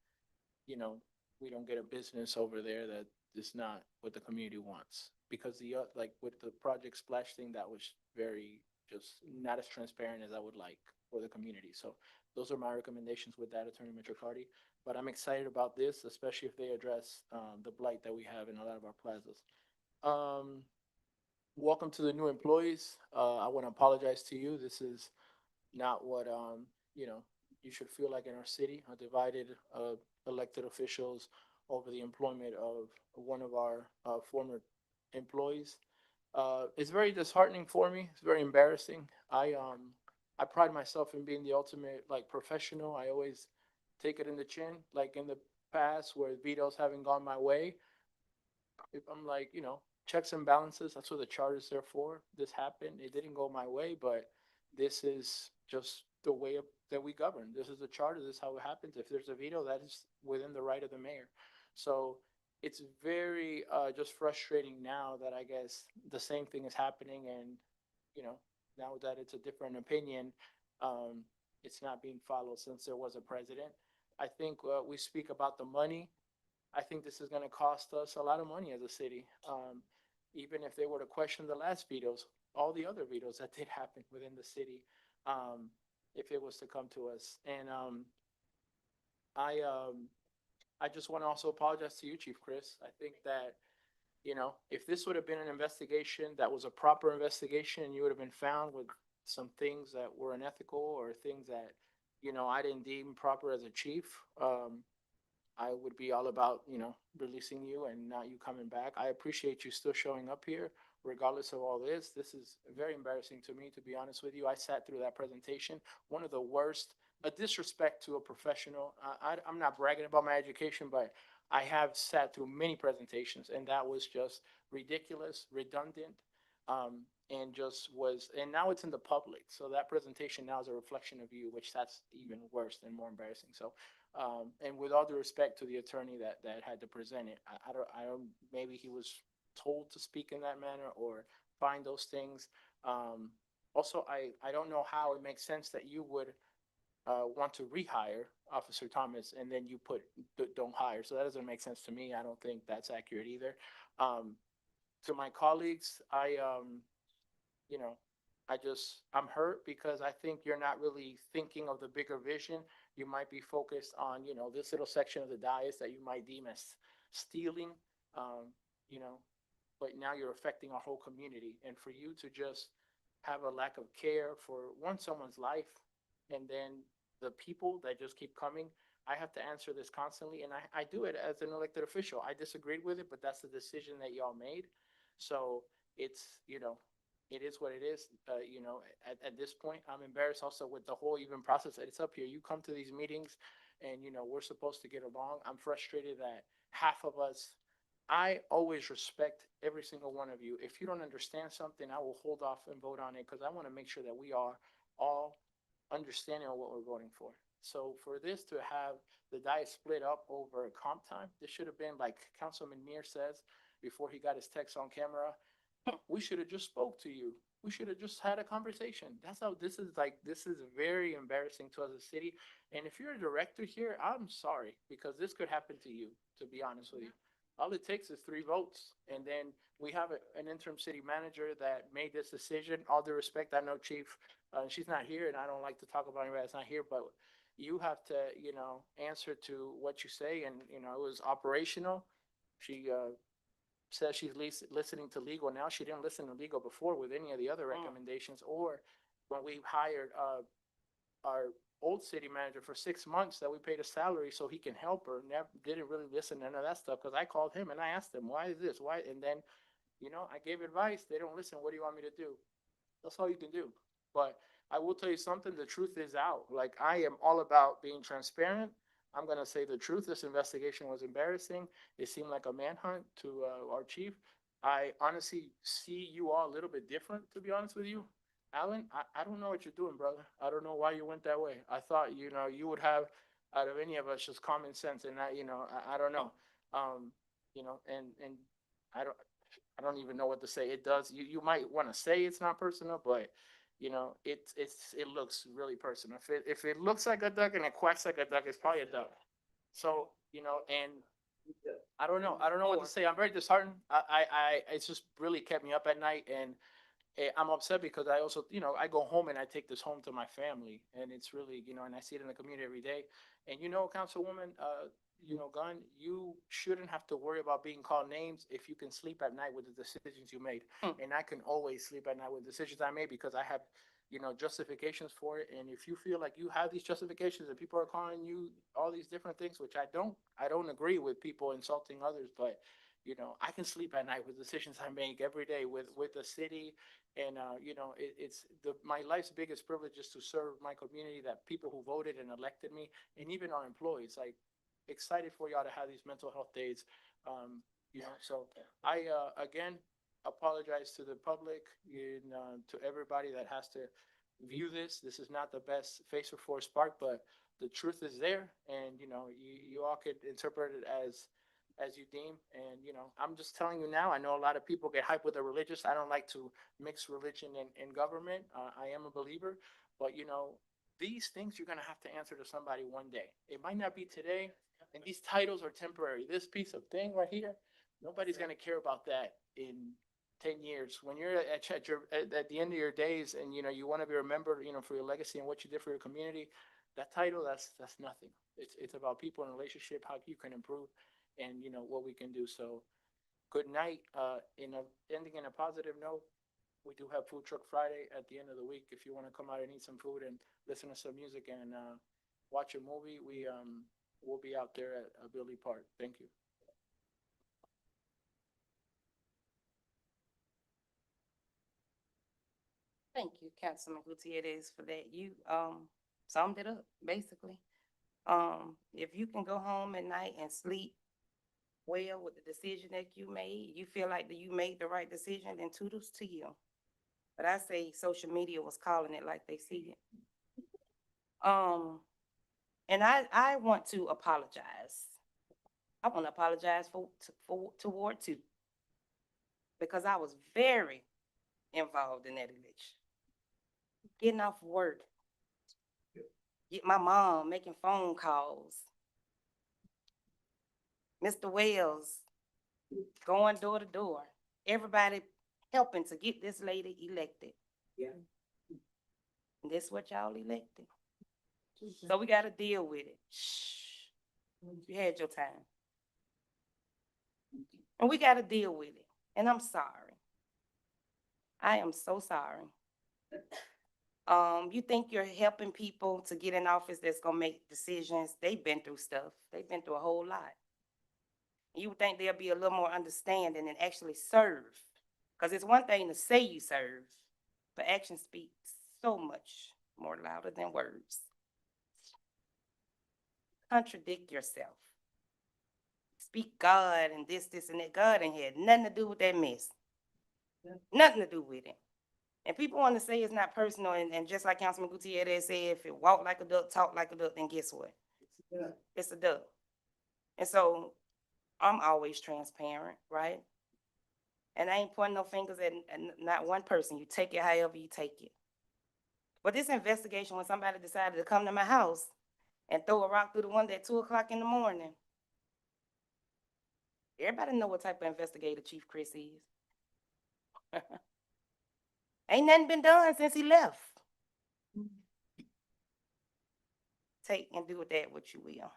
Speaker 4: you know, we don't get a business over there that is not what the community wants. Because like with the Project Splash thing, that was very just not as transparent as I would like for the community. So those are my recommendations with that, Attorney Mitrichardi. But I'm excited about this, especially if they address the blight that we have in a lot of our plazas. Welcome to the new employees. I want to apologize to you. This is not what you know, you should feel like in our city. A divided elected officials over the employment of one of our former employees. It's very disheartening for me. It's very embarrassing. I pride myself in being the ultimate like professional. I always take it in the chin, like in the past where vetoes haven't gone my way. If I'm like, you know, checks and balances, that's what the charter is there for. This happened. It didn't go my way, but this is just the way that we govern. This is the charter. This is how it happens. If there's a veto, that is within the right of the mayor. So it's very just frustrating now that I guess the same thing is happening, and, you know, now that it's a different opinion, it's not being followed since there was a president. I think we speak about the money. I think this is going to cost us a lot of money as a city. Even if they were to question the last vetoes, all the other vetoes that did happen within the city, if it was to come to us. And I just want to also apologize to you, Chief Chris. I think that, you know, if this would have been an investigation that was a proper investigation, and you would have been found with some things that were unethical or things that, you know, I didn't deem proper as a chief, I would be all about, you know, releasing you and not you coming back. I appreciate you still showing up here, regardless of all this. This is very embarrassing to me, to be honest with you. I sat through that presentation, one of the worst, a disrespect to a professional. I'm not bragging about my education, but I have sat through many presentations, and that was just ridiculous, redundant, and just was, and now it's in the public. So that presentation now is a reflection of you, which that's even worse and more embarrassing. So, and with all due respect to the attorney that had to present it, I don't, maybe he was told to speak in that manner or find those things. Also, I don't know how it makes sense that you would want to rehire Officer Thomas and then you put don't hire. So that doesn't make sense to me. I don't think that's accurate either. To my colleagues, you know, I'm hurt because I think you're not really thinking of the bigger vision. You might be focused on, you know, this little section of the dais that you might deem as stealing, you know, but now you're affecting our whole community. And for you to just have a lack of care for someone's life, and then the people that just keep coming, I have to answer this constantly, and I do it as an elected official. I disagreed with it, but that's the decision that y'all made. So it's, you know, it is what it is. You know, at this point, I'm embarrassed also with the whole even process that it's up here. You come to these meetings and, you know, we're supposed to get along. I'm frustrated that half of us, I always respect every single one of you. If you don't understand something, I will hold off and vote on it because I want to make sure that we are all understanding of what we're voting for. So for this to have the diet split up over comp time, this should have been like Councilman Mears says before he got his text on camera. We should have just spoke to you. We should have just had a conversation. That's how this is like, this is very embarrassing to us as a city. And if you're a director here, I'm sorry, because this could happen to you, to be honest with you. All it takes is 3 votes, and then we have an interim city manager that made this decision. All due respect, I know Chief, she's not here, and I don't like to talk about anybody that's not here, but you have to, you know, answer to what you say, and, you know, it was operational. She, says she's listening to legal now. She didn't listen to legal before with any of the other recommendations, or when we hired, our old city manager for 6 months that we paid a salary so he can help her, never didn't really listen to none of that stuff, because I called him and I asked him, why is this? Why? And then, you know, I gave advice. They don't listen. What do you want me to do? That's all you can do. But I will tell you something, the truth is out. Like, I am all about being transparent. I'm gonna say the truth. This investigation was embarrassing. It seemed like a manhunt to our chief. I honestly see you all a little bit different, to be honest with you. Alan, I don't know what you're doing, brother. I don't know why you went that way. I thought, you know, you would have, out of any of us, just common sense, and that, you know, I don't know. You know, and I don't even know what to say. It does, you might want to say it's not personal, but you know, it looks really personal. If it looks like a duck and it quacks like a duck, it's probably a duck. So, you know, and I don't know. I don't know what to say. I'm very disheartened. It's just really kept me up at night, and I'm upset because I also, you know, I go home and I take this home to my family, and it's really, you know, and I see it in the community every day. And you know, Councilwoman, you know, Gunn, you shouldn't have to worry about being called names if you can sleep at night with the decisions you made. And I can always sleep at night with decisions I made because I have, you know, justifications for it. And if you feel like you have these justifications and people are calling you all these different things, which I don't agree with people insulting others, but you know, I can sleep at night with decisions I make every day with the city. And, you know, my life's biggest privilege is to serve my community, that people who voted and elected me, and even our employees, like, excited for y'all to have these mental health days. You know, so I, again, apologize to the public and, to everybody that has to view this. This is not the best face for Forest Park, but the truth is there. And, you know, you all could interpret it as you deem. And, you know, I'm just telling you now, I know a lot of people get hyped with the religious. I don't like to mix religion and government. I am a believer, but you know, these things you're going to have to answer to somebody one day. It might not be today, and these titles are temporary. This piece of thing right here, nobody's going to care about that in 10 years. When you're at the end of your days, and you know, you want to be remembered, you know, for your legacy and what you did for your community, that title, that's nothing. It's about people and relationship, how you can improve, and you know what we can do. So good night. Ending in a positive note, we do have Food Truck Friday at the end of the week. If you want to come out and eat some food and listen to some music and watch a movie, we'll be out there at Billy Park. Thank you.
Speaker 6: Thank you, Councilman Gutierrez, for that. You summed it up, basically. If you can go home at night and sleep well with the decision that you made, you feel like that you made the right decision, then toodles to you. But I say social media was calling it like they see it. And I want to apologize. I want to apologize to Ward 2, because I was very involved in that election. Getting off work, get my mom making phone calls, Mr. Wells going door to door, everybody helping to get this lady elected. Yeah. And that's what y'all elected. So we got to deal with it. Shh. You had your time. And we got to deal with it. And I'm sorry. I am so sorry. You think you're helping people to get in office that's gonna make decisions. They've been through stuff. They've been through a whole lot. You would think there'll be a little more understanding and actually serve. Because it's one thing to say you serve, but action speaks so much more louder than words. Contradict yourself. Speak God and this, and that. God ain't had nothing to do with that mess. Nothing to do with it. And people want to say it's not personal, and just like Councilman Gutierrez said, if it walk like a duck, talk like a duck, then guess what? It's a duck. And so I'm always transparent, right? And I ain't pointing no fingers at not one person. You take it however you take it. But this investigation, when somebody decided to come to my house and throw a rock through the window at 2:00 in the morning, everybody know what type of investigator Chief Chris is. Ain't nothing been done since he left. Take and do with that what you will.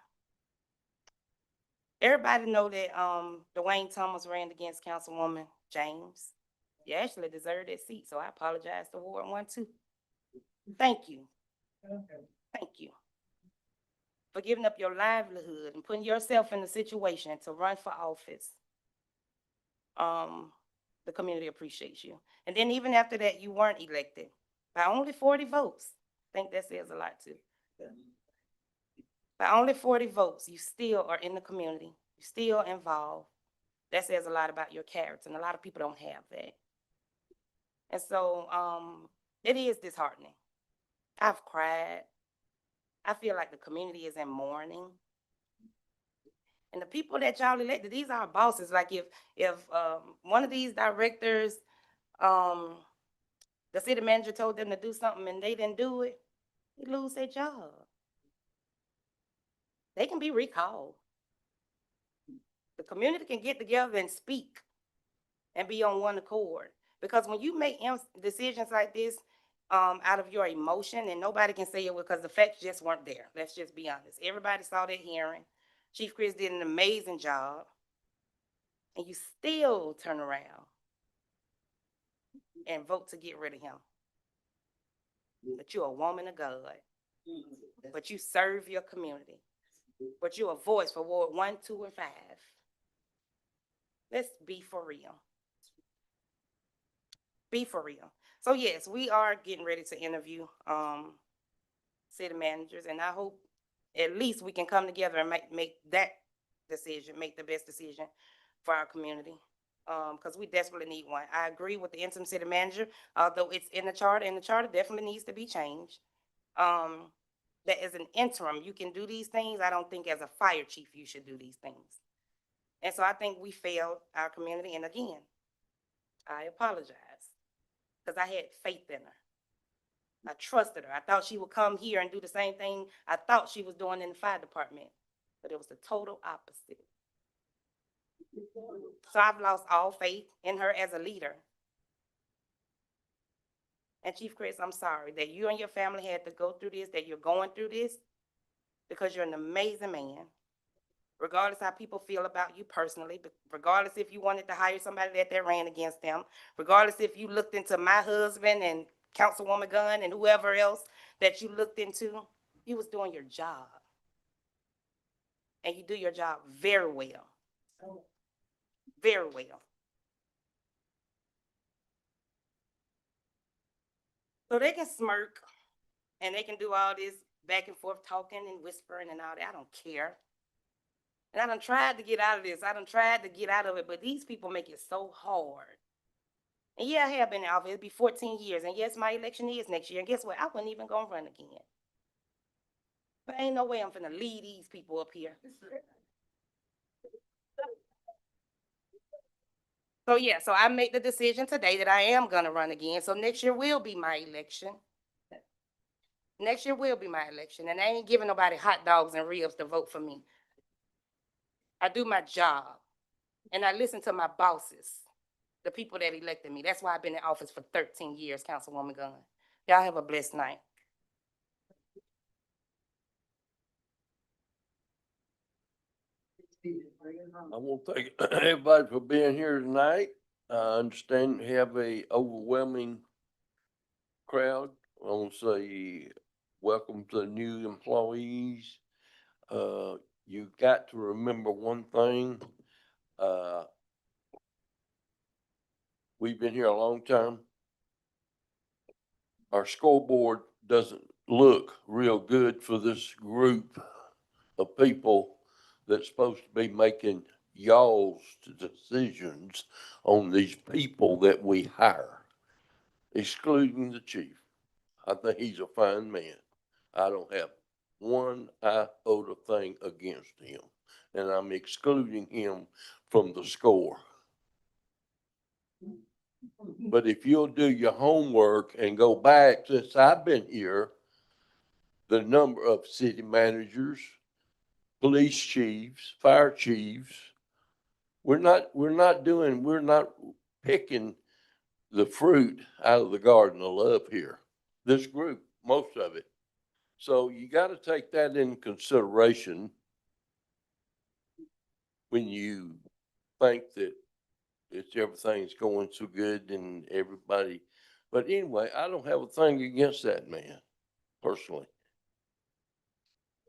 Speaker 6: Everybody know that Dwayne Thomas ran against Councilwoman James. You actually deserve that seat, so I apologize to Ward 1 too. Thank you. Thank you for giving up your livelihood and putting yourself in a situation to run for office. The community appreciates you. And then even after that, you weren't elected by only 40 votes. I think that says a lot too. By only 40 votes, you still are in the community. You're still involved. That says a lot about your character, and a lot of people don't have that. And so it is disheartening. I've cried. I feel like the community is in mourning. And the people that y'all elected, these are our bosses. Like if one of these directors, the city manager told them to do something and they didn't do it, they lose their job. They can be recalled. The community can get together and speak and be on one accord. Because when you make decisions like this out of your emotion, and nobody can say it because the facts just weren't there. Let's just be honest. Everybody saw that hearing. Chief Chris did an amazing job. And you still turn around and vote to get rid of him. But you're a woman of God. But you serve your community. But you're a voice for Ward 1, 2, and 5. Let's be for real. Be for real. So yes, we are getting ready to interview city managers, and I hope at least we can come together and make that decision, make the best decision for our community. Because we desperately need one. I agree with the interim city manager, although it's in the charter, and the charter definitely needs to be changed. That as an interim, you can do these things. I don't think as a fire chief, you should do these things. And so I think we failed our community. And again, I apologize because I had faith in her. I trusted her. I thought she would come here and do the same thing I thought she was doing in the fire department, but it was the total opposite. So I've lost all faith in her as a leader. And Chief Chris, I'm sorry that you and your family had to go through this, that you're going through this, because you're an amazing man. Regardless how people feel about you personally, regardless if you wanted to hire somebody that ran against them, regardless if you looked into my husband and Councilwoman Gunn and whoever else that you looked into, you was doing your job. And you do your job very well. Very well. So they can smirk and they can do all this back and forth talking and whispering and all that. I don't care. And I done tried to get out of this. I done tried to get out of it, but these people make it so hard. And yeah, I have been in office. It'll be 14 years. And yes, my election is next year. And guess what? I wasn't even gonna run again. But ain't no way I'm finna lead these people up here. So yeah, so I made the decision today that I am gonna run again. So next year will be my election. Next year will be my election. And I ain't giving nobody hot dogs and ribs to vote for me. I do my job. And I listen to my bosses, the people that elected me. That's why I've been in office for 13 years, Councilwoman Gunn. Y'all have a blessed night.
Speaker 7: I want to thank everybody for being here tonight. I understand we have a overwhelming crowd I want to say, welcome to the new employees. You got to remember one thing. We've been here a long time. Our scoreboard doesn't look real good for this group of people that's supposed to be making y'all's decisions on these people that we hire, excluding the chief. I think he's a fine man. I don't have one iota thing against him, and I'm excluding him from the score. But if you'll do your homework and go back since I've been here, the number of city managers, police chiefs, fire chiefs, we're not picking the fruit out of the garden of love here. This group, most of it. So you got to take that in consideration when you think that everything's going so good and everybody. But anyway, I don't have a thing against that man personally.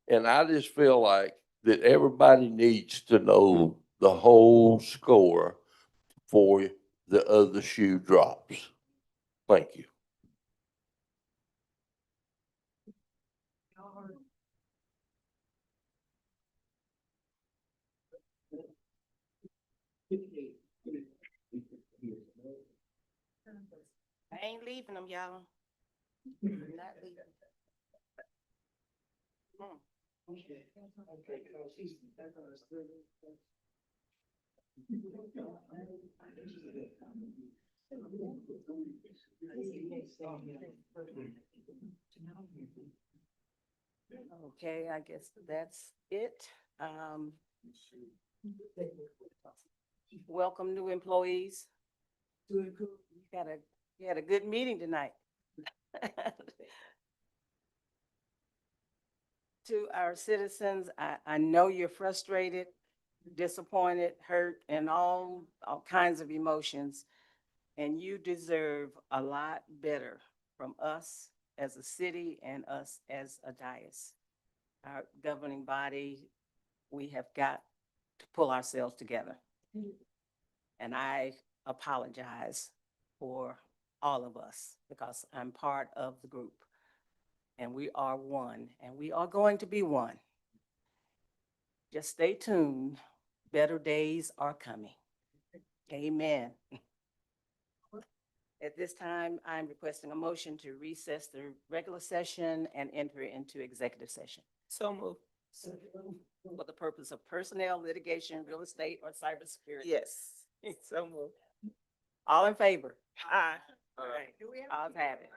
Speaker 7: And I just feel like that everybody needs to know the whole score before the other shoe drops. Thank you.
Speaker 6: I ain't leaving them, y'all. Not leaving.
Speaker 1: Okay, I guess that's it. Welcome new employees. You had a good meeting tonight. To our citizens, I know you're frustrated, disappointed, hurt, and all kinds of emotions. And you deserve a lot better from us as a city and us as a dais. Our governing body, we have got to pull ourselves together. And I apologize for all of us because I'm part of the group. And we are one, and we are going to be one. Just stay tuned. Better days are coming. Amen. At this time, I'm requesting a motion to recess the regular session and enter into executive session.
Speaker 5: So moved.
Speaker 1: For the purpose of personnel, litigation, real estate, or cybersecurity.
Speaker 5: Yes, so moved.
Speaker 1: All in favor?
Speaker 5: Aye.
Speaker 1: All right. I'll have it.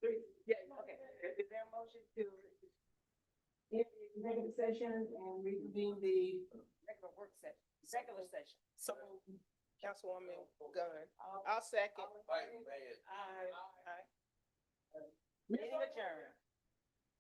Speaker 5: Is there a motion to end the executive session and reconvene the regular work session, regular session? So, Councilwoman Gunn, I'll second. Aye. Meeting adjourned.